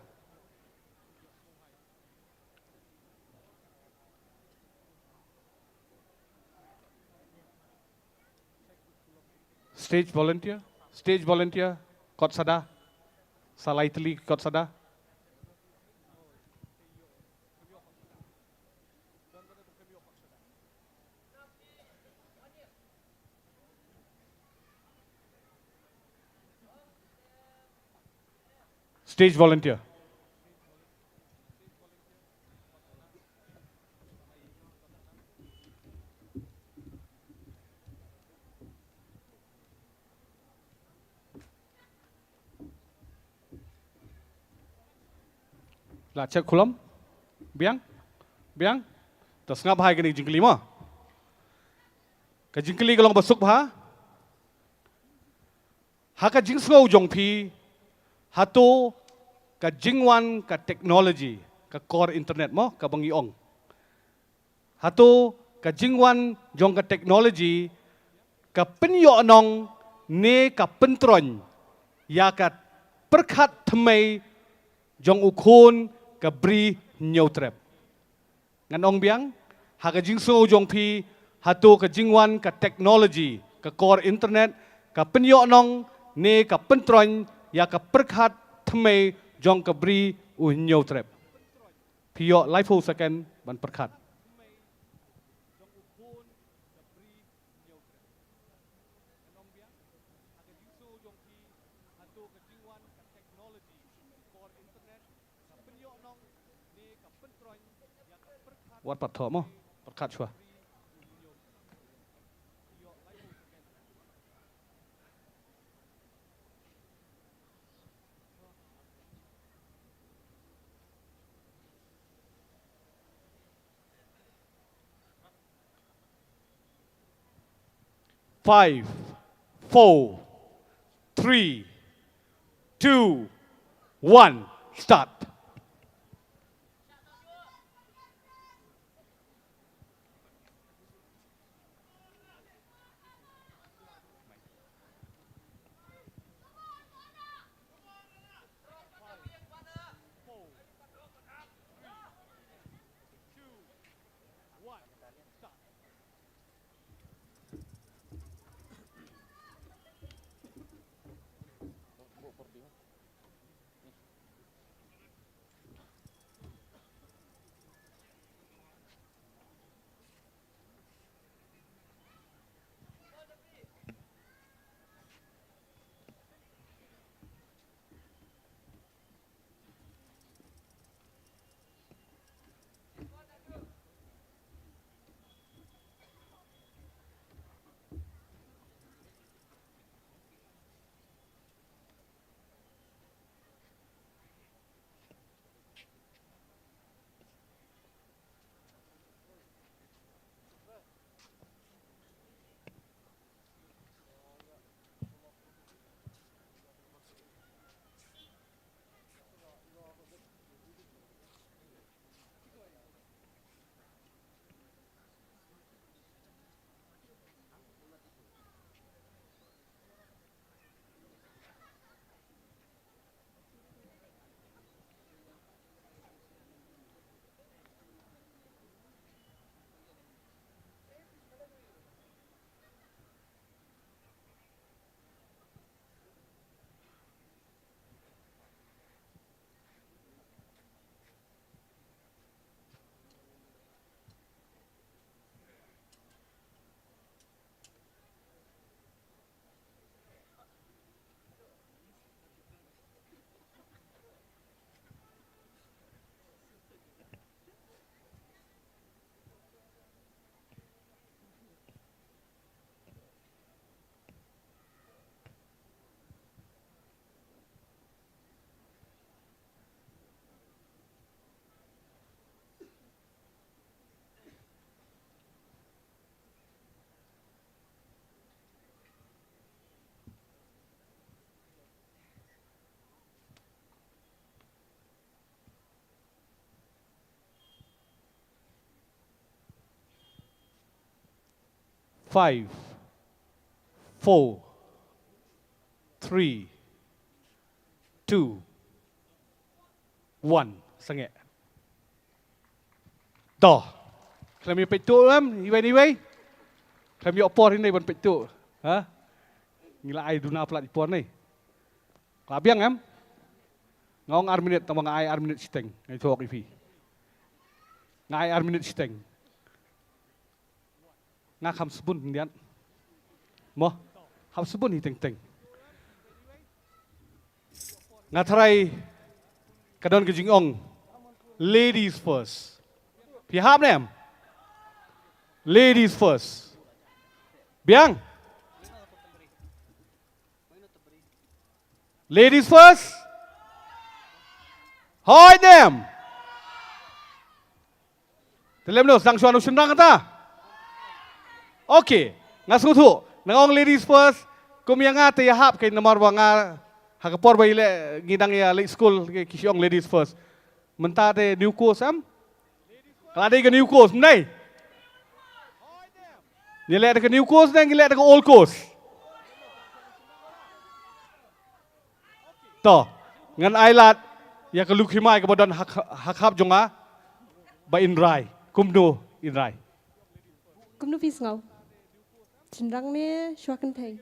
Stage volunteer kot sada. Salaitli kot sada. Stage volunteer. La cek kulam. Biang. Tas ngap hai kani jingkeli mo. Ka jingkeli kalong basuk bha. Haka jingsgo jongpi hato ka jingwan ka technology ka core internet mo ka bangiong. Hato ka jingwan jong ka technology ka penyo nong ne ka pentron ya ka perkhat Thymmei jong ukun ka bri nyautrep. Nganong biang haka jingso jong pi hato ka jingwan ka technology ka core internet ka penyo nong ne ka pentron ya ka perkhat Thymmei jong ka bri nyautrep. Pio life second ban perkhat. Wat pat tho mo perkhat chua. Five, 4, 3, 2, 1, start. 5, 4, 3, 2, 1. Sengit. Dah. Kami petuk am, anyway. Kami opor ini ban petuk. Ha? Ngila ai duna plat ipon ni. Kabiang am. Ngong arminit tamang ai arminit siteng. Ngai tok ifi. Ngai arminit siteng. Nga kham sebun ndian. Mo. Kham sebun hi teng-teng. Nga tharai kadon ke jingong. Ladies first. Pi hap nem. Ladies first. Biang. Ladies first. Hoi them. Telem no sang suan usundang kata. Okay. Ngasutu. Nangong ladies first. Kumianga te hap kay nomor wanga hakapor ba ile ngidang ya late school kisiong ladies first. Menta te new course am. Kalau ada ke new course mnai. Nilai ada ke new course dan nilai ada ke old course. Toh, ngan ailat ya ke lukhimai ke badan hak jonga ba inrai, kumno inrai. Kumno vis ngau. Cendang ni shuakan thai.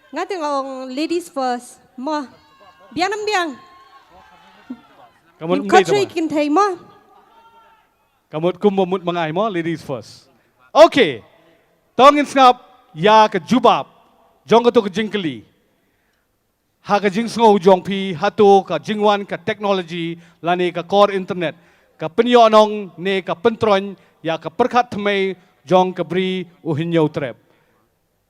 Ngati ngong ladies first. Mo. Biang nam biang. Kamu mendai kin thai mo. Kamu kumumut mangai mo ladies first. Okay. Tongin ngap ya ke jubab. Jong ke tu ke jingkeli. Ha ke jing sngau jong pi hatu ke jingwan ke teknologi lani ke core internet. Ke penyonong ne ke pentron ya ke perkat Thymmei jong ke beri uhinyau trap.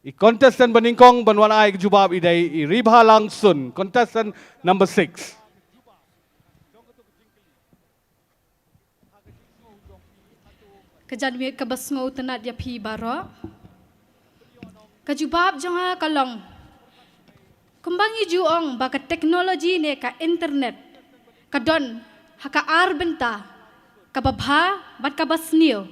I contestant beningkong banwan ai ke jubab idai i ribha langsun. Contestant number 6. Kejadian kebasngau tenat ya pi baro. Kejubab jonga kalong. Kembangi juong baka teknologi ne ka internet. Kadon haka arbenta. Kababha bat kabasnio.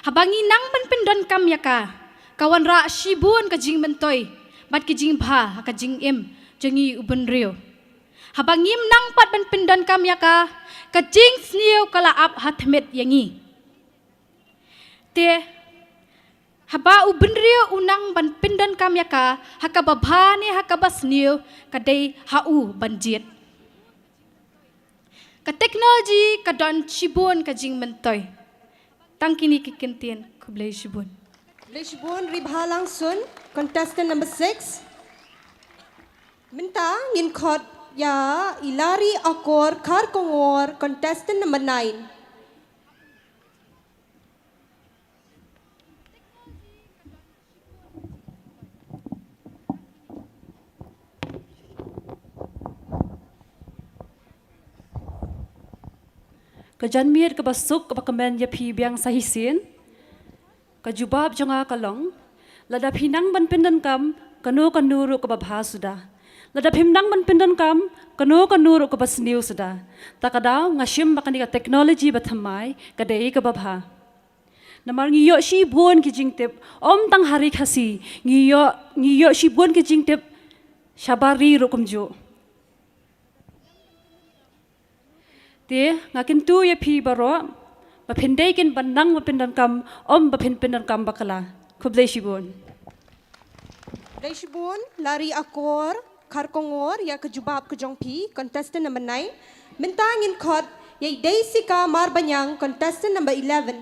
Habangi nang penpendon kam yaka. Kawan ra shibun ka jing mentoy. Bat ki jing bha haka jing im jengi uben rio. Habangim nang pat penpendon kam yaka. Ka jing snio kala ap hatmet yangi. Te haba ubenrio unang ban pindan kamyaka haka babane haka basnio kadai hau banjit ka teknologi ka don chibun ka jing mentoy tangkini kikintien kublai chibun ribha langsun contestant number 6 minta ngin khot ya ilari akor khar kongor contestant number 9. Kajanmir ke basuk ke pakemen ya pi biang sahisin. Kajubab jonga kalong. Lada pinang ban pindan kam kanu kanuru ke babha sudah. Lada pinang ban pindan kam kanu kanuru ke basniu sudah. Takadaw ngashim bakani ka teknologi bathamai kadai ke babha. Namar ngiyo shi buon ki jingtip om tang hari khasi ngiyo shi buon ki jingtip shabari rukumju. Te ngakin tu ya pi baro bapindai kin bandang bapindan kam om bapindan kam bakala kublai shibun lari akor kharkongor ya kejubab kejong pi contestant number 9 mintangin khot ya deisika marbanyang contestant number 11.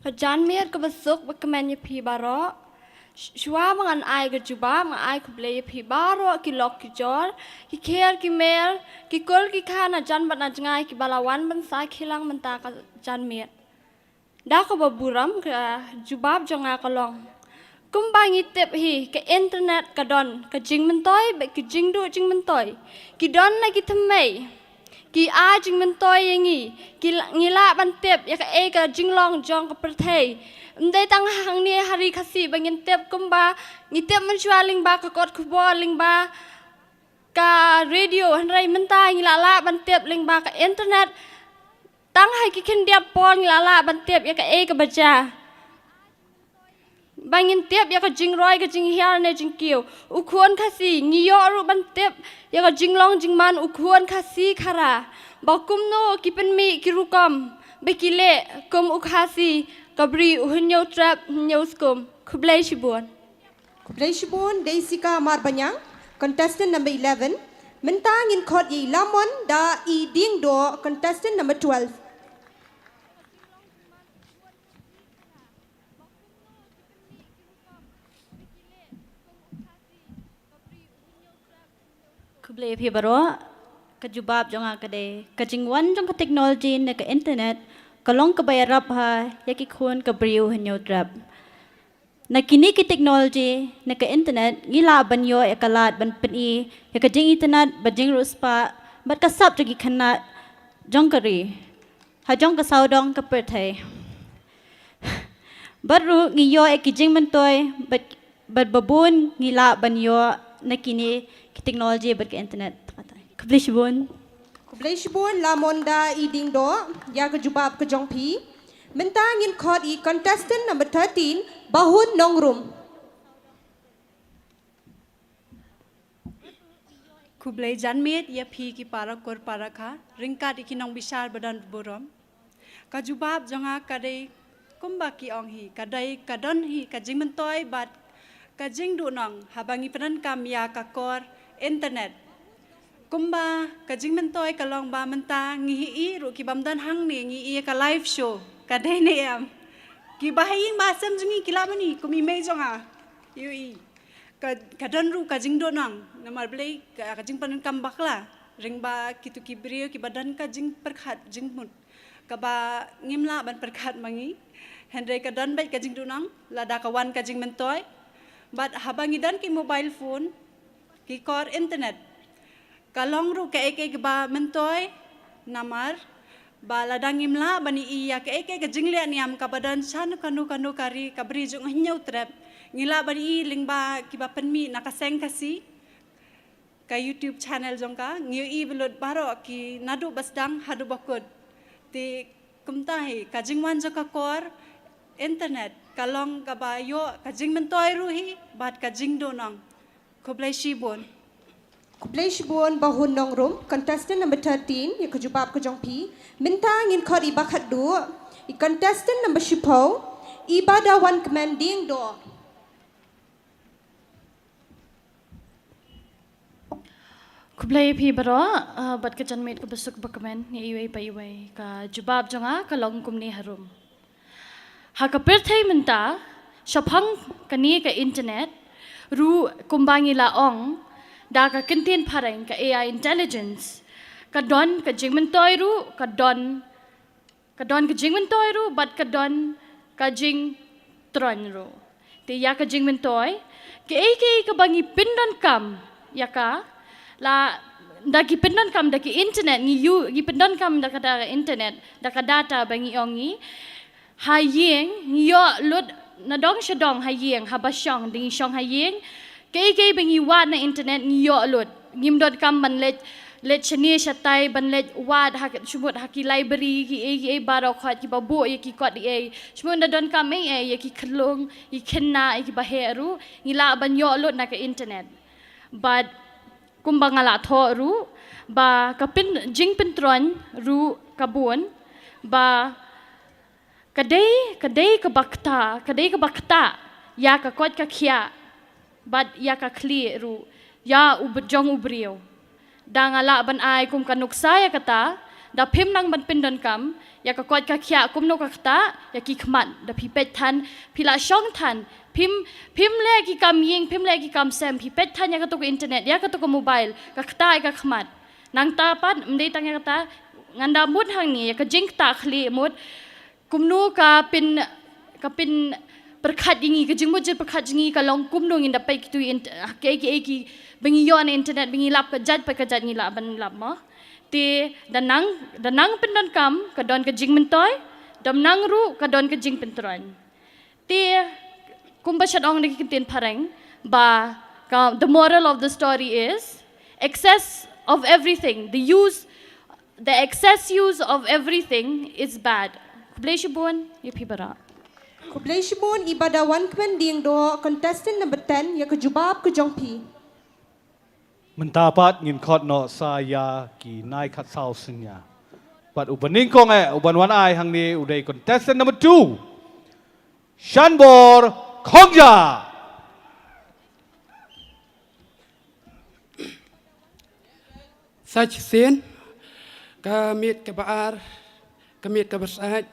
Kajanmir ke besuk bekemen ya pi baro Shua mangan ai ke juba mangan ai kublai pi baro ki lok ki jor ki kher ki mer ki kol ki khana jan bat na jangai ki balawan ban sai khilang menta ka janmir da ko baburam ke jubab jonga kolong kumbangi tep hi ke internet ka don ka jing mentoy be ki jing du jing mentoy ki don na ki Thymmei ki a jing mentoy yangi ki ngila ban tep ya ka e ka jinglong jong ka perthei Ndai tang hang ni hari Khasi bangin tep kumba ngitep menjualing ba kakot kubo ling ba ka radio hanrai mentah ngilala bantep ling ba ka internet tang hai ki kin dia pon ngilala bantep ya ka e ka baca bangin tiap ya ka jing roi ka jing hiar ne jing kiu ukuan khasi ngiyo ru bantep ya ka jing long jing man ukuan khasi khara ba kumno ki pen mi ki rukam bekile kum ukhasi kabri uhnyo trap nyo skum khublai shibon Kubleshibun Deisika Marbanyang, contestant number 11. Mentang in court ye Lamon da I Ding Do, contestant number 12. Kublai phi baro kajubab jonga kade kajingwan jong ka technology na ka internet kalong ka bayarap ha yaki khon ka briu hanyo trap na kini ki technology na ka internet ngila banyo ya kalat ban peni ya ka jing internet bajing ruspa bat ka sap jagi khana jong kari ha jong ka saudong ka perthai baru ngiyo e ki jing mantoy bat babun ngila banyo na kini ki technology bat ka internet kublishbun Kubleshibun Lamon da I Ding Do, ya ka jubab ka jong pi. Mentang in court I contestant number 13, Bahun Nongrum. Kublai janmet ya phi ki para kor para kha ringkat ikinong bisar badan borom kajubab jonga kadai kumba ki ong hi kadai kadon hi kajing mentoy bat kajing du nong habangi penan kam ya ka kor internet kumba kajing mentoy kalong ba menta ngi i ru ki bamdan hang ni ngi i ka live show kadai ne am ki bahing masam jungi kilamani kumi me jonga yui kadon ru kajing do nang namar blai kajing panan kam bakla ring ba kitu kibrio ki badan kajing perkhat jing mut kaba ngimla ban perkhat mangi hendrai kadon bai kajing do nang lada kawan kajing mentoy bat habangi dan ki mobile phone ki kor internet kalong ru ka ek ba mentoy namar ba ladang imla bani iya ka ek kajing le niam ka badan san kanu kari kabri jung hinyau trap ngila bani lingba kiba penmi naka Seng Khasi ka YouTube channel jongka ngiu I belot baro ki nadu basdang hadu bakut ti kumtahi kajing wan joka kor internet kalong kabayo kajing mentoy ruhi bat kajing donang koblai shibon Kubleshibun Bahun Nongrum, contestant number 13, ya ka jubab ka jong pi. Mentang in court I bakat du, I contestant number 10, Ibada Wan Commanding Do. Kublai phi baro bat ka janmet ka besuk bakamen ni iwai pa iwai ka jubab jonga ka long kumni harum ha ka perthai menta shaphang kani ka internet ru kumbangi la ong da ka kintin pharang ka AI intelligence ka don ka jingmen toy ru ka don ka jingmen toy ru bat ka don ka jing tron ru te ya ka jingmen toy ke ka bangi pindon kam ya ka la daki pendon kam daki internet ni you gi pendon kam daka da internet daka data bangi ongi hayeng yo lut na dong shadong hayeng habashong dingi shong hayeng ke bangi wat na internet ni yo lut ngim dot kam ban let chani shatai ban let wat hak shumut haki library ki baro khat ki babu ye ki kot e shumut na don kam ye ki khlong i khenna ki baheru ngila ban yo lut na ka internet but kumbang ala tho ru ba kapin jing pentron ru kabun ba kadai ka bakta ya ka kot ka khia bat ya ka kli ru ya jong ubrio dang ala ban ai kum kanuksa ya kata da phim nang ban pindon kam ya ka kot ka khia kum no ka kta ya ki khmat da phi pet than phila shong than phim le ki kam ying phim le ki kam sem phi pet than ya ka to ko internet ya ka to ko mobile ka kta ka khmat nang ta pat mdei tang ya kata nganda mut hang ni ya ka jing ta khli mut kumnu ka pin perkhat jingi ka jingmut je perkhat jingi ka long kumnu ngi da pai ki tu ki bengi yo an internet bengi lap ka jat pa ka jat ngi la ban lap ma ti danang pindon kam ka don ka jing mentoy dam nang ru ka don ka jing pentron ti kumba shadong ni kitin pareng ba the moral of the story is excess of everything, the excess use of everything is bad. Kublai shibun, yipibara. Kublai shibun ibadah wan kmen ding do contestant number 10 ya kejubab ke jongpi. Mentapat ngin khot no saya ki nai khat sao sunya. But ubaning kong uban wan ai hang ni udai contestant number 2. Shanbor Khongja. Sach sen kamit kebaar kamit kebersat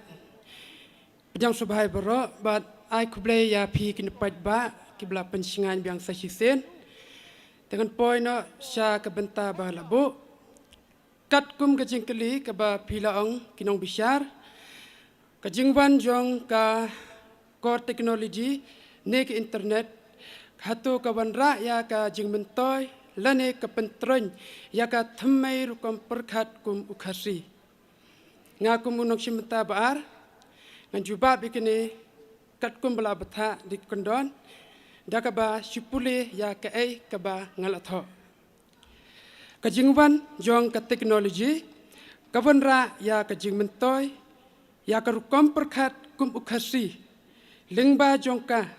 pejang subhai baro bat ai kublai ya pi kin pajba kibla pensingan biang sach sen dengan poin no sya kebenta ba labu kat kum ke jingkeli ke ba pilaong kinong bisyar ke jingwan jong ka kor teknologi ne ke internet hatu ka wanra ya ka jingmentoy lane ke pentrony ya ka Thymmei rukom perkhat kum Khasi ngaku munok simta baar ngan juba bikini kat kum bala batha di kondon da ka ba sipule ya ka ai ka ba ngalatho ka jingwan jong ka teknologi ka wanra ya ka jingmentoy ya ka rukom perkhat kum Khasi lingba jong ka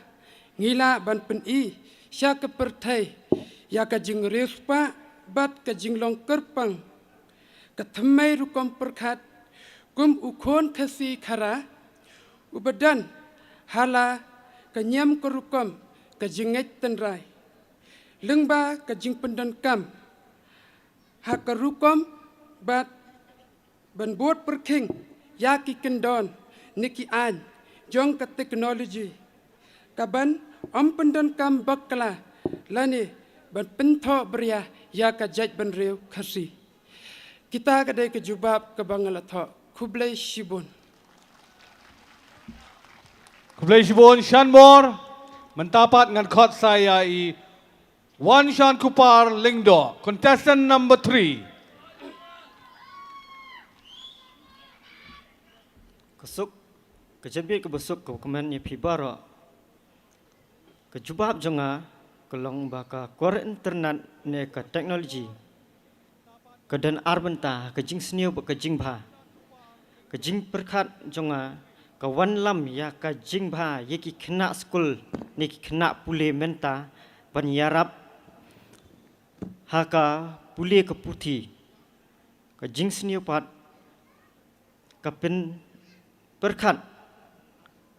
ngila ban pen I sya ka perthai ya ka jing respa bat ka jing long kerpang ka Thymmei rukom perkhat kum ukhon Khasi khara ubadan hala ka nyam ka rukom ka jinget tenrai lengba ka jing pendan kam ha ka rukom bat ban bot perking ya ki kendon niki an jong ka teknologi ka ban om pendan kam bakla lani ban pentho beria ya ka jaj ban reu Khasi kita kadai ke jubab ke bangalatho kublai shibun Shanbor mentapat ngan khot saya I Wan Shan Kupar Lingdo contestant number 3. Kesuk kejabit ke besuk ke kemen ye pibara kejubab jonga kelong baka kor internet ne ka teknologi kedan arbenta kejing sniu ba kejing bha kejing perkhat jonga ka wan lam ya ka jing bha ye ki khna school ne ki khna pule menta panyarap ha ka pule ka puthi ka jing sniu pat ka pen perkhat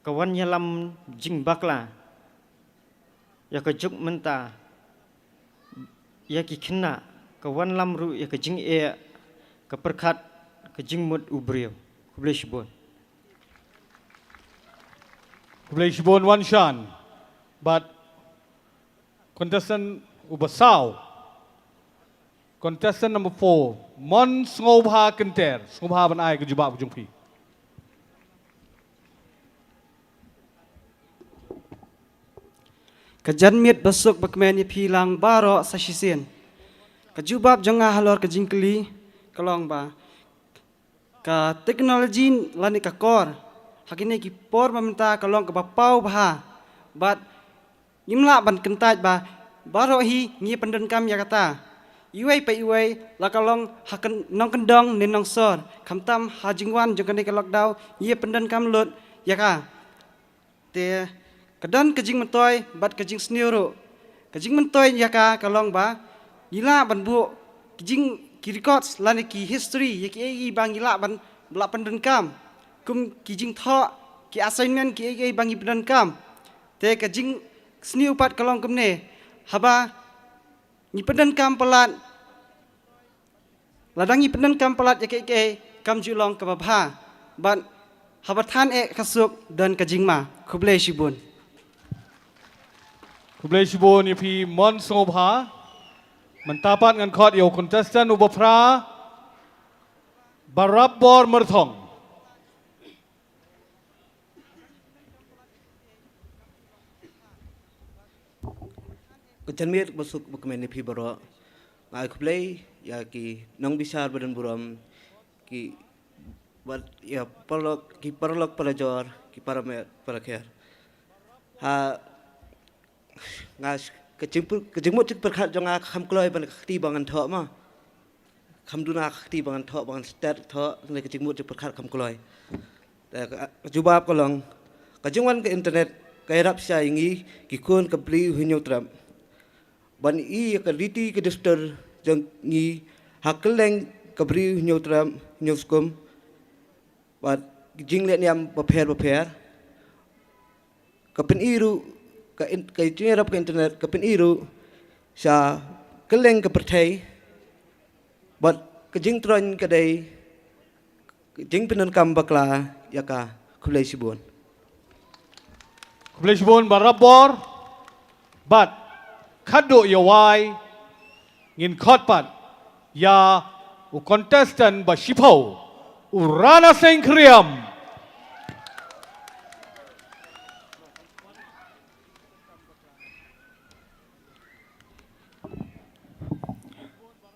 ka wan yalam jing bakla ya ka juk menta ya ki khna ka wan lam ru ya ka jing ka perkhat ka jing mut ubriu kublai shibon Wan Shan but contestant ubasau contestant number 4 Mon Ngobha Kenter Ngobha ban ai ke jubab jungpi Kajan miet besuk bakmen ye pilang baro sasisen. Kajubab jonga halor ke jingkeli kelong ba. Ka teknologi lani ka kor. Hakine ki por mamenta kelong ke bapau bah. Bat imla ban kentaj ba baro hi ngi pendan kam ya kata. Iwei pa iwei la kelong haken nong kendong nen nong sor. Kamtam hajingwan jongkane ke lockdown ye pendan kam lut ya ka. Te kedan kejing mentoy bat kejing seniuru kejing mentoy yaka kalong ba gila ban bu kejing ki records lani ki history yaki ai bang gila ban bla pendan kam kum kejing tho ki assignment ki ai bang pendan kam te kejing seniu pat kalong kumne haba ni pendan kam pelat ladangi pendan kam pelat yaki kam julong ke babha bat haba than kasuk dan kejing ma kublai shibun Kublai shibon ye pi Mon Ngobha mentapat ngan khot yo contestant ubapra Barabor Merthong Kecanmir besuk bakmen pi baro ngai kublai ya ki nong bisar badan buram ki bat ya perlok pelajor ki paramer parakher ha ngas kejemut perkat jangan kam keloi ban ti bangan thok ma kam duna ti bangan thok bangan stat thok le kejemut perkat kam keloi jubab kolong kejengwan ke internet kairap saingi kikun ke beli hunyo tram ban I ke riti ke dester jang ngi hakeleng ke beli hunyo tram hunyo skum bat jing le niam paper ke pen iru ke jengerap ke internet ke pen iru sa keleng ke pertai bat ke jing tron ke dai jing penan kam bakla yaka kulai sibun Kublishbon barabor, but kado yawai ngin khotpat ya u contestant ba shipau urana Seng kriam.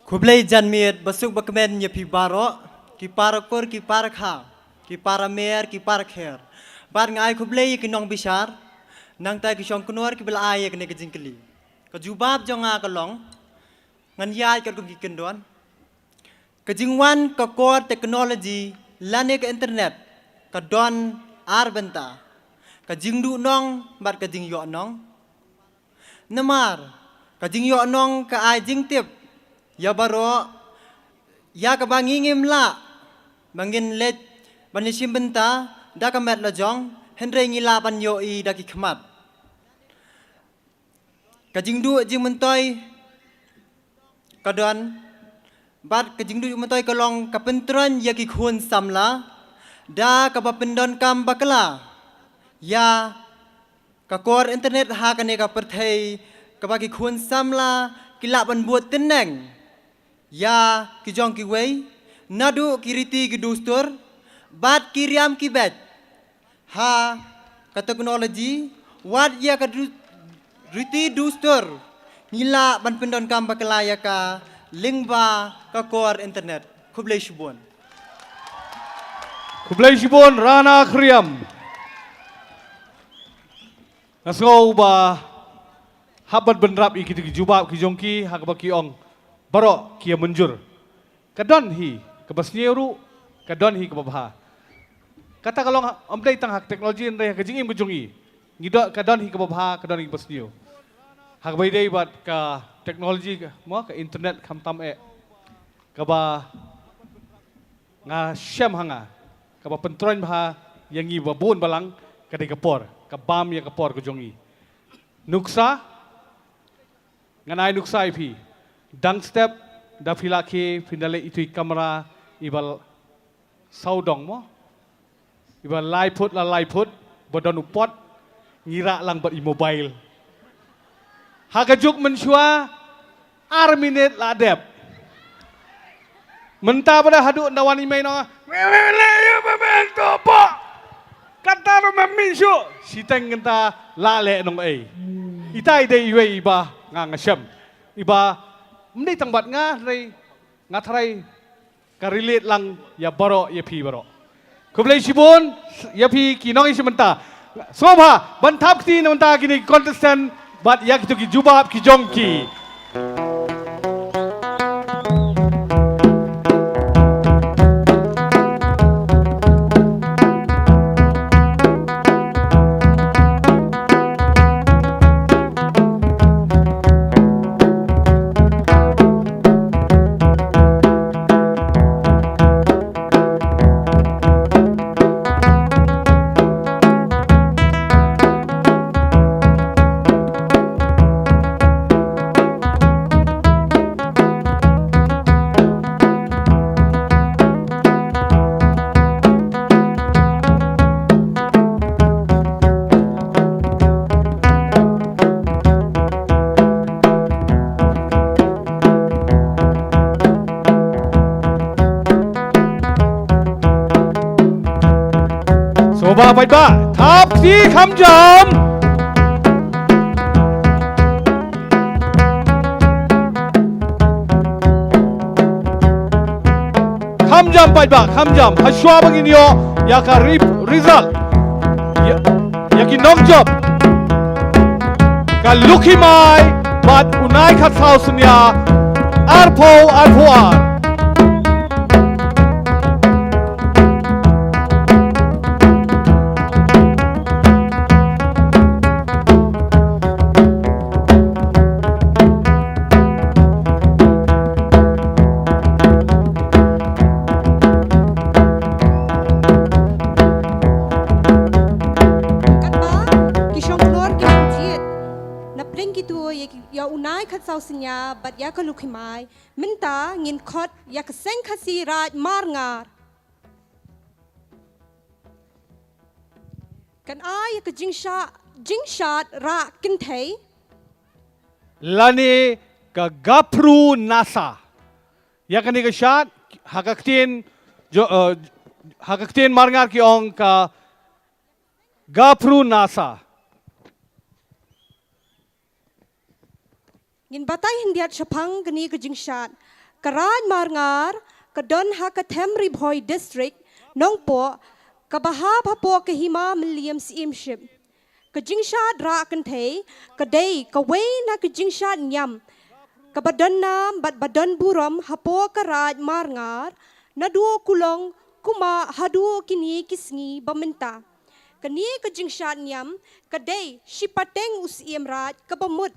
Kublai janmiet basuk bakmen nyepi baro ki parakor ki parakha ki paramer ki parakher bar ngai kublai ki nong bisar nang tai ki shong kunor ki bel aye ki ne ki jingkli ka jubab jonga ka long ngan yai ka ki kendon ka jingwan ka core technology lane ka internet ka don arbenta ka jingdu nong bar ka jing yo nong namar ka jing yo nong ka ai jing tip ya baro ya ka bangingim la bangin let banishim benta da ka met la jong Henry ngila pan yo I daki khmat. Kajingdu jing mentoy kadon bat kajingdu mentoy kalong kapentron ya ki khun samla da ka pendon kam bakla ya ka kor internet ha ka ne ka perthai ka ba ki khun samla kila ban buat teneng ya ki jong ki wei nadu kiriti ki dustur bat kiriam ki bet ha ka teknologi wat ya ka riti dustur nila ban pendon kam bakalaya ka lingba ka kor internet kublai shibon rana kriam nasgo ba habat benrap I kiti jubab ki jongki hakba ki ong baro ki menjur kadon hi ke basnieru kadon hi ke babha kata kalau amdai tang hak teknologi ndai ke jingim kejungi ngidok kadon hi ke babha kadon hi basnio hak bai dei bat ka teknologi mo ka internet kham tam ka ba nga syam hanga ka ba pentron bha yangi babun balang ka dei kapor ka bam ya kapor kejungi nuksa nganai nuksa IP dang step da filake finale itui kamera ibal saudong mo iba lai put bodon upot ngira lang bat I mobile hagajuk mensyua arminate la dep menta pada hadu ndawan imai no mele ya memento po kata ro meminsu siteng ngenta la le nong itai dei we iba ngangasem iba mendai tangbat nga rei ngatrai ka relate lang ya baro ya pi baro kublai shibun ya pi kinong isimenta sobha bantap ti namenta kini contestant bat ya kitu ki jubab ki jongki Soba baik ba, tap si kham jam. Kham jam baik ba, kham jam. Haswa bangin yo, ya ka result. Ya ki knock job. Ka lukhi mai, unai khat sau sunya arpo arpoar. ya unai khat sau sinya bat ya ka lukhimai minta ngin khot ya ka seng khasi raj mar ngar kan ai ya ka jingshat ra kin thei Lani ka gapru nasa. Ya kani ka shat hakaktin marngar ki ong ka gapru nasa. ngin batai hindiat shapang gani ka jingshat karaj mar ngar ka don ha ka Thymmei Boy district nongpo ka baha phapo ka hima milliam simship ka jingshat ra kan thei ka dei ka wei na ka jingshat nyam ka badan nam bat badan buram hapo ka raj mar ngar na duo kulong kuma hadu kini kisngi baminta kani ka jingshat nyam ka dei shipateng us iem raj ka bamut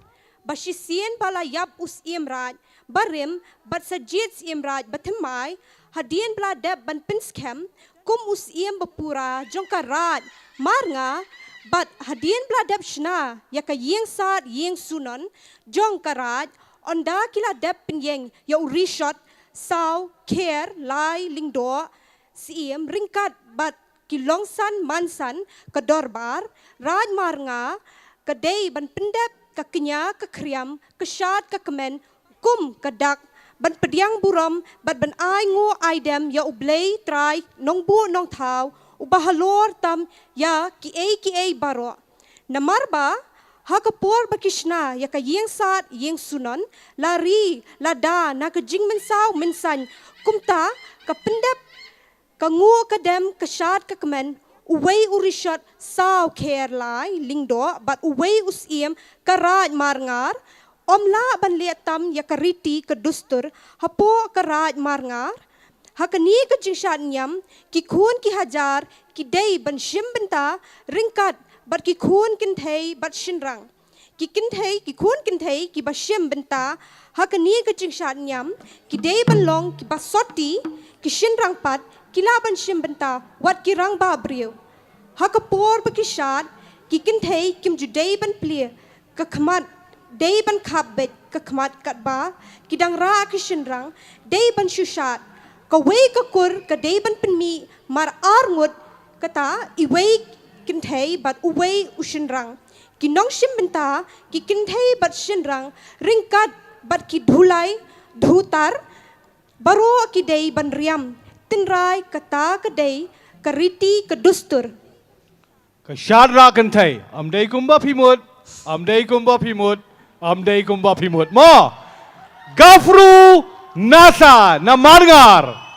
bashisien bala yap us iem raj barim bat sajit iem raj Thymmei hadien bla deb ban pinskem kum us iem bapura jongka raj marnga bat hadien bla deb shna ya ka yeng sat yeng sunon jongka raj onda kila deb pinyeng ya urishot sau care lai lingdo siem ringkat bat kilongsan mansan kadorbar raj marnga kadei ban pendep ka kenya ka kriam ka shat ka kemen kum kadak ban pediang buram bat ban ai ngo ai dem ya ublei trai nong bu nong thau ubahalor tam ya ki ai baro namarba ha ka por bakishna ya ka yeng sat yeng sunon lari lada na ka jing mensau mensan kumta ka pendep ka ngo ka dem ka shat ka kemen uwei urishat sau care lai lingdo bat uwei usiem karaj marngar omla ban lietam ya kariti kedustur hapo karaj marngar hakani ka jingshat nyam ki khun ki hajar ki dei ban shim benta ringkat bat ki khun kin thei bat shinrang ki kin thei ki khun kin thei ki ba shim benta hakani ka jingshat nyam ki dei ban long ki ba soti ki shinrang pat kila ban shim benta wat ki rang ba briu hakapor bakishat ki kin thei kim judei ban plie ka khmat dei ban khabet ka khmat katba ki dang ra ki shinrang dei ban shushat ka wei ka kur ka dei ban pinmi mar arngut kata I wei kin thei bat uwei ushinrang ki nong shim benta ki kin thei bat shinrang ringkat bat ki dhulai dhutar baro ki dei ban riam tinrai kata ka dei ka riti ka dustur ka shat ra kan thai amdei kumba phimut amdei kumba phimut amdei kumba phimut mo gafru nasa na marngar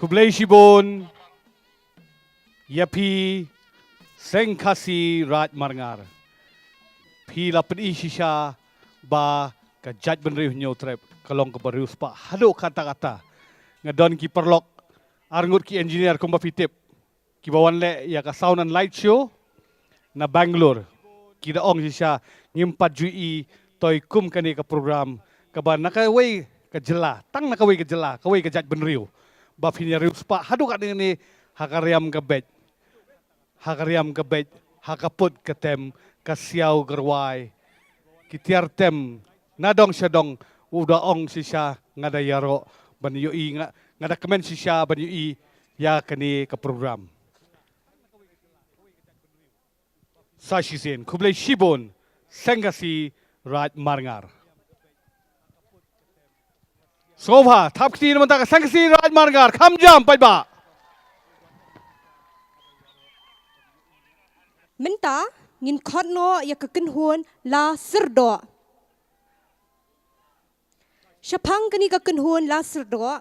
Kublai Shibon, Yapi, Seng Khasi Raj Marngar. Pi lapen isisha ba ka jaj benriu nyo trep kalong ke berius pa hado kata-kata ngadon ki perlok arngut ki engineer kumba fitip ki bawan le ya ka sound and light show na Bangalore ki da ong sisha ngimpat jui toy kum kani ka program ka ba nakawai ka jela tang nakawai ka jela kawai ka jaj benriu ba finya rius pa hado ka ni hakariam ka bet hakaput ketem kasiau gerwai kitiar tem nadong syadong uda ong sisha ngada yaro ban yui ngada kemen sisha ban yui ya kani ke program Sashisen Kublai Shibon Sengasi Raj Marngar Sova tapkti namanta Sengasi Raj Marngar kam jam pai ba Minta ngin khotno ya kekenhuan la serdo. Syapang kani kekenhuan la serdo.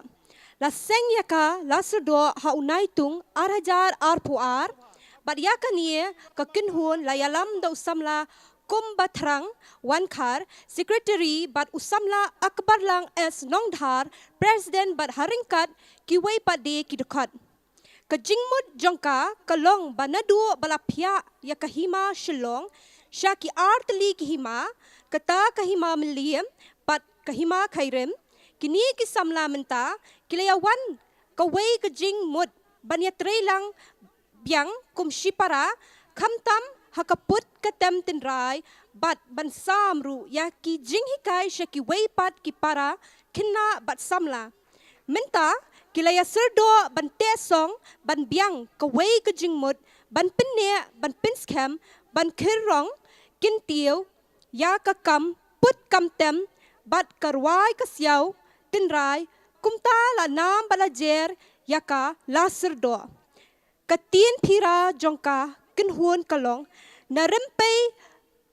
La seng ya ka la serdo ha unai tung arhajar arpuar. Bat ya kani kekenhuan la yalam da usamla kum batrang wankar secretary bat usamla akbar lang es nongdhar president bat haringkat kiwai pade kidekot. Kejingmut jongka kalong banadu balapia ya kahima Shillong syaki artli kahima kata kahima meliam pat kahima khairem kini kisamla menta kilayawan kawai kejingmut banya trelang biang kum shipara khamtam hakaput katem tinrai bat bansamru ya ki jinghikai syaki waipat kipara kina bat samla menta kilaya serdo ban tesong ban biang kawai ke jingmut ban penne ban pinskam ban kirong kintiau ya kakam put kamtem bat karwai kasyau tinrai kumta la nam balajer yaka la serdo katin pira jongka kinhuan kalong na rempei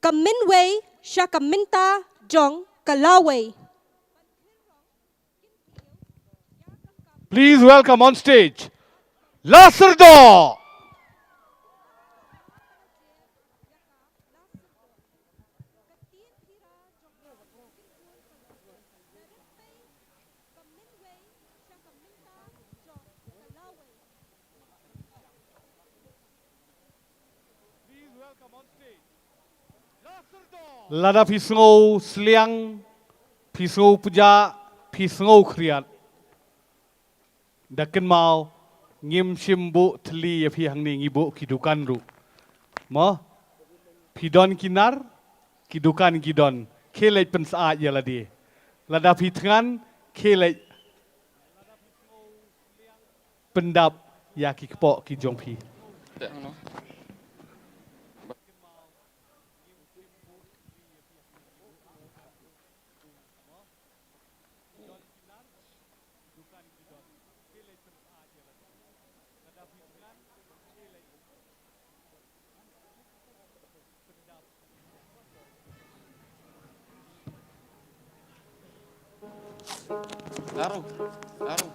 kaminwei syaka minta jong kalawei. Please welcome on stage, Lacerdo. Lada pisngau seliang, pisngau puja, pisngau kriat. Dakin mau ngim simbu teli ya pi hang ni ngibu kidukan ru. Mo pidon kinar kidukan kidon kelej pensaat ya ladi. Lada pitngan kelej pendap ya kikpok kijong pi. Claro, claro.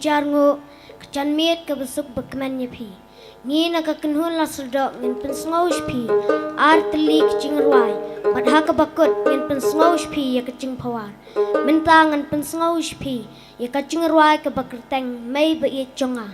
jarngo kecan miet ke besuk bekmennya pi. Ni nak kenhun la sedok ngin pensngous pi. Ar teli kecing ruai. Padha ke bakut ngin pensngous pi ya kecing pawar. Mentangan pensngous pi ya kecing ruai ke bakerteng mei be ye jonga.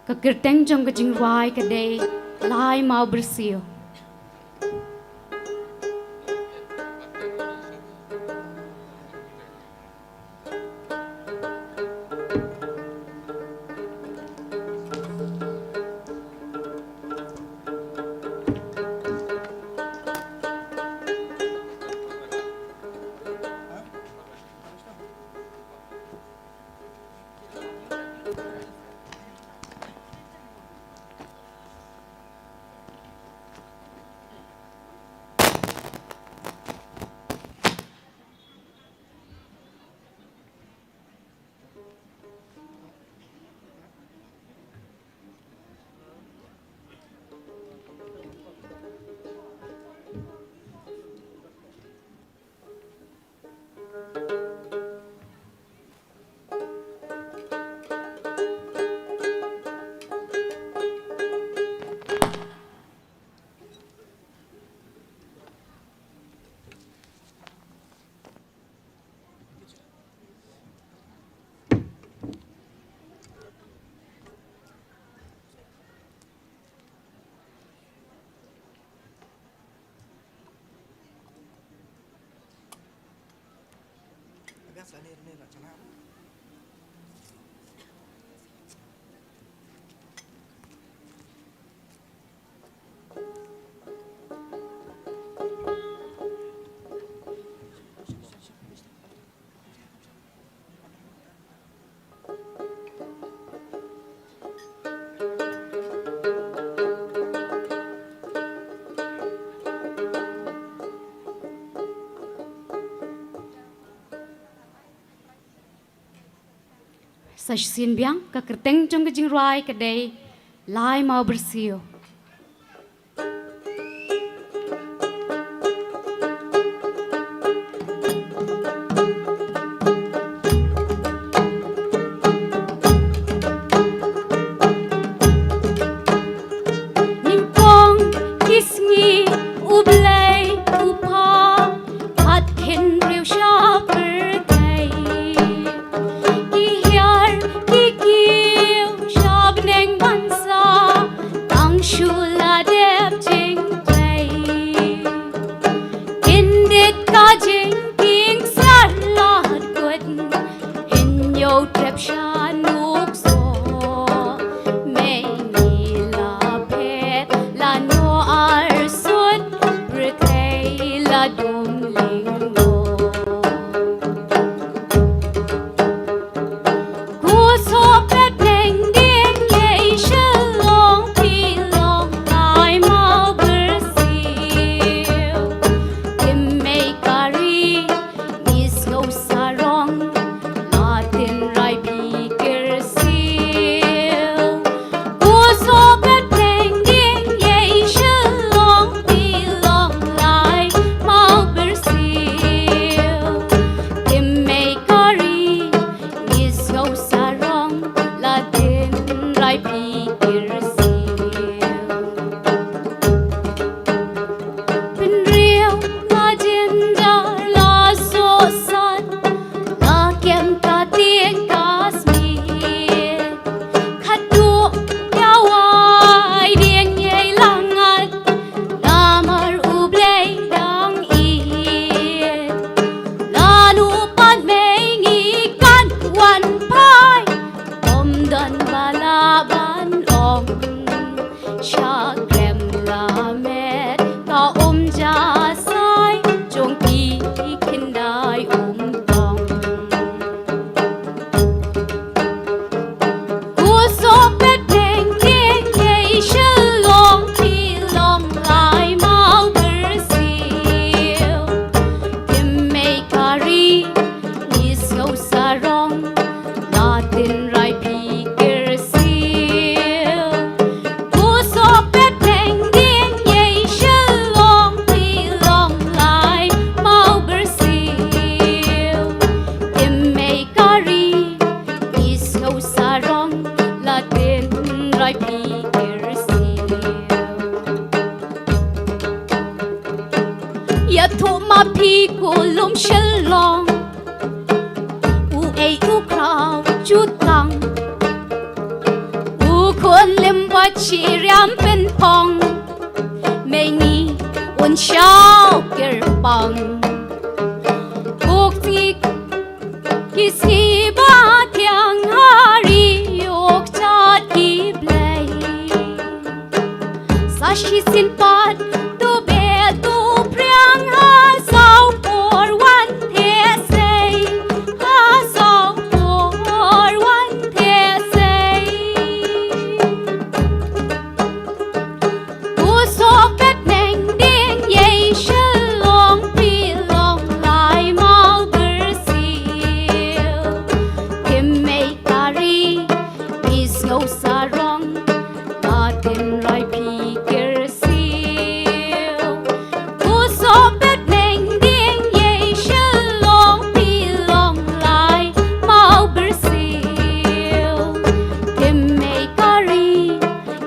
ka kerteng jong ka jing ruai ka day lai mau bersih. Sajian biang ka kerteng jong ka jing ruai ka day lai mau bersih. SHILLONG u ei u krao chút tăng u khuôn ชีเรียมเป็นพองไม่มีอุ่นเช้าเกิดปังบุกจิกกิสีบาเทียงหารียกจัดกีเบลยซาชิสินปัดตูเบตูเพียงหาสาวปวดวันเทเซหาสาวปวดวันเทเซกูโซกัดแมงเดียงเย่ฉลองปีลองลายเมาเบอร์ซิลทิมไม่การีมีสโนสารองบาดินไรพีเกอร์ซิลกูโซกัดแมงเดียงเย่ฉลองปีลองลายเมาเบอร์ซิลทิมไม่การี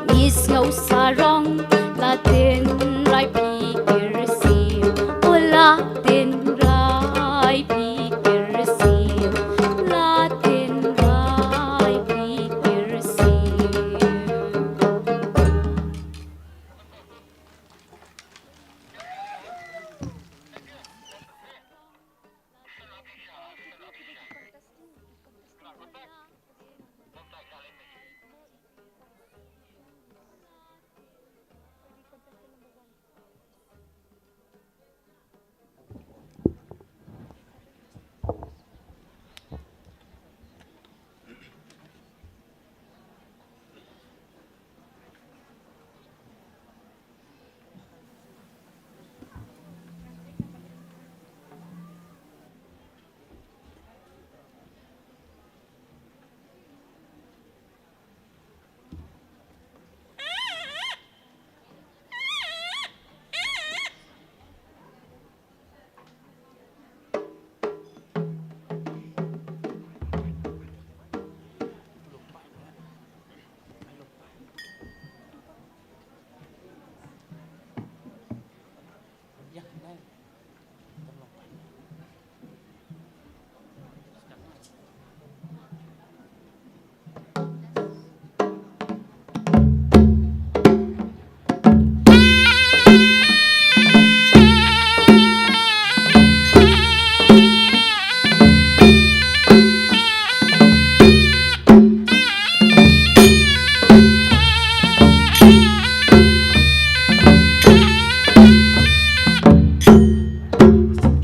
มีสโนสารองLatin rai pikir oh Latin rai pikir Latin rai pikir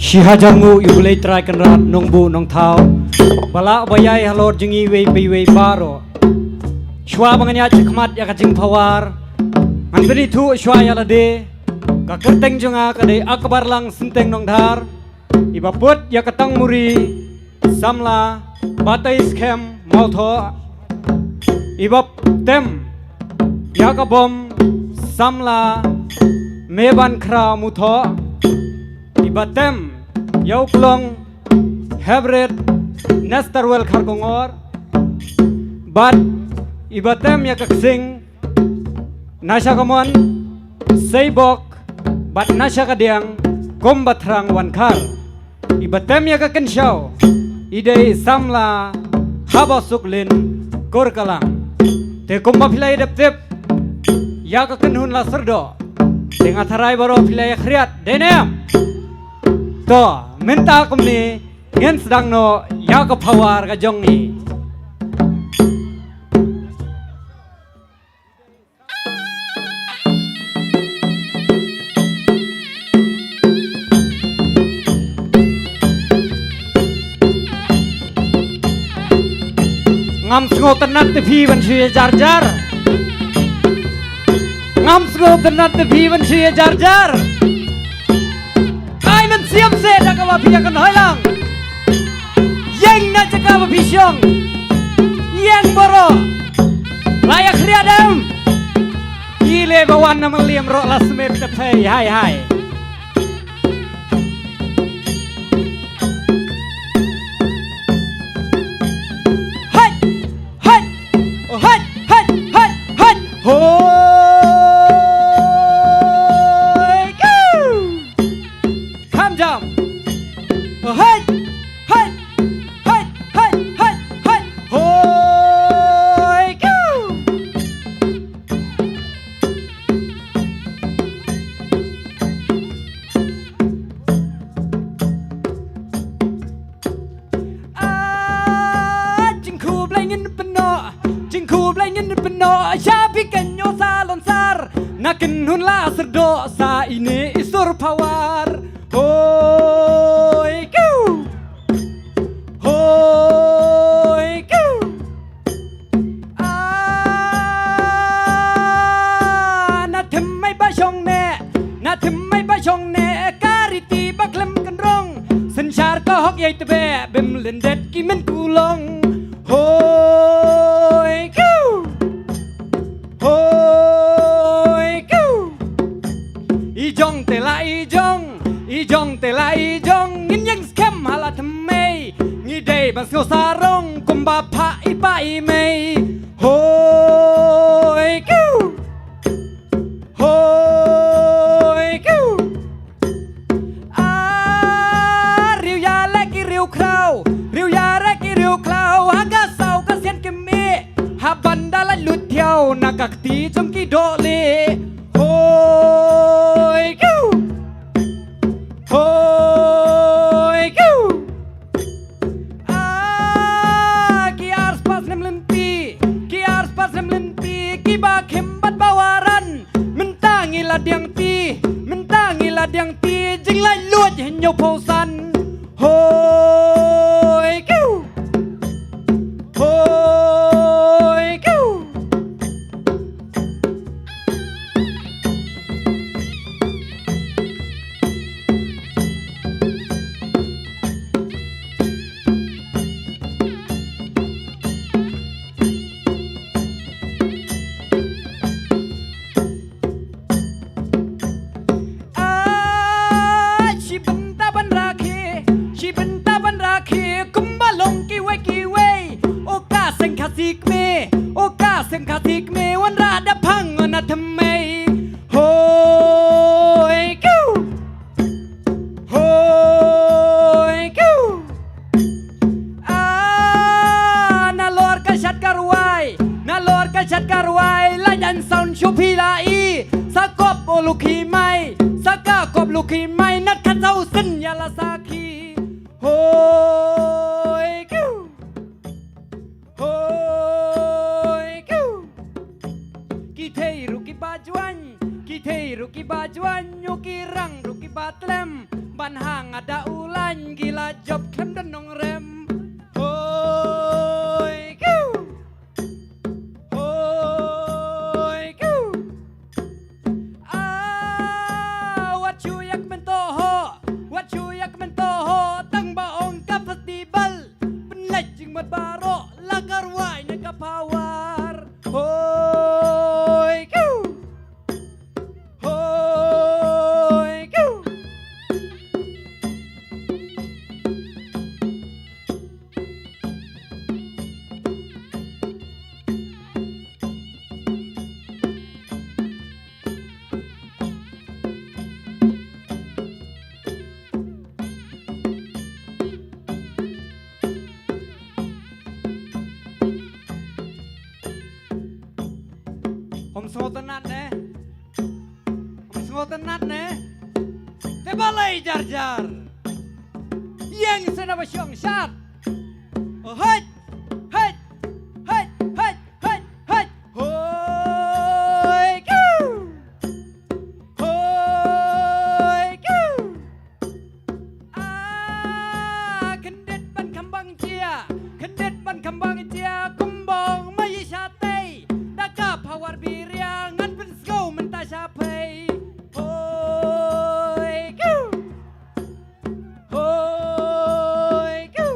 Shihajangu yulai try kenrat nong bu nong thau bala bayai halor jengi wei pi wei baro shwa banganya chikmat ya kajing pawar anbeni thu shwa ya lade ka kerteng jonga kade akbar lang sinteng nong dhar ibaput ya katang muri samla batai scam maltho ibap tem ya kabom samla meban kra mutho ibatem Yauklong Hebret Nestarwell Kargongor But Ibatem Yakaksing Nashakamon Seibok But Nashakadiang Kombatrang Wankar Ibatem Yakakenshaw Ide Samla Habasuklin Korkalang Te Kumba Pilay Deptip Yakakenhun Laserdo Tengatharai Baro Pilay Kriat Denem To minta kumni ngen sedang no ya ke pawar ka jong ni ngam sgo tenat tepi ban shuye jar jar ngam sgo tenat tepi ban shuye jar jar siap se dah kau bapia kan hilang, yang nak cakap bapi siang, yang boro, layak riadam, gile bawan nama liam rok lasmir tepai, hai hai. Hai, hai, oh hai, hai, hai, hai, oh. peno Syabi kenyo salon sar Nakin hun la serdo Sa ini isur pawar Hoi ku Hoi ku Na Thymmei ba shong ne Na Thymmei ba shong ne Kariti ba klem kan rong Sen char ko hok yai tebe Bim lendet ki men kulong Hoi ku Hoi ku Ijong te la ijong Ijong te la ijong Ngin yang skem hala Thymmei Ngi day bang sko sarong Kumba pa ipa i mei Hoi ku Hoi ku Riu ya leki riu krau Riu ya leki riu krau Haga sau ka sian KMIE Haban dalai lut thiao Nakak ti trong ki do le Hoi ku Hoi ku Ki ars pas nem lempi Ki ars pas nem lempi Ki ba khembat bawaran Mentangi ladiang ti Mentangi ladiang ti Jing lai luat hen nhau phô san Hoi ku Hoi ku She benta ban rakhe Kumba long ki wei Oka Seng Khasi KMIE Oka Seng Khasi KMIE Wan ra da phang na Thymmei Hoi ku Hoi ku Na lor ka shat karwai Na lor ka shat karwai La yan sound shupi la i Sakop o lukhi mai Saka kop lukhi mai Nat khat sau sin ya la sakhi Hoi ku Hoi ku Ki thei ru ki ba juan Ki thei ru ki ba juan Nyu ki rang ru ki ba tlem Ban hang ada ulan Gila job klem dan nong rem Hoi ku Hoi ku Wat chu yak men toho Wat chu yak men toho Tang baong ka festival Penlaj jing mat baro Lagar wai na ka pawar Hoi ku Hoi ku Om små tenat ne Om små tenat ne Te balai jar jar Yang sena ba syong syat Hei Hei Hei Hei Hei Hei Hoi ku Hoi ku Kendet ban kambang cia Kendet ban kambang cia Kumbong mai syate Daka pawar birya Ngan penskau menta syapai Hoi ku Hoi ku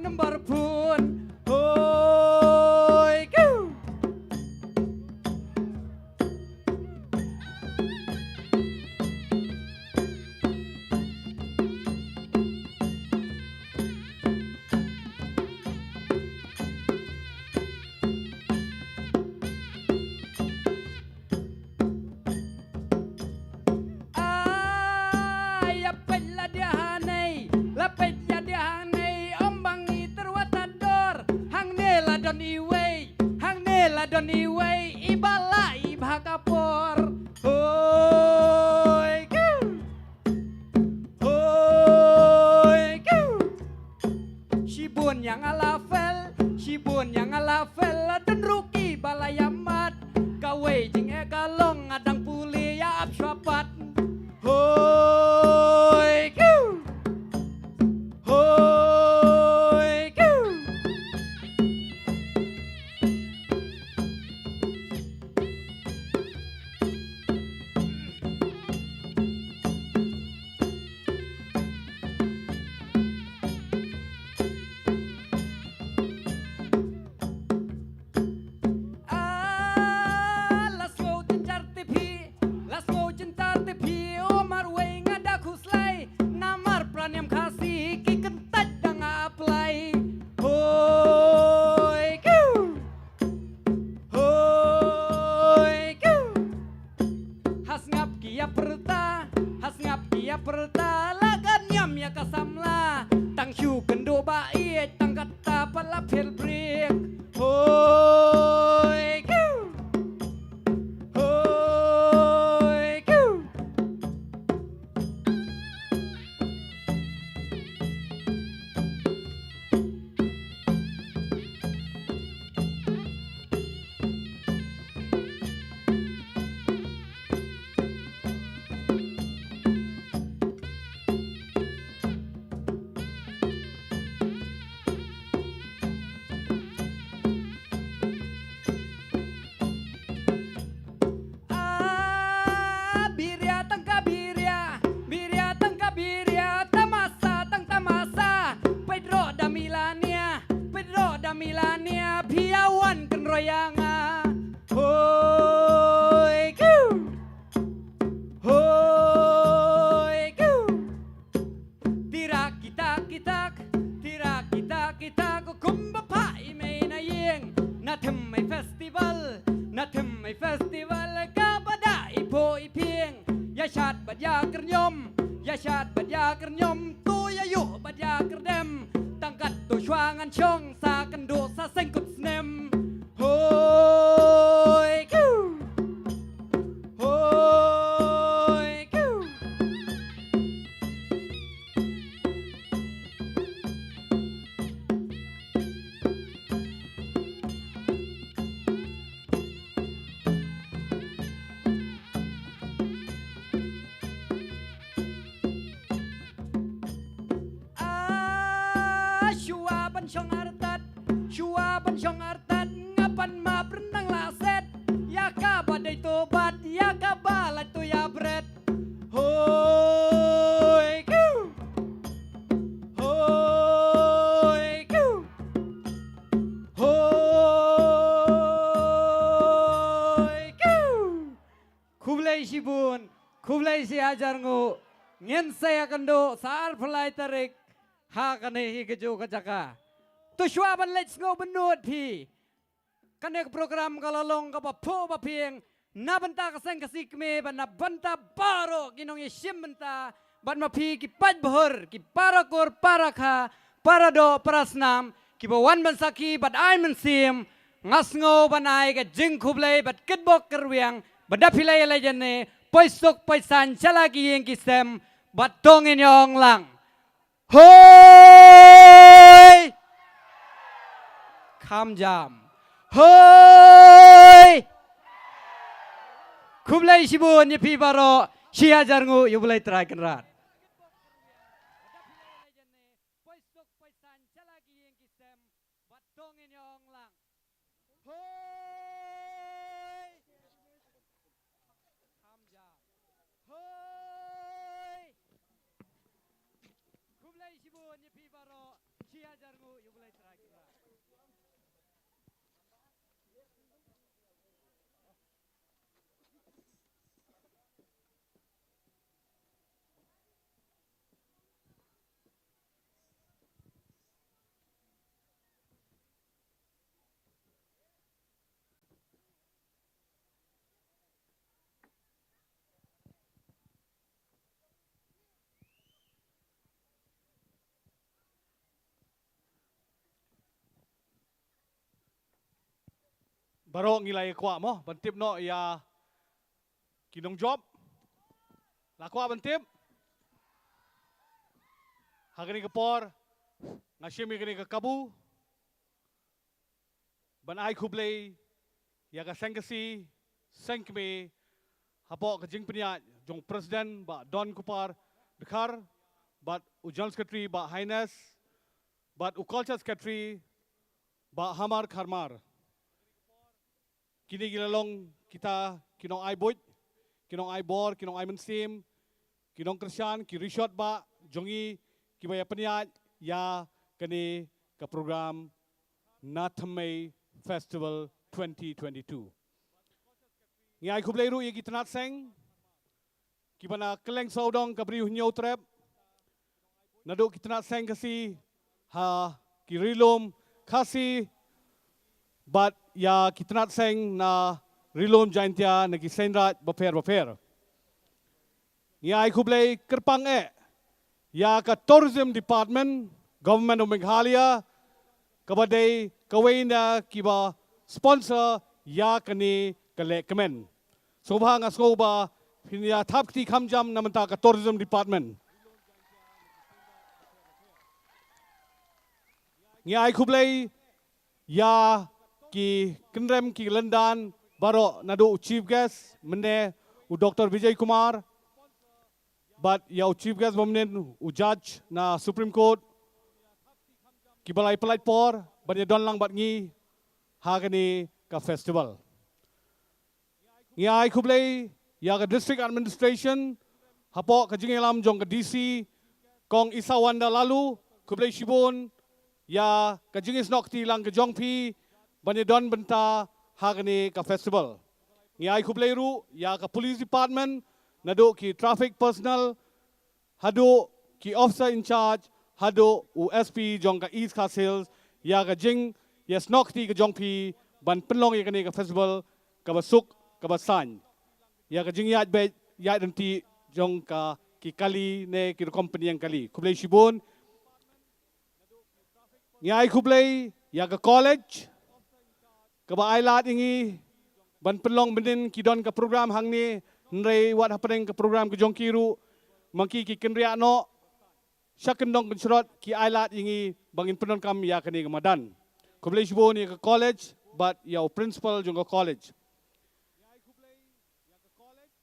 number pun hoi ku Don iway ibala ibhakapor hoi ku hoi ku Shibun yang alafel dan ruki balayamat kawe jing ekalong adang puli ya abswapat hoi ku hoi ku Yang Khasi ki kentat dang apply hoi ku has ngap kia perta lagan nyam ya kasamla tang shu kendo ba ie tang kata pala phel break hoi ku Milania piawan ken royanga hoi ku tira kita kumba pai me na yeng na Thymmei festival ka bada ipo ipieng ya shat bad ya kernyom tu ya yu bad ya kerdem tangkat tu shwangan chong sa kendo sa sengkut snem hoi ku Shua ban shong artat ngapan ma berenang laset ya ka badai tobat ya ka bala tu ya bret hoi ku kublai shibun kublai si ajar ngu ngen saya kendo saar pelai tarik ha kane hi kejo kajaka tu shua ban let's go benut pi kanek program kalalong ka po ba pieng na banta ka Seng Khasi kme ban na banta baro ginong ye shim banta ban ma pi ki paj bahur ki parakor parakha parado parasnam ki bawan ban saki bat ai man sim ngas ngo ban ai ka jing khublai bat kitbok kerwiang bada pilai lai jane poisok poisan chala ki yeng ki sem bat tong in yong lang hoi kham jam hoi kublai shibun ye pi baro shia jarngu yubulai try kan rat kublai shibun ye pi baro shia jarngu yubulai barok ngilai kwa mo bantip no ya kinong job lakwa bantip hagani kapor ngashimi gani ka kabu ban ai khublei ya ka sengkasi sengkme hapo ka jingpnya jong president ba don kupar dekhar but ujal secretary ba highness but culture secretary ba hamar kharmar kini gilalong kita kinong ai boy kinong ai bor kinong ai mensim kinong krisyan ki rishot ba jongi ki baya penya ya kani ka program na Thymmei festival 2022 ngai khublei ru yegi tanat seng ki bana keleng saudong kabri hunyo trap nado ki tanat seng kasi ha ki rilom Khasi but ya ki tanat seng na rilom jaintia na ki senrat baper ngai khublei kerpang ya ka tourism department government of Meghalaya kabadai kawina kiba sponsor ya kani kale kemen sobha ngasko ba pinya thapti khamjam namanta ka tourism department ngai khublei ya ki kenrem ki landan baro nadu chief guest mende u Dr. Vijay Kumar but ya chief guest bomnen u judge na Supreme Court ki balai pelait por banya don lang bat ngi hagani ka festival ngai khublei ya ka district administration hapo ka jingelam jong ka DC kong isawanda lalu khublei shibon ya ka jingis nokti lang ka jongpi banya don benta hagani ka festival ngai khublei ru ya ka police department nado ki traffic personnel hado ki officer in charge hado USP jong ka East Coast Hills ya ka jing yes nokti ka jongpi ban penlong ya kani ka festival ka basuk ka basan ya ka jing yat be yat nanti jong ka ki kali ne ki company yang kali khublei shibon ngai khublei ya ka college ka ba ailat ingi ban penlong benin ki don ka program hangni nrei wat happening ka program ka jong kiru mangki ki kenria no syakendong kencrot ki ailat ingi bangin penon kam ya kani kamadan khublei shibon ya ka college but ya principal jong ka college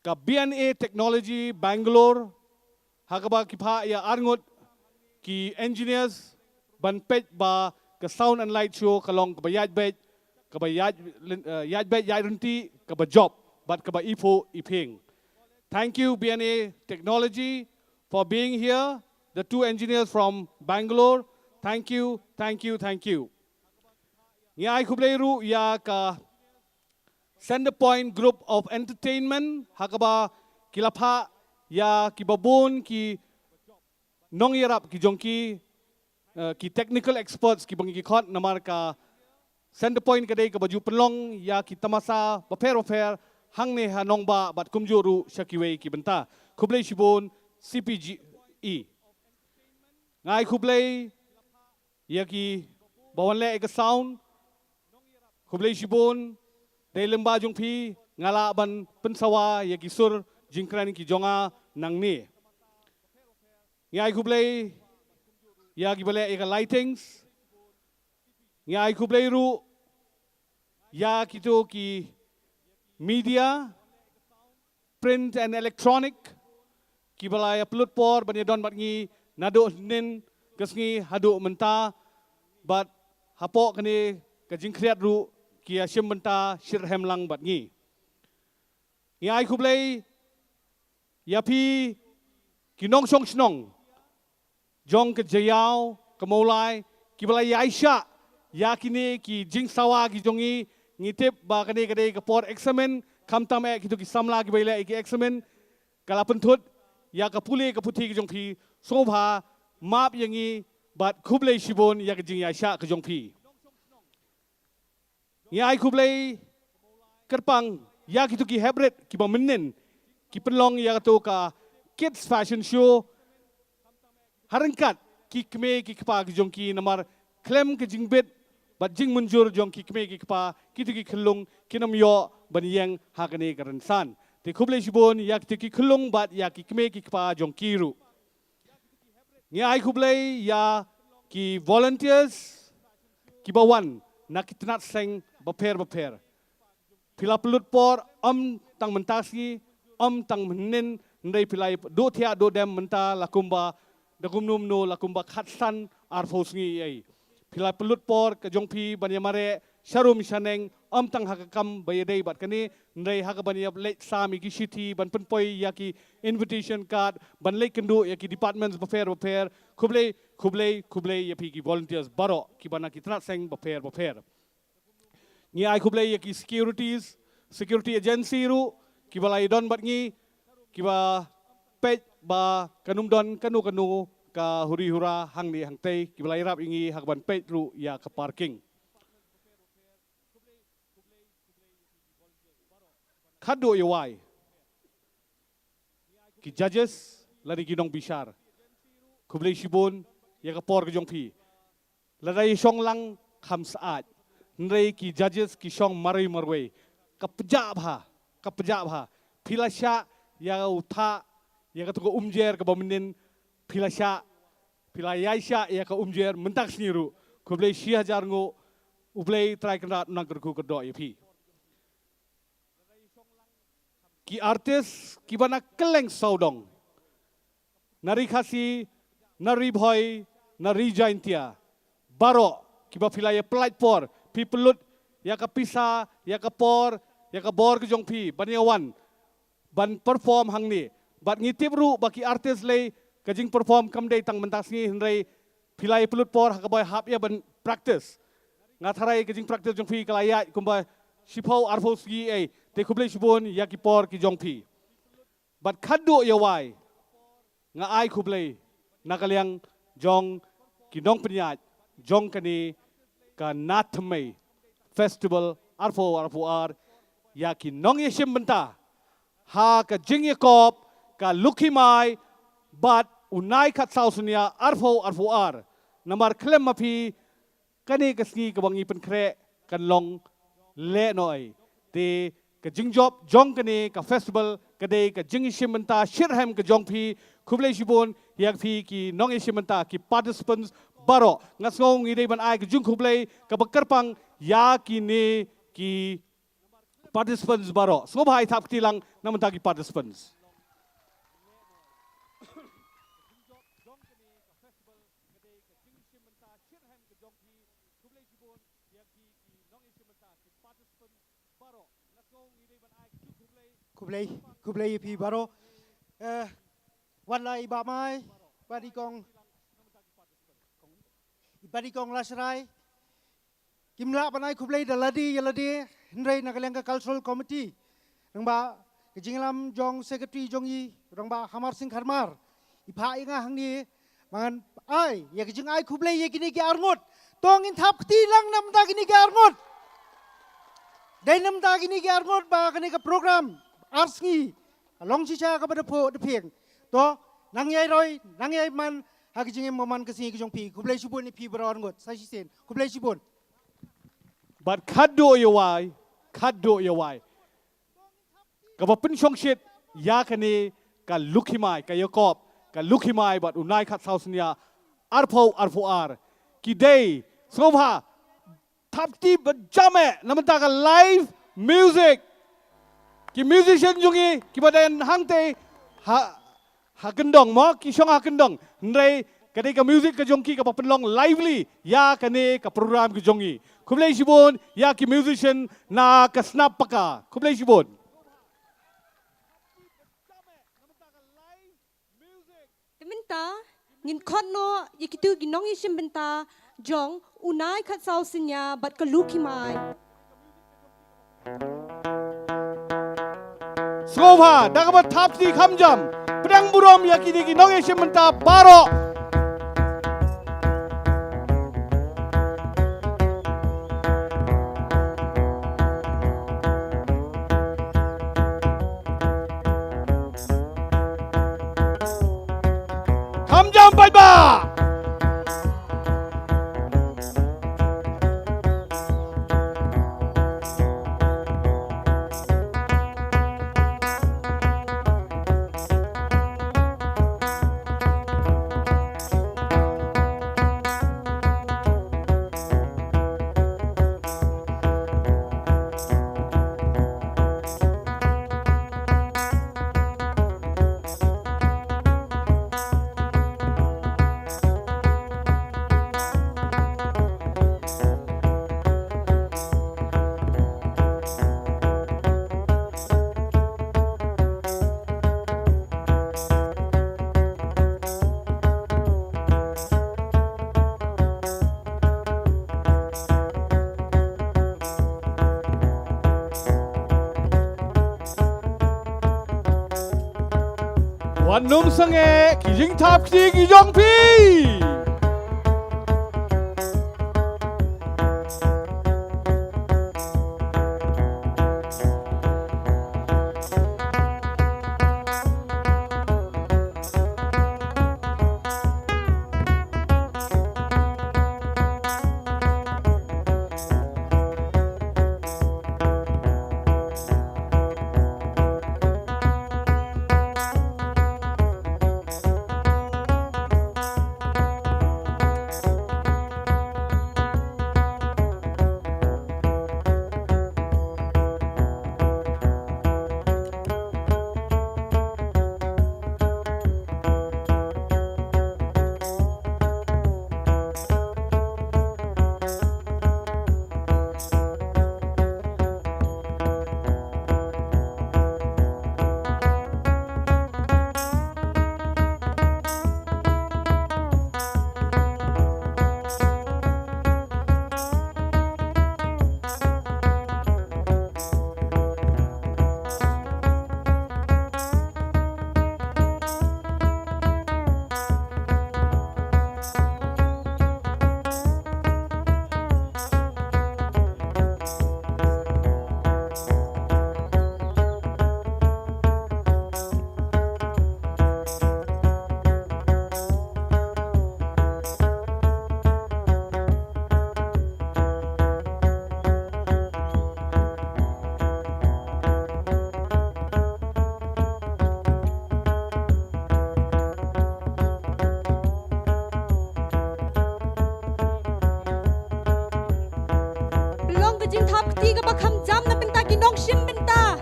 ka BNA technology Bangalore hakaba ki pha ya arngot ki engineers ban pet ba ka sound and light show kalong ka bayaj bet ka bayaj yaj bet yaj runti ka ba job but ka ba ifo iping thank you BNA technology for being here the two engineers from Bangalore thank you ngai khublei ru ya ka Center Point Group of Entertainment hakaba kilapha ya ki babun ki nong yarap ki jongki ki technical experts ki bangi ki khot namar ka Center Point kadai ka baju penlong ya ki tamasa bafer hang ne hanong ba bat kumjuru shakiwei ki benta khublei shibon CPGE ngai khublei ya ki bawanle ka sound khublei shibon dai lemba jongpi ngala ban pensawa ya ki sur jingkran ki jonga nangni ngai khublei ya ki bale eka lightings ngai khublei ru ya ki to ki media print and electronic ki balai upload por bani don bat ngi nado nin kasngi hado menta bat hapo kani ka jingkriat ru ki ashim benta shirhem lang bat ngi ngai khublei ya pi ki nong song snong jong ke jayao kemolai ki balai aisha ya kini ki jing sawa ki jongi ngitip ba kani kadai ke por examen kamtam ek itu ki samla ki baila ki examen kala pentut ya ka puli ka puthi ki jongpi sobha map yangi bat khublei shibon ya ki jing aisha ki jongpi ngai khublei kerpang ya ki tu ki hybrid ki ba menen ki penlong ya to ka kids fashion show harangkat ki kme ki kpa ki jongki namar klem ki jingbet bat jing munjur jong ki kme ki kpa ki tu ki khulung kinam yo ban yang hakane karan san te khuble shibon yak tu ki khulung bat ya ki kme ki kpa jong kiru ngi ai khuble ya ki volunteers ki bawan nak kitnat seng baper pila pelut por tang mentasi tang menin ndai pilai do thia do dem menta lakumba dagumnum no lakumba khatsan arfosngi ai pila pelut por ka jongpi banyamare sharum shaneng tang hakakam bayadei bat kani ndai hakabanya le sami ki shiti ban penpoi yaki invitation card ban le kendu yaki departments baper khuble yapi ki volunteers baro ki bana kitna seng baper ngi ai khuble yaki security agency ru ki balai don bat ngi ki ba pej ba kanum don kanu ka huri hura hang ni hang tei ki balai rap ingi hakban pej ru ya ka parking khado yawai ki judges lari ki nong bishar khuble shibon ya ka por ka jongpi ladai shong lang kham saat nrei ki judges ki shong marwei kapja bha philasha ya utha ya ka tu umjer ka bominin philasha philayaisha ya ka umjer mentak sniru khuble 6000 ngo ublei trai kanat nang ku ko do yapi ki artist ki bana keleng saudong nari khasi nari bhoi nari jaintia baro ki ba philaya plait por pipelut ya ka pisa ya ka por ya ka bor ke jongpi banyawan ban perform hangni bat ngitip ru baki artist lei kajing perform kamdei tang mentasngi hnrei philai pelut por hakabai hap ya ban practice ngatharai kajing practice jongpi kalaya kumba shipau arfosgi ai te khuble shibon ya ki por ki jongpi bat khaddo yawai nga ai khuble nakaliang jong ki nong pnyat jong kani ka Thymmei festival arfo ar ya ki nong yeshim benta ha ka jing yakop ka lukhimai bat unai khat sausunia arfo ar namar klem mapi kani kasni ka bangi pen kre kan long le noi te ka jing job jong kani ka festival ka de ka jing yeshim benta shirhem ka jong phi khuble shibon yak phi ki nong yeshim benta ki participants baro ngasngong idei ban ai ka jung khuble ka bakarpang ya ki ne ki participants baro so bhai thap tilang namanta ki participants kublai pi baro wan lai ba mai badi kong lasrai kimla banai kublai daladi yaladi hendrai nakaleng ka cultural committee rangba kejinglam jong secretary jongi rangba hamar sing kharmar ipha inga hangni mangan ai ya kejing ai kublai ye kini ki arngot tong in thap ti lang namda kini ki arngot dai namda kini ki arngot ba kani ka program arts ngi long chicha ka bada pho de pheng to nang yai roi nang yai man ha kejing moman kasi ki jong pi kublai shibon ni pi baro arngot sa shi sen kublai shibon but khaddo yawai ka bapin shongshit ya kani ka lukhimai ka yakop ka lukhimai bat unai khat sausnia arfo ar ki day sobha thapti bajame namanta ka live music ki musician jungi ki badan hangte ha kendong mo ki shong ha kendong ndai kadai ka music ka jongki ka papenlong lively ya kane ka program ka jongi kublai shibon ya ki musician na ka snap paka kublai shibon Benta ngin khotno yikitu ginong yishim benta jong unai khat sau sinya bat ka lukhimai Sova dagabat thapti khamjam pedang burom yakini ginong yishim benta baro Kamjam bye bye. Banum Senge Kijing Tap Ki Kijong Pi. Jing thap ti ka bakham jam na benta ki nong shim benta.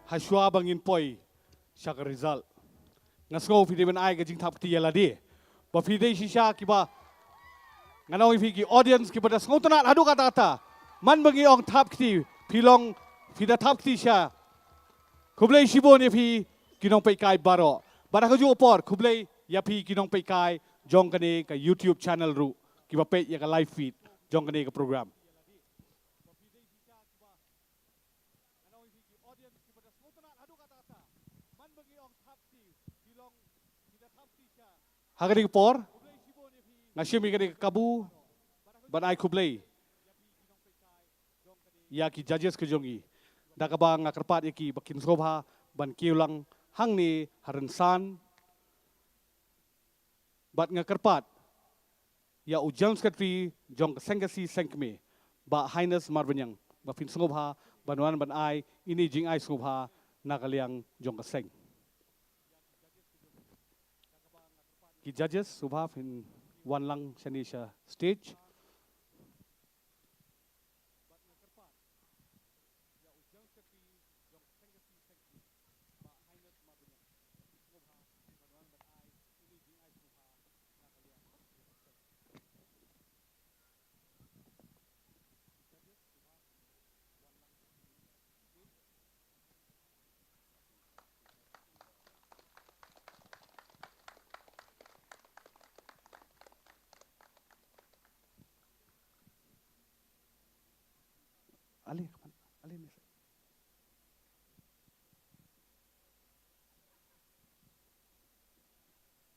Hashwa bangin poi shaka result. Ngasgo fide ben ai ka jing thap ti yala di. Ba fide shisha ki ba nganaw fi ki audience ki pada ngotona hadu kata kata. Man bangi ong thap ti pilong fida thap ti sha. Kublai shibo ne fi kinong pe kai baro. Bara ka ju opor kublai ya pi kinong pe kai jong kane ka YouTube channel ru ki ba pe ya ka live feed jong kane ka program. Hagari por ngashimi kane kabu ban ai kublai ya ki judges ke jongi dakaba ngakarpat ya ki bakin sobha ban kiulang hang ni harensan bat ngakarpat ya ujang sekretari jong sengkasi sengkme ba highness marbenyang ba fin sobha banwan ban ai ini jing ai sobha nakaliang jong seng ki judges sobha fin wan lang shanisha stage.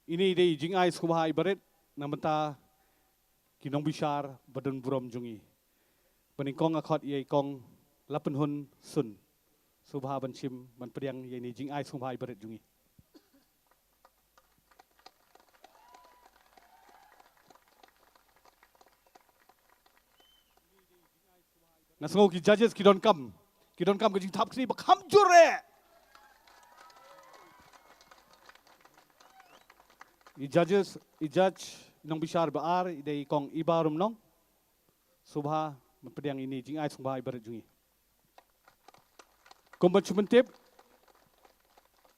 Ini day jing ai skubha ibaret namanta kinong bishar badun buram jungi. Peningkong akot ye kong lapen hun sun subha banchim ban priang ye ni jing ai skubha ibaret jungi. Nasengo ki judges ki don kam ke jing thap kri bakham jure. I judge nong bishar baar idai kong ibarum nong subha mempediang ini jing ai subha ibarat jungi. Kombat cumentip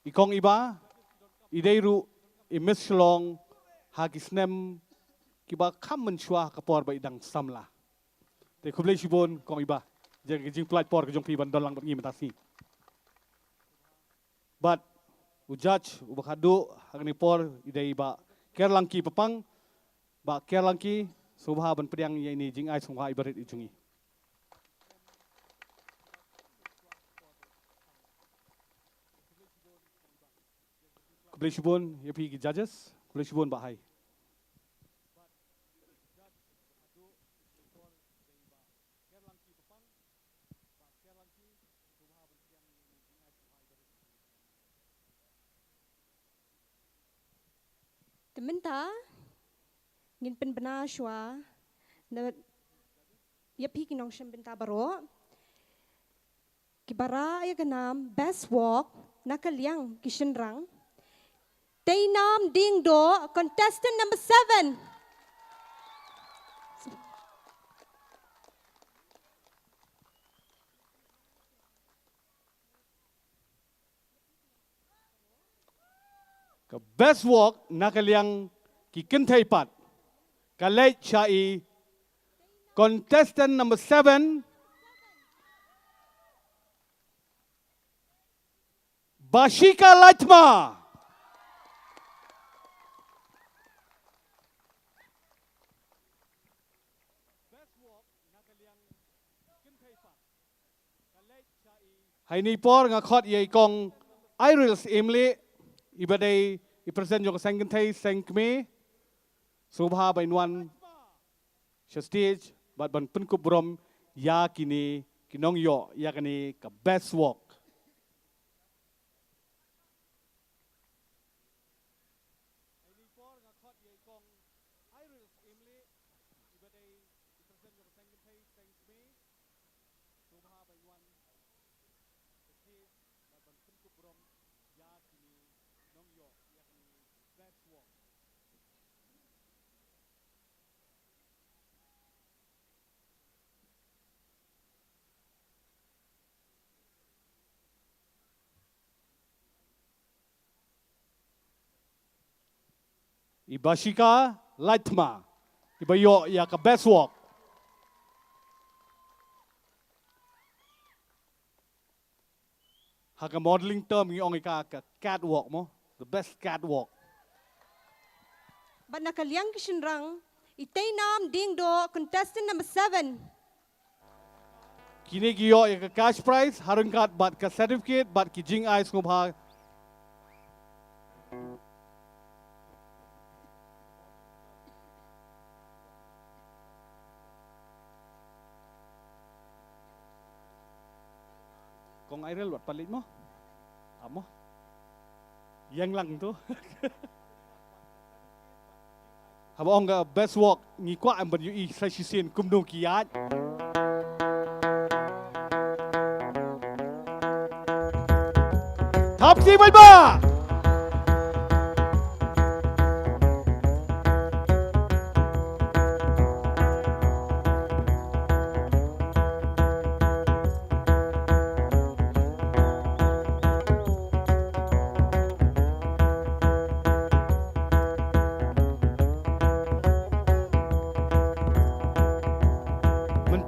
ikong iba idai ru imis shlong hagisnem kiba kam menchua kapor ba idang samla. Te kublai shibon kong iba jaga jing flight por ke jong pi ban dolang ngi matasi. But ujaj ubakadu agni por idai ba kerlangki papang ba kerlangki Subha ban priang ye ni jing ai sungha ibarit ijungi. Kubleshibon ye pi ki judges, kubleshibon ba hai. Tementa ngin pen bena shwa na yapi kinong shem benta baro kibara ya ganam best walk nakaliang kishenrang Tainam ding do contestant number 7 Ka best walk nakaliang ki kentai pat. Kalai chai contestant number 7 Bashika Latma. Hai ni por ngakot ye kong Irils Emily ibadai i-present yung Seng Seng KMIE Subha bainwan sa stage bat ban penkubrom ya kini kinong yo ya kini ka best walk. Ibashika Lightma. Ibayo ya ka best walk. Haka modeling term yung ka catwalk mo. The best catwalk. But nakaliang kishenrang Itainam ding do contestant number 7 Kini giyo ya ka cash prize harungkat bat ka certificate bat ki jing ai ngubha. Kong Irel wat palit mo? Amo? Yang lang tu. Habang ka best walk ngi kwa ang banyu i sa shisin kumno kiyat. Top si ba?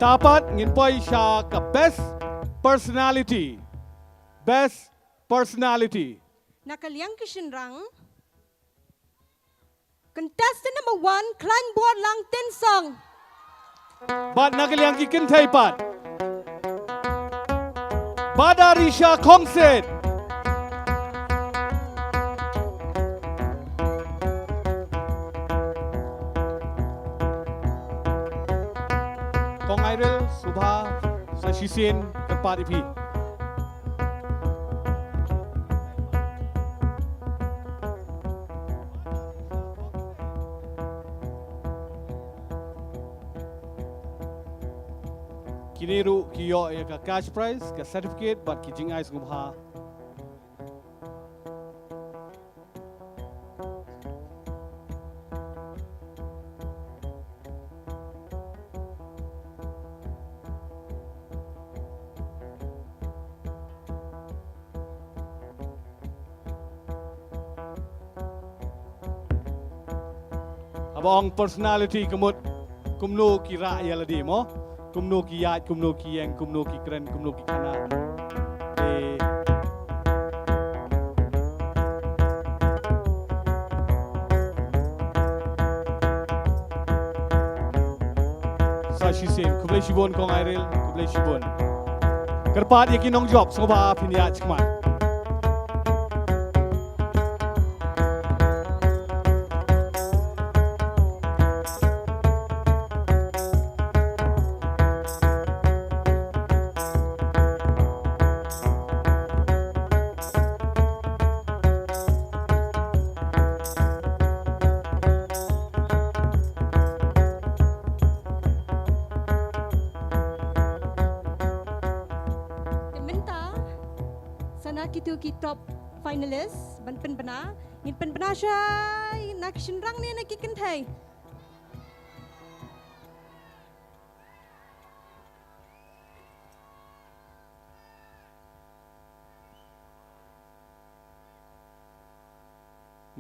Dapat nginpoy siya ka best personality. Best personality. Nakaliang kishenrang contestant number 1 climb board lang tensong. Bat nakaliang ki kintay pat. Badari siya kongset. Kong Irel, Subha, sa Shisin, tempat ipi. Kiniru kiyo ya ka cash prize, ka certificate, bat kijing ay Subha. Abang personality kemut kumno ki ra ya ladi mo kumno ki yat kumno ki yang kumno ki keren kumno ki kana Sashisin, kublai shibun kong Iril, kublai shibun. Kerpat yakin nong job, soba pinia cekmat. Sana kita ki top finalist ban pen bana ngin pen bana syai nak shinrang ni nak kiken thai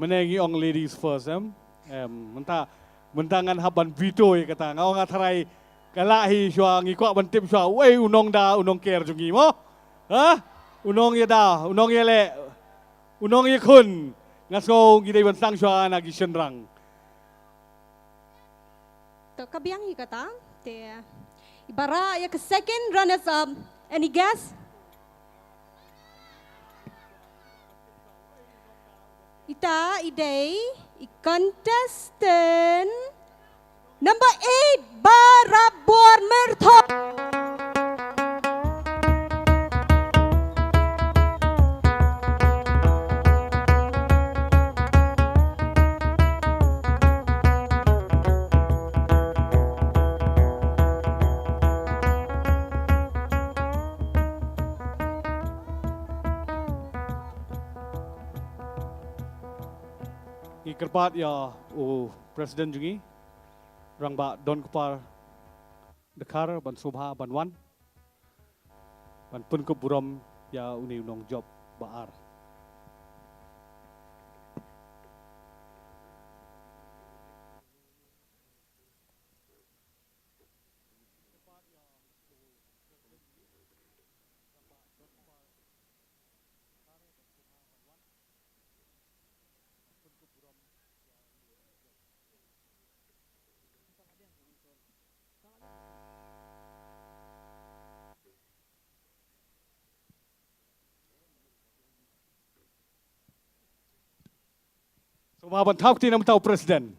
Menengi ong ladies first mentangan haban video kata ngau ngatharai kalahi syua ngikwa bantip syua wei unong da unong ker jungi mo ha unong ya da unong ya le unong ya kun ngaso gidai ban sang syua na gishenrang to kabiang hi kata te ibara ya ke second runners up any guess ita idei contestant number 8 Barabor Mertho Kerpat ya presiden jungi rang ba don kupar dekar ban subha ban wan ban pun ke buram ya uni unong job baar Maban tahu ti nam tahu presiden.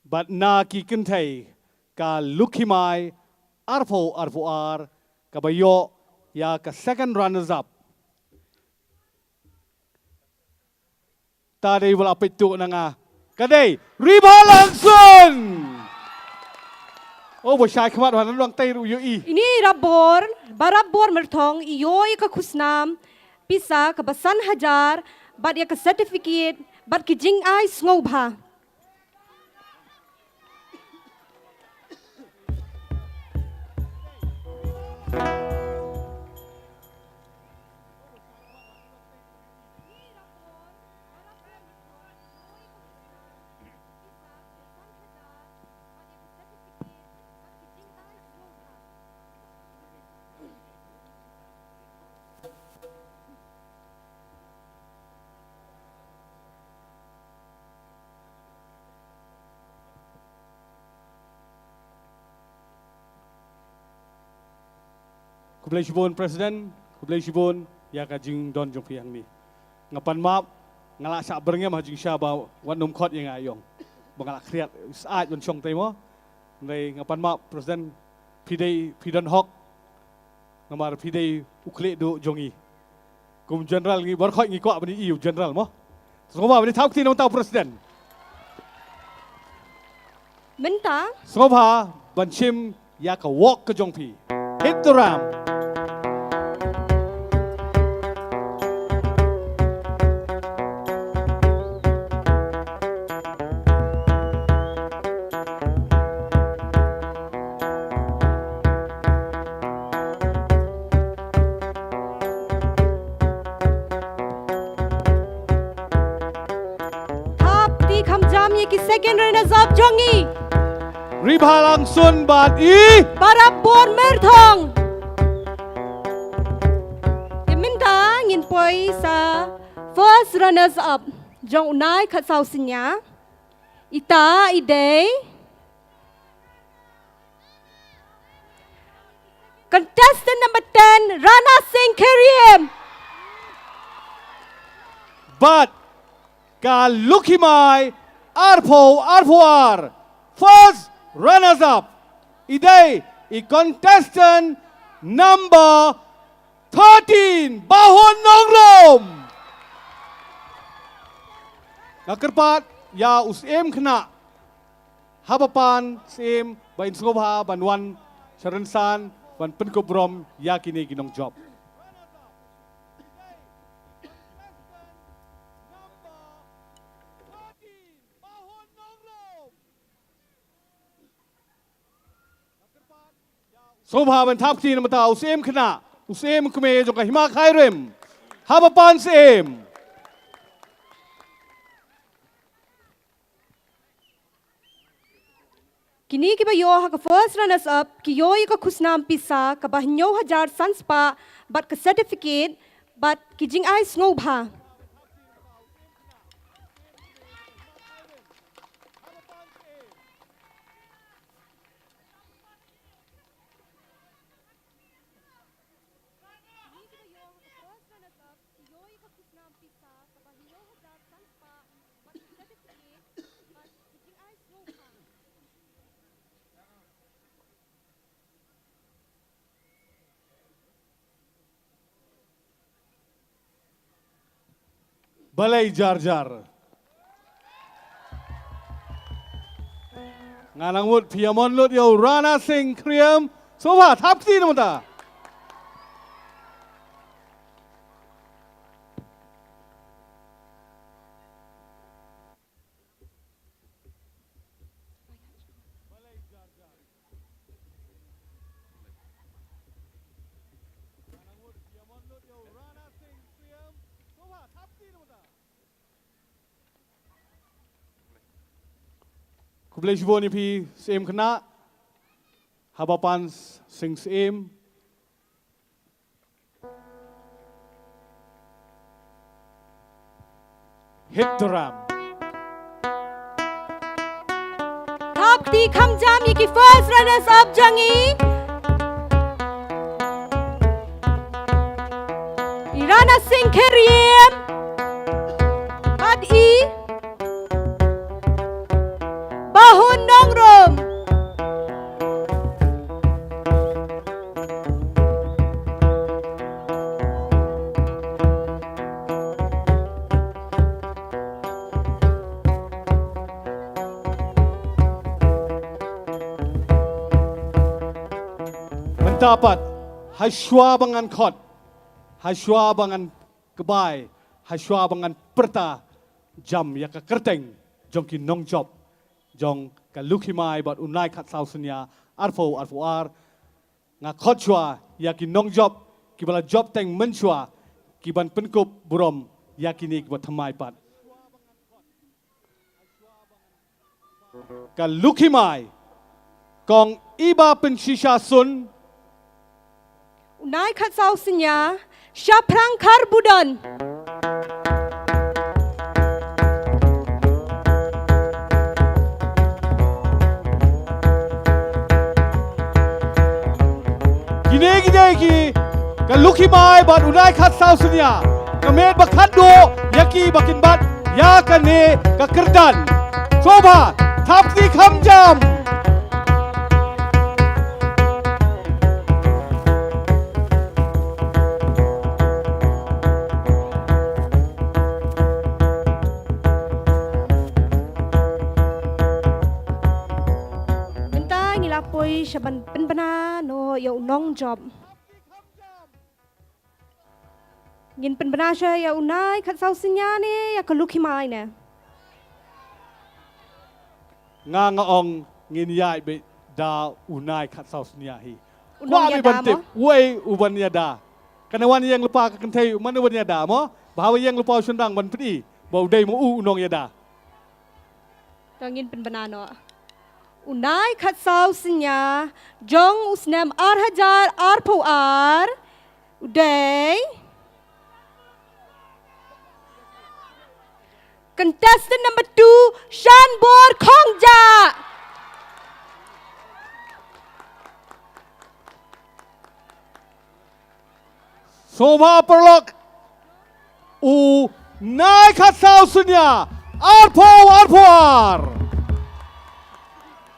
But na ki kentai ka lukimai arfo ar kabayo ya ke second runners up. Tadi wala pitu nanga. Kadai riba langsung. Oh bosyai kemat wan luang tai ru yui. Ini Barabor Merthong iyoi ka khusnam pisa ka basan hajar bad ya ka certificate bad ki jing ai ngau bha. Kublai shibun presiden, kublai shibun ya kajing don jong piang ni. Ngapan map ngalak sak berngem hajing syaba wan num khot yang ayong. Bangalak kriat saat wan chong temo. Ngai ngapan map presiden pidon hok ngamar pidai ukle do jongi. Kum general ngi bar khot ngi kwa bani iu general mo. Soma bani tahu ti nam tahu presiden. Menta Soma banchim ya ka walk ke jong pi. Hit the ram. second runners up Jongi. Ribalang Sun Bat I. Barapur Merthong. Minta ngin poi sa first runners up Jong Unai Khatsau Sinya. Ita Idei. Contestant number 10, Rana Seng Keriem. But Kalukimai Arpoar. First runners up. Idei I contestant number 13, Bahon Nongrom. Nakerpat ya usim kena. Habapan sim bain sngobha banwan Sharansan ban penkobrom ya kini ginong job. Sobha ban thap tin mata usim kena. Usim kume jong kahima khairem. Habapan sim. Kini kiba yo ha ka first runners up ki yo ka khusnam pisa ka bah 9000 sanspa bat ka certificate bat ki jing ai sngo bha. Balai jar. Nganang mut piamon lut yo Rana Seng Kriem. Sobha thap tin mata. Kublai Shibon ni pi sim kena. Habapan sing sim. Hit the ram. Thap ti kham jam ye ki first runners up Jangi. Irana Singh Keriem. Bat I. Bahun Nongrom. Mendapat haswa bangan khot, haswa bangan kebai, haswa bangan perta jam ya ka kerteng jong ki nong job jong ka lukimai bat unai khat sausnya arfo ar nga khot chwa ya ki nong job ki bala job teng menchwa ki ban penkup burom ya kini ki bat thamai pat ka lukimai kong iba pensisha sun Unai khat sausnya Syaprang Karbudan. Gine ki kalukimai bat unai khat sausnya kamet bakhat do yaki bakin bat ya kane ka kerdan soba thapti kham jam Poi shaban penbana no yo nong job ngin penbana sha ya unai khat sausnya ne ya kalukimai ne nga ong ngin yai be da unai khat sausnya hi Unong bi yada bantip wei uban yada kanawan yang lupa ka kentai man uban yada mo bahawa yang lupa sundang ban pdi bau dei mo unong yada Tangin penbanano. Unai kat sau senya jong usnam hajar po uday. Contestant number 2 Shanbor Khongja. Soma perlok unai kat sau senya arpoar.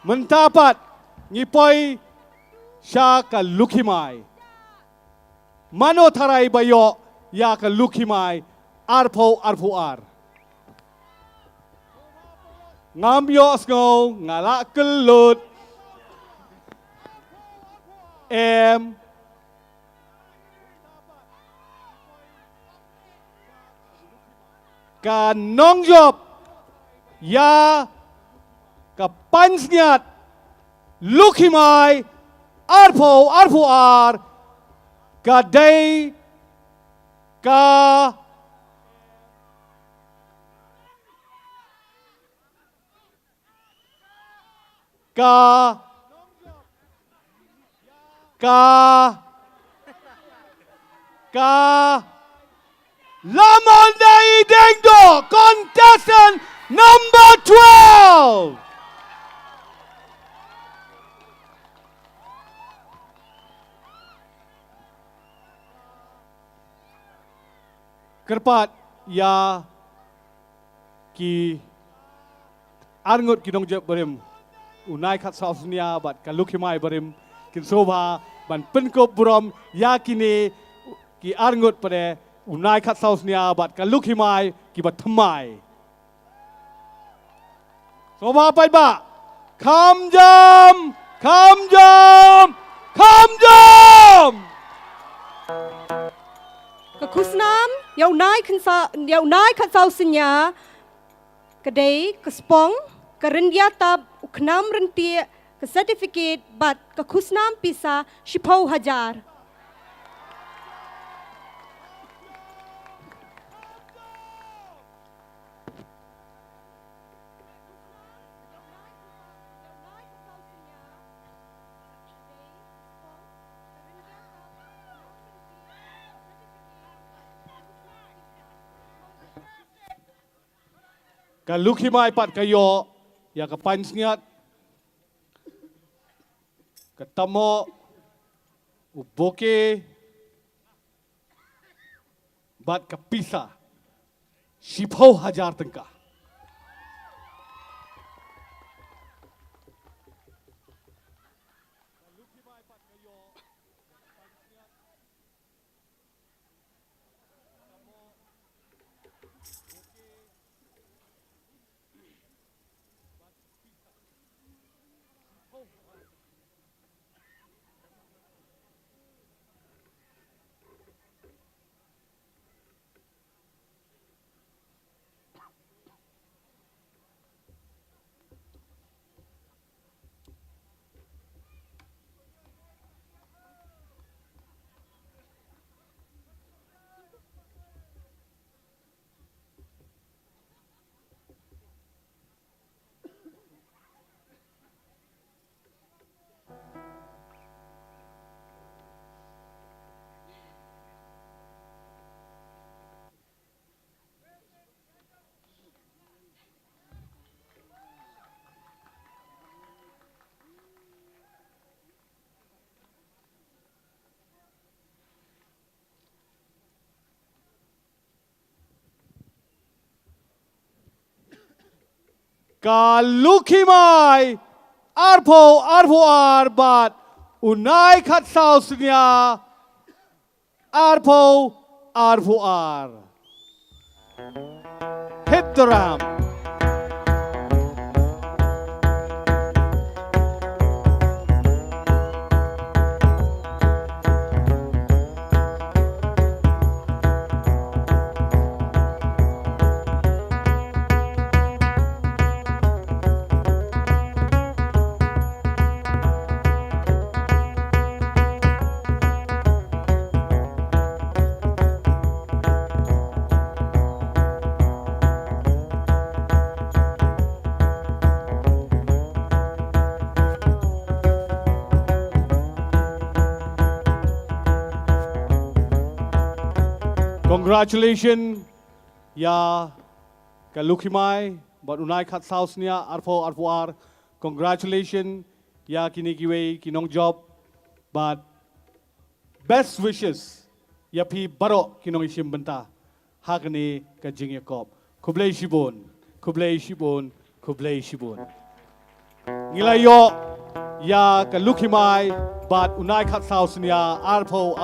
Mendapat ngipoi sya ka lukimai. Mano tarai bayo ya ka lukimai arpoar. Ngam yo sngau ngala kelut. Ka nong job ya ka pansnyat lukimai arpoar ka day ka Lamon Dai Dengdo, contestant number 12. Kerpat ya ki arngut kinong jeb berim unai kat sausnia bat kalukimai berim kin soba ban penkop burom ya kini ki arngut pada unai kat sausnia bat kalukimai ki bat Thymmei. Soba pai ba kam jam. Kekusnam yau nai kat sau senya kedai kespong kerendia tab uknam rentie ke sertifikat bat kekusnam pisa 10,000. Kalukimai pat kayo ya ka pansnyat ketamo uboke bat kapisa 10,000 tengkah. Kalukimai arpoar bat unai kat sausnya arpoar. Hit the ram. Congratulations, ya kalukimai, but unai kat sausnya arpo. Congratulations, ya kini kiwe kinong job, but best wishes, ya pi barok kinong isim benta, hakni kajing Yakob. Kublai shibun, kublai shibun, kublai shibun. Ngilayo, ya kalukimai, but unai kat sausnya arpo.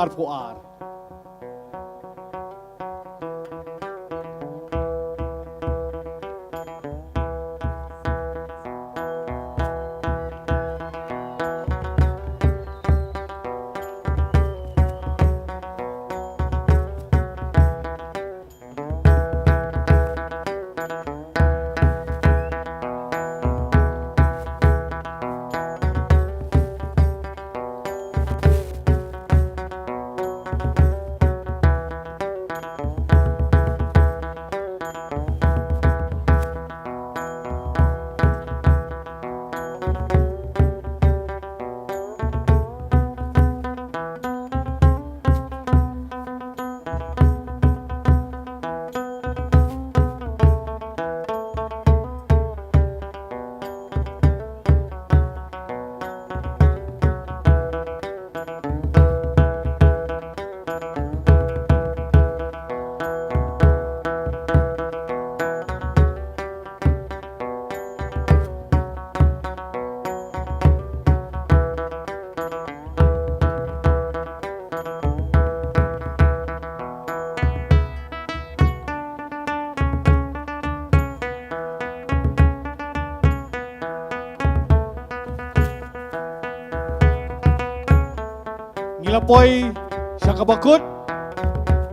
Ngilapoi syakabakut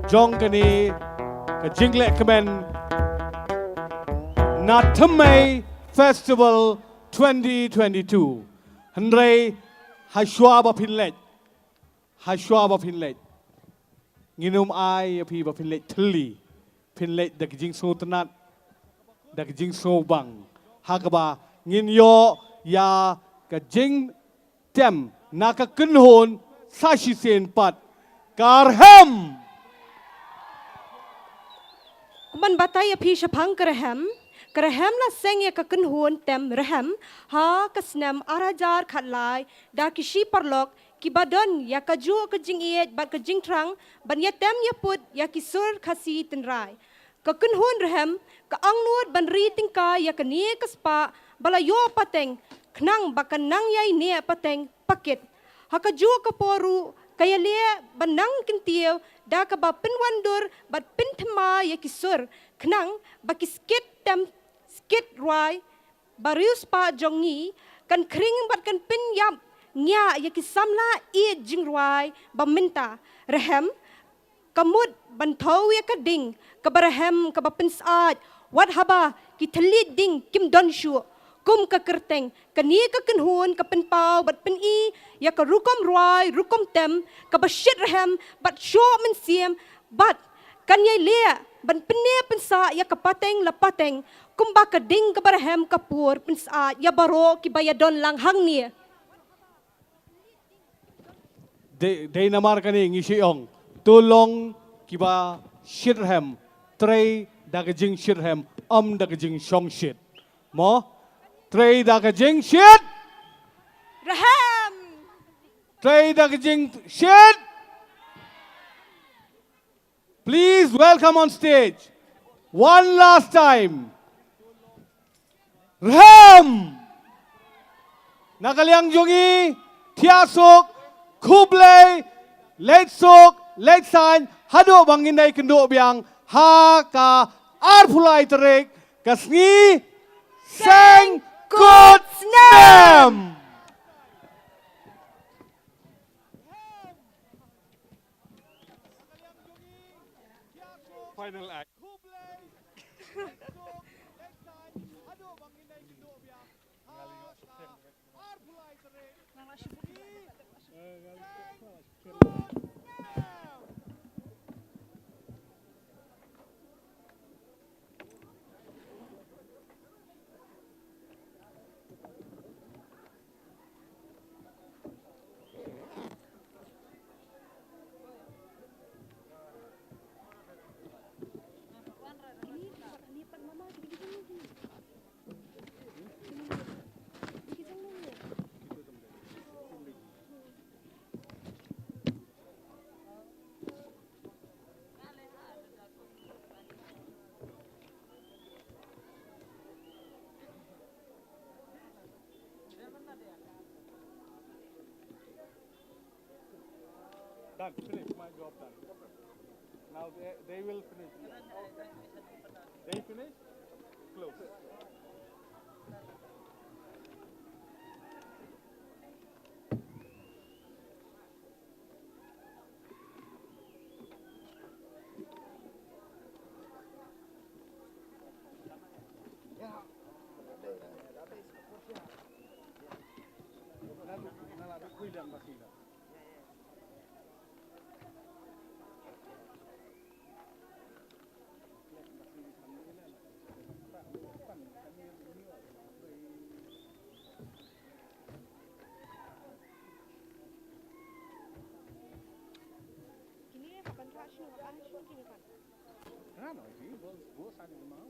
jong kani ka jingle kemen na Thymmei Festival 2022 Henry Hashwa Bapinlet nginum ai api Bapinlet Tli Pinlet dak jing so tenat dak jing so bang hakaba ngin yo ya ka jing tem naka kunhon sashi sen pat karham kuman batay api syapang karham na seng ya kakenhun tem raham ha kasnam arajar khatlai da kishi parlok ki badon ya kaju kajing iet bat kajing trang ban ya tem ya put ya kisur khasi tenrai kakenhun raham ka angnut ban ri tingka ya kanie kaspa balayo pateng knang bakanang yai ne pateng paket hakaju kaporu kaya lia banang kintiw da ka ba pinwandur bat pintma ya kisur knang baki skit roi barius pa jongi kan kring bat kan pin yap nya ya kisamla i jing roi ba minta rehem kamut ban thau ya kading ka barahem ka ba pin saat wat haba ki thalit ding kim don shu kum ka kerteng kani ka kenhun ka pen pau bat pen i ya ka rukom roi rukom tem ka ba shit rahem bat sho men siem bat kan yai le ban penne pen sa ya ka pateng la pateng kum ba ka ding ka barahem ka pur pen sa ya baro ki bayadon lang hang ni de namar kani ngisiong tulong kiba shirhem trei dagajing shirhem dagajing shong shit mo trei dagajing shit rahem trei dagajing shit. Please welcome on stage one last time Rahem Nakaliang Jungi Tiasok Kublai Leitsok Leitsan Hado Banginday Kendo Biang Haka Arpulai Terik Kasni Seng Good Snam. Final act. Done. Finish. My job done. Now they will finish. They finish? Close. Kini kapan kasih nak kasih kini kan? Ano, sih, bos ada mau,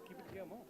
keep it here more.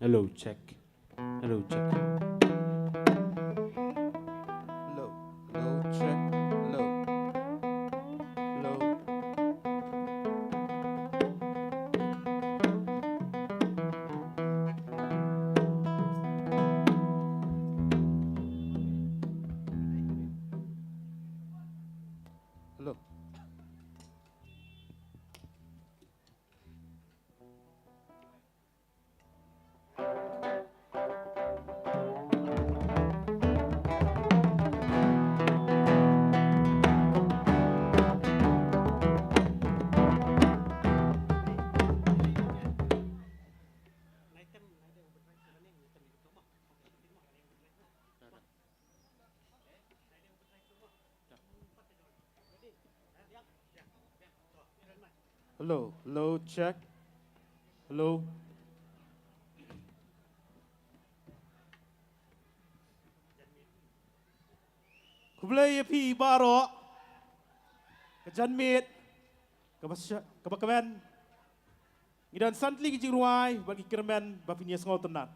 Hello, check. Hello, check. Hello, hello, check. Hello, hello. Hello. Hello, hello, check. Hello. Kublai pi baro. Kajan mit. Kabakamen. Ngidan santli ki jiruai bagi kermen bapinya sengau tenat.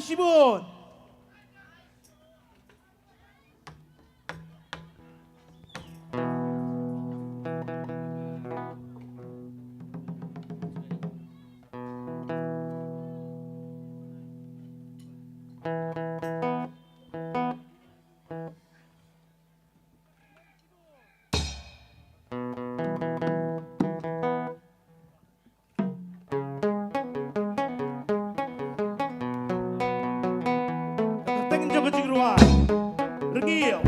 Shibun. Tengin jaga cingruan. Regil.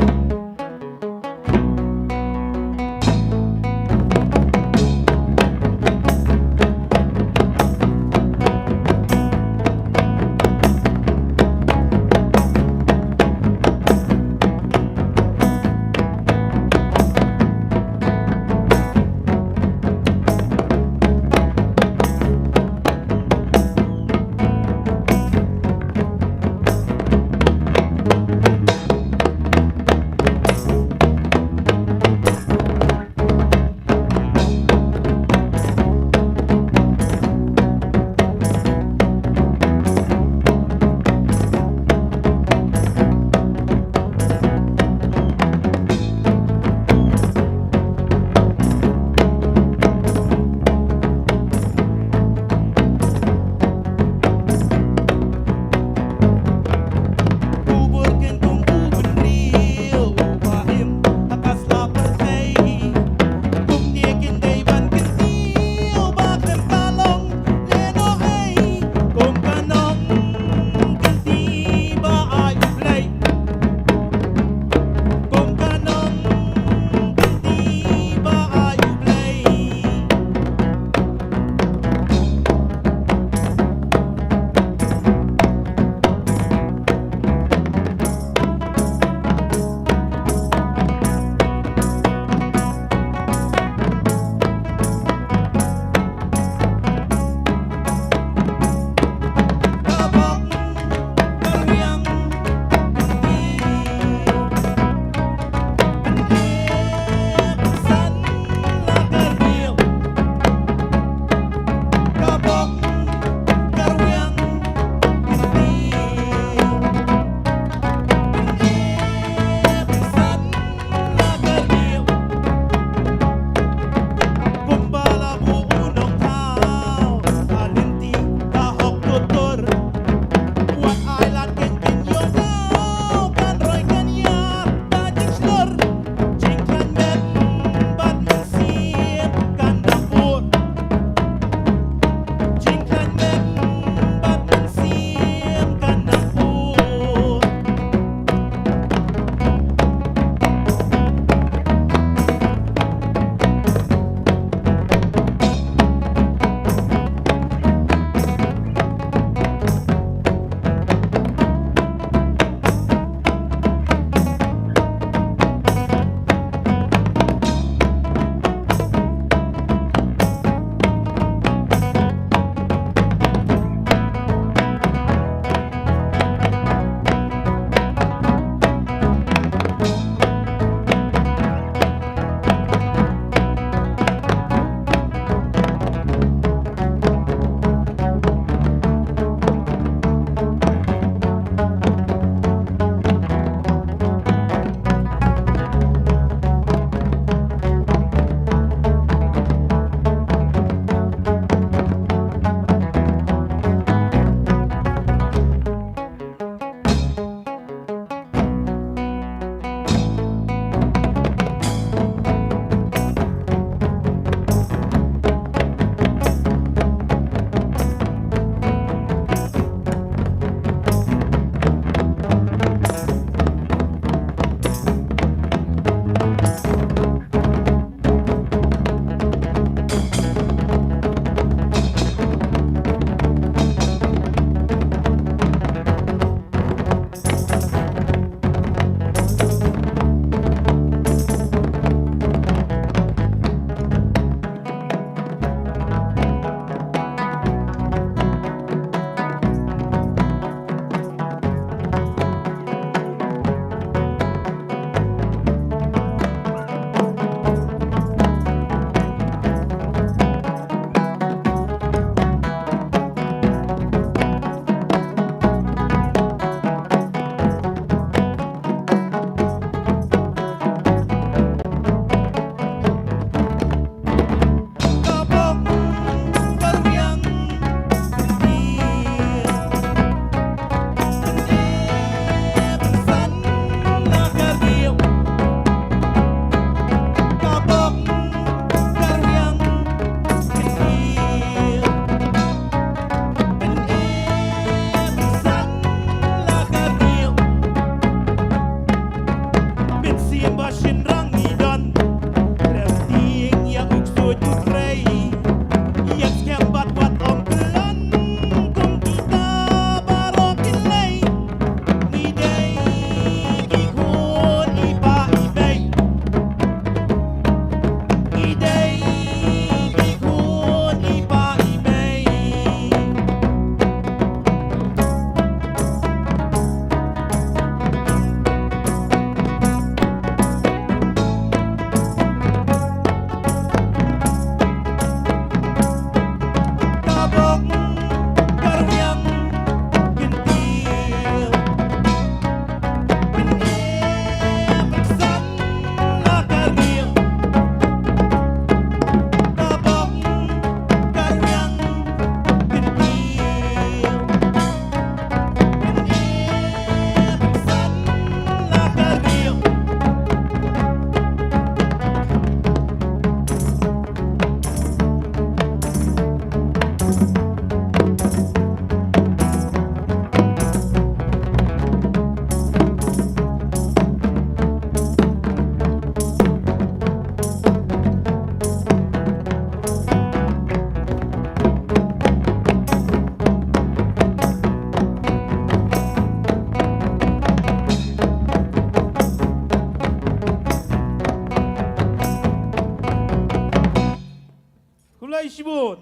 Shibun.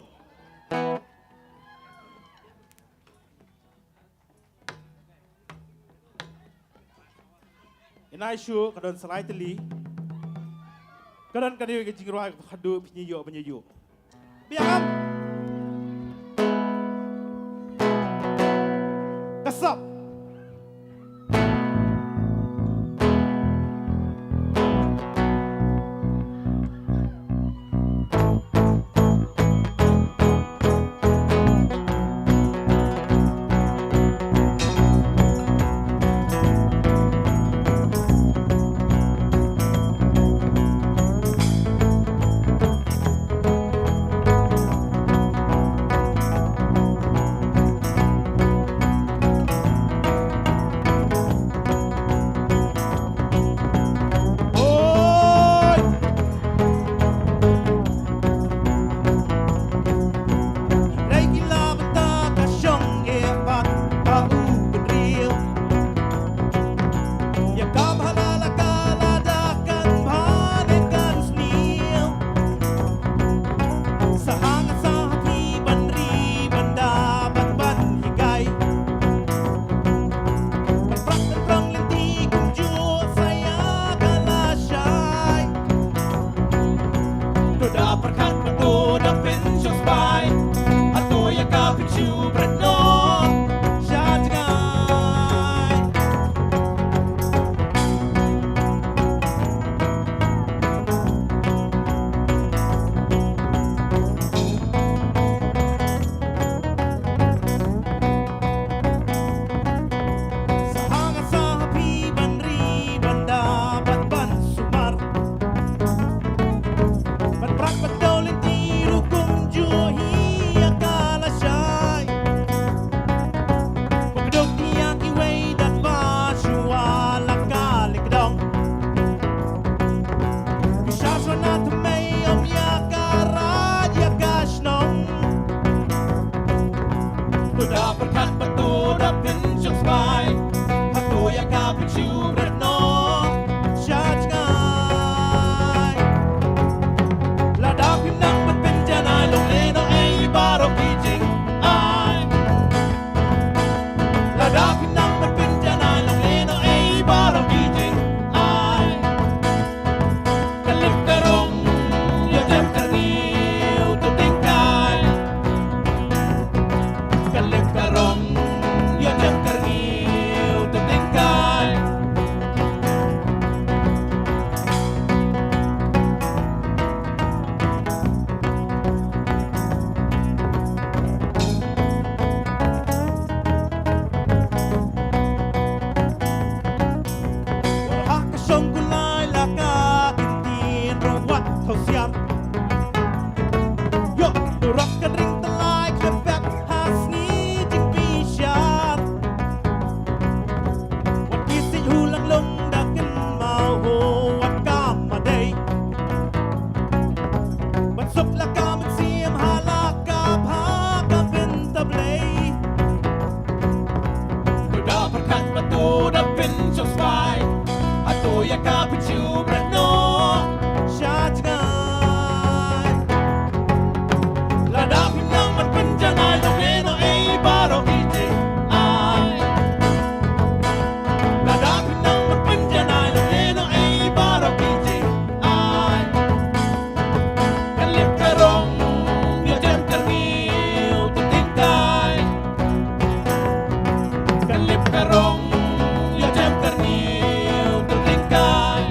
Inai syu kadon selai teli. Kadon kadiu ke jingruai khadu penyeyo. Biar Kasap. Kalip karong, ya jam karniu, tu tingkai.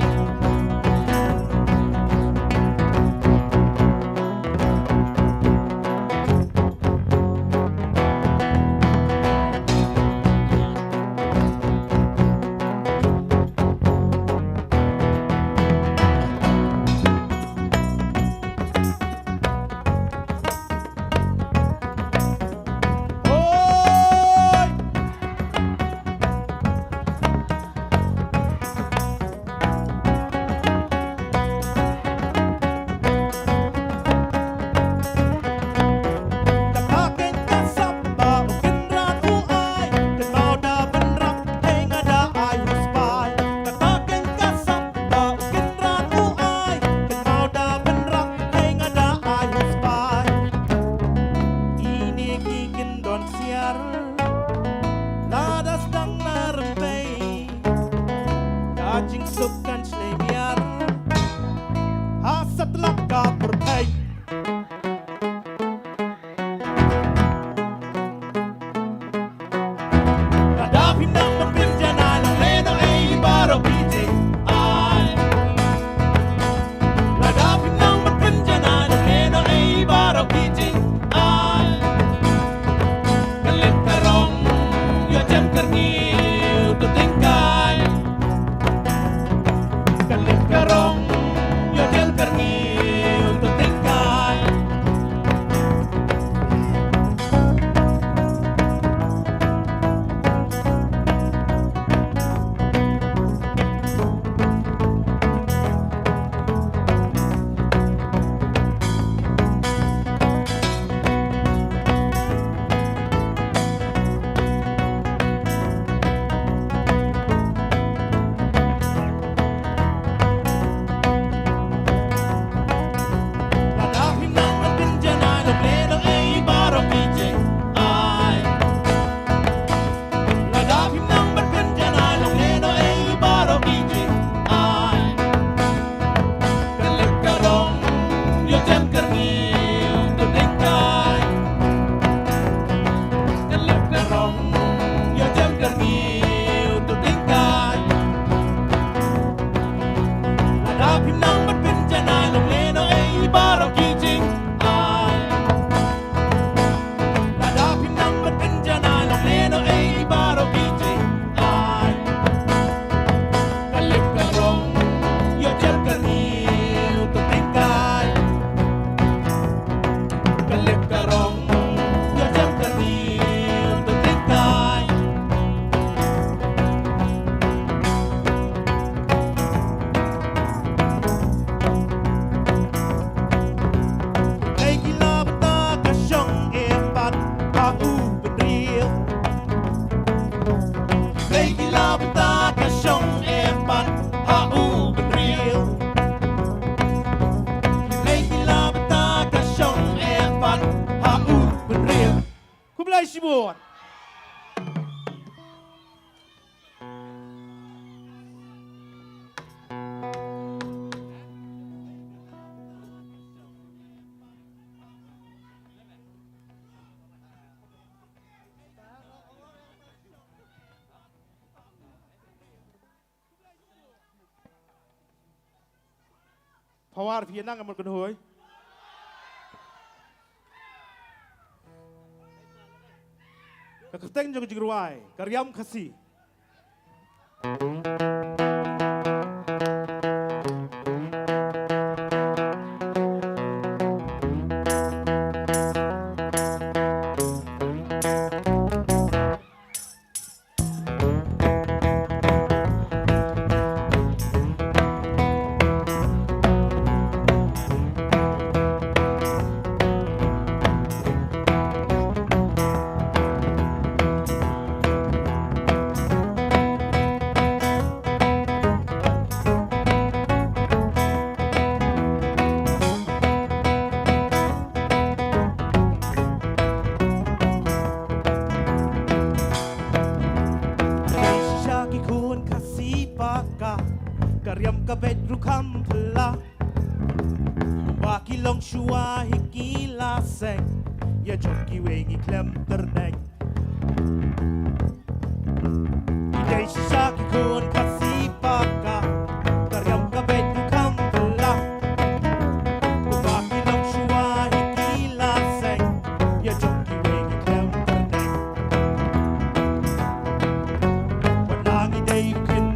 jing sukan slemiar hasat laka berpai ada pinang berpinjana leno baro pije ai ada pinang berpinjana leno baro pije ai kalit karong yo jam karni tu tingkai kalit karong yo jam karni tu tingkai Sibon. Pawar phía năng một con hối. Kakateng jong jigruai, karyam khasi. Karyam kabet rukam pela Wakilong shua hikila seng Ya joki wengi klem terdek Idai shisaki kun kasi paka Karyam kabet rukam pela Wakilong shua hikila seng Ya joki wengi klem terdek Walang idai kin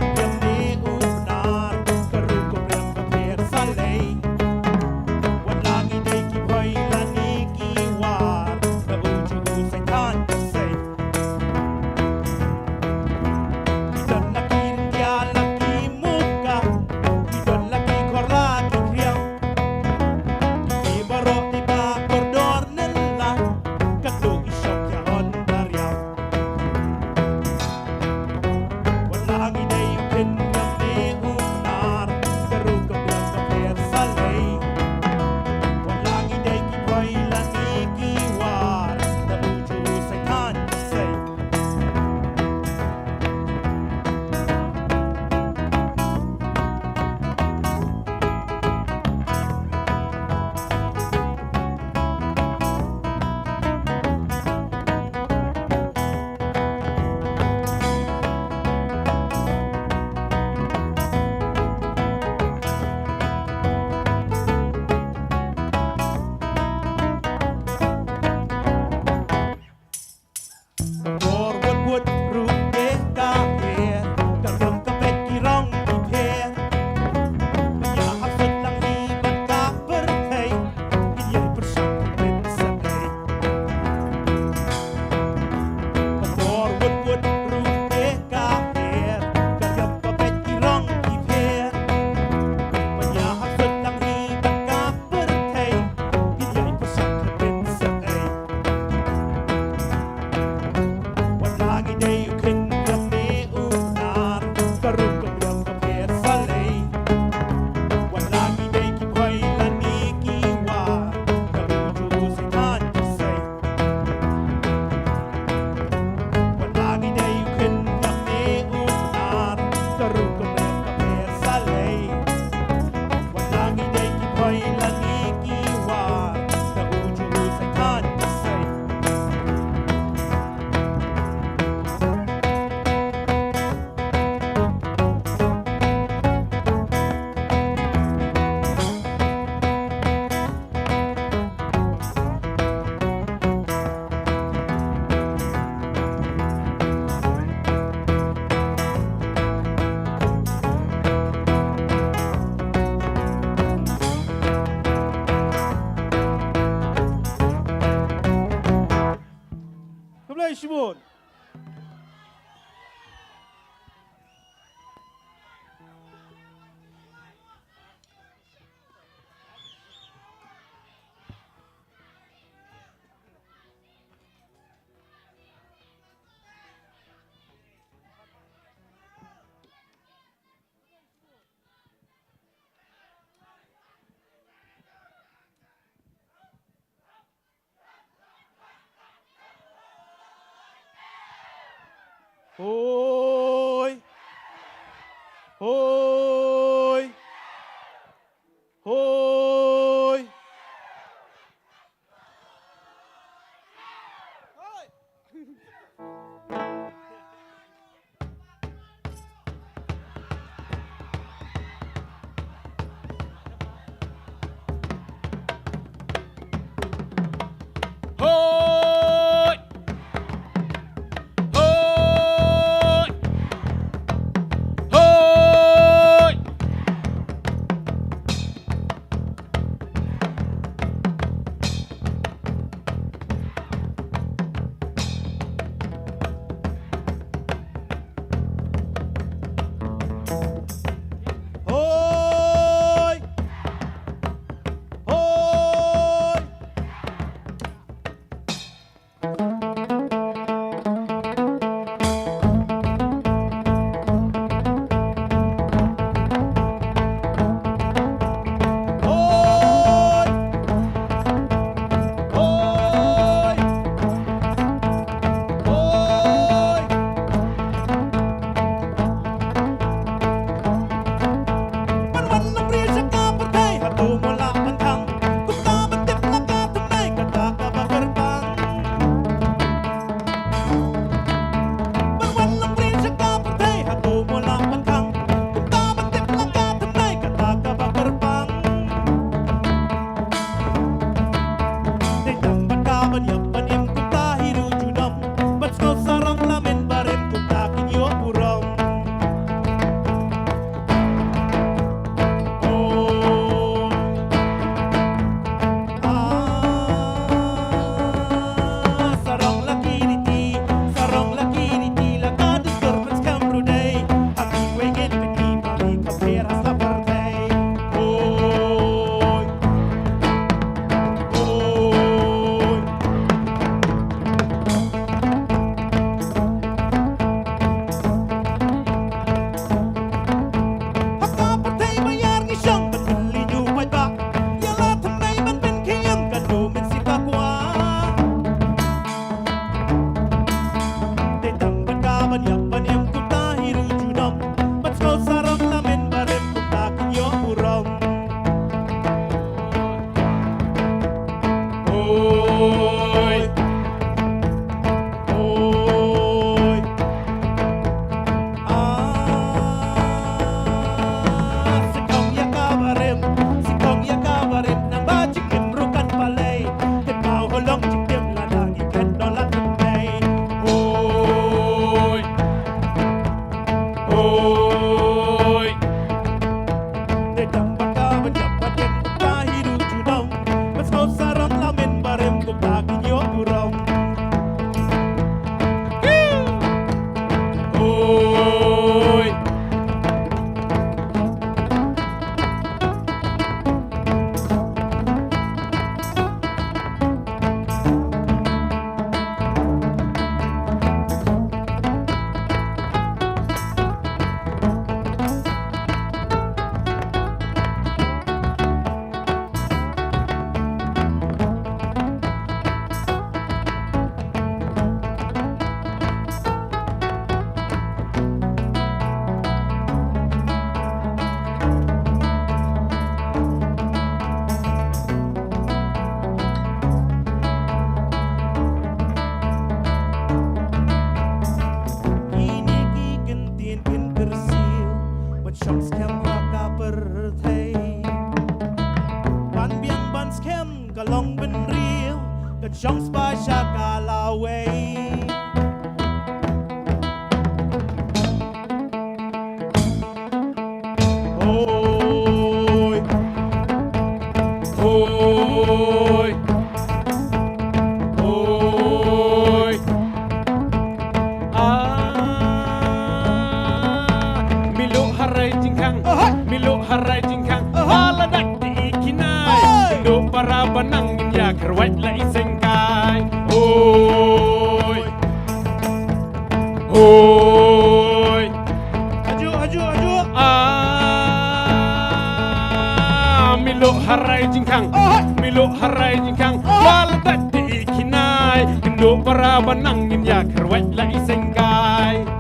Shimon. Hoi. Hoi. Hoi. Hoi. Hoi. Hoi. Hoi. Hoi. Hoi. Hoi. Hoi.วันๆน้ำเรียนชักกาปะไทยหาตัวมาละมันทังกุตามันเต็มละกาทำไมกะตากะบะกระปังวันๆน้ำเรียนชักกาปะไทยหาตัวมาละมันทังกุตามันเต็มละกาทำไมกะตากะบะกระปังได้ดังบันกาบันยับบันยมกุตาฮิรุจุดำบัดสโกสารองละเมนบาเรมกุตากินโยบุรองSarong laki niti, sarong laki niti, lakadis kermas kamrudai, aki wegen peki pali kapera sabartai. Oi, oi. Haka partai bayar ngisang, batuli nyumay ba, yala thamai man ben kiyang kanu min sikakwa. They dang ban ka ban yap ban yam kuta hiru judam, but so sarang lamen barem kuta kinyo uram. Oi, oi, sikong ya ka barem, nang bajik imrukan palay, tepau holong jikim ladang ikan dolat tembay. Oi, oi. Dedang baka banyak batem kuta hiru judam, mas kau sarang lamen barem kuta kinyo uram. Oi. Ini ki gentien kin bersil, bat syang skem haka perthai. Ban biang ban skem kalong ben riu, kat syang spa syaka laway. Oi, oi, oi. jingkang Milo harai jingkang Maladak di ikinai Indo para banang ya kerwait la isengkai Oi Oi Aju Milo harai jingkang Milo harai jingkang Maladak di ikinai Indo para banang ya kerwait la isengkai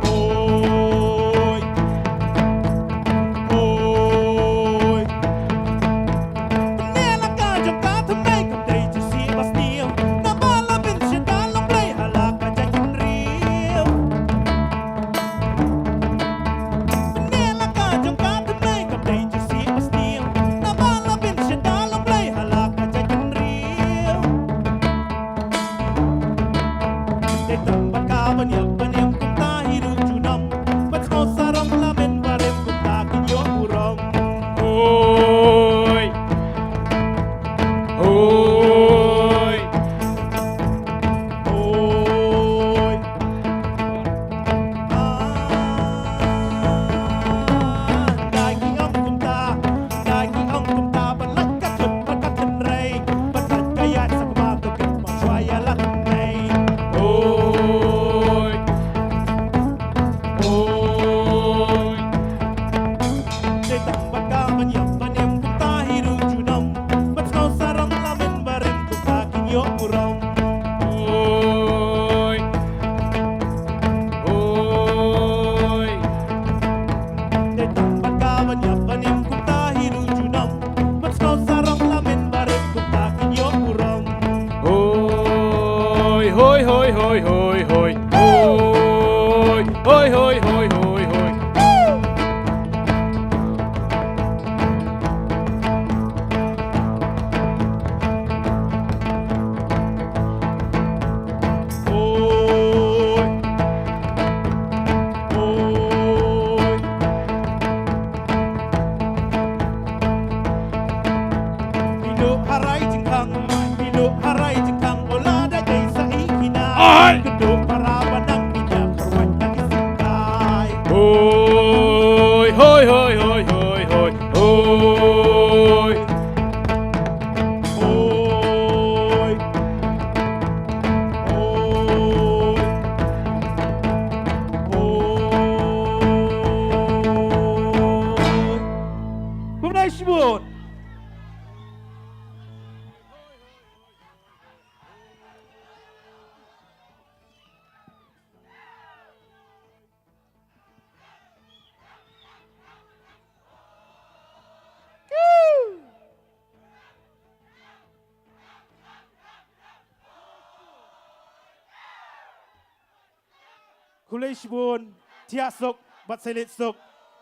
Kulay Shibun, Tiasok, Batselit Sok,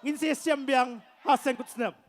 Ngin Siam Biang, Hasen Kutsnap.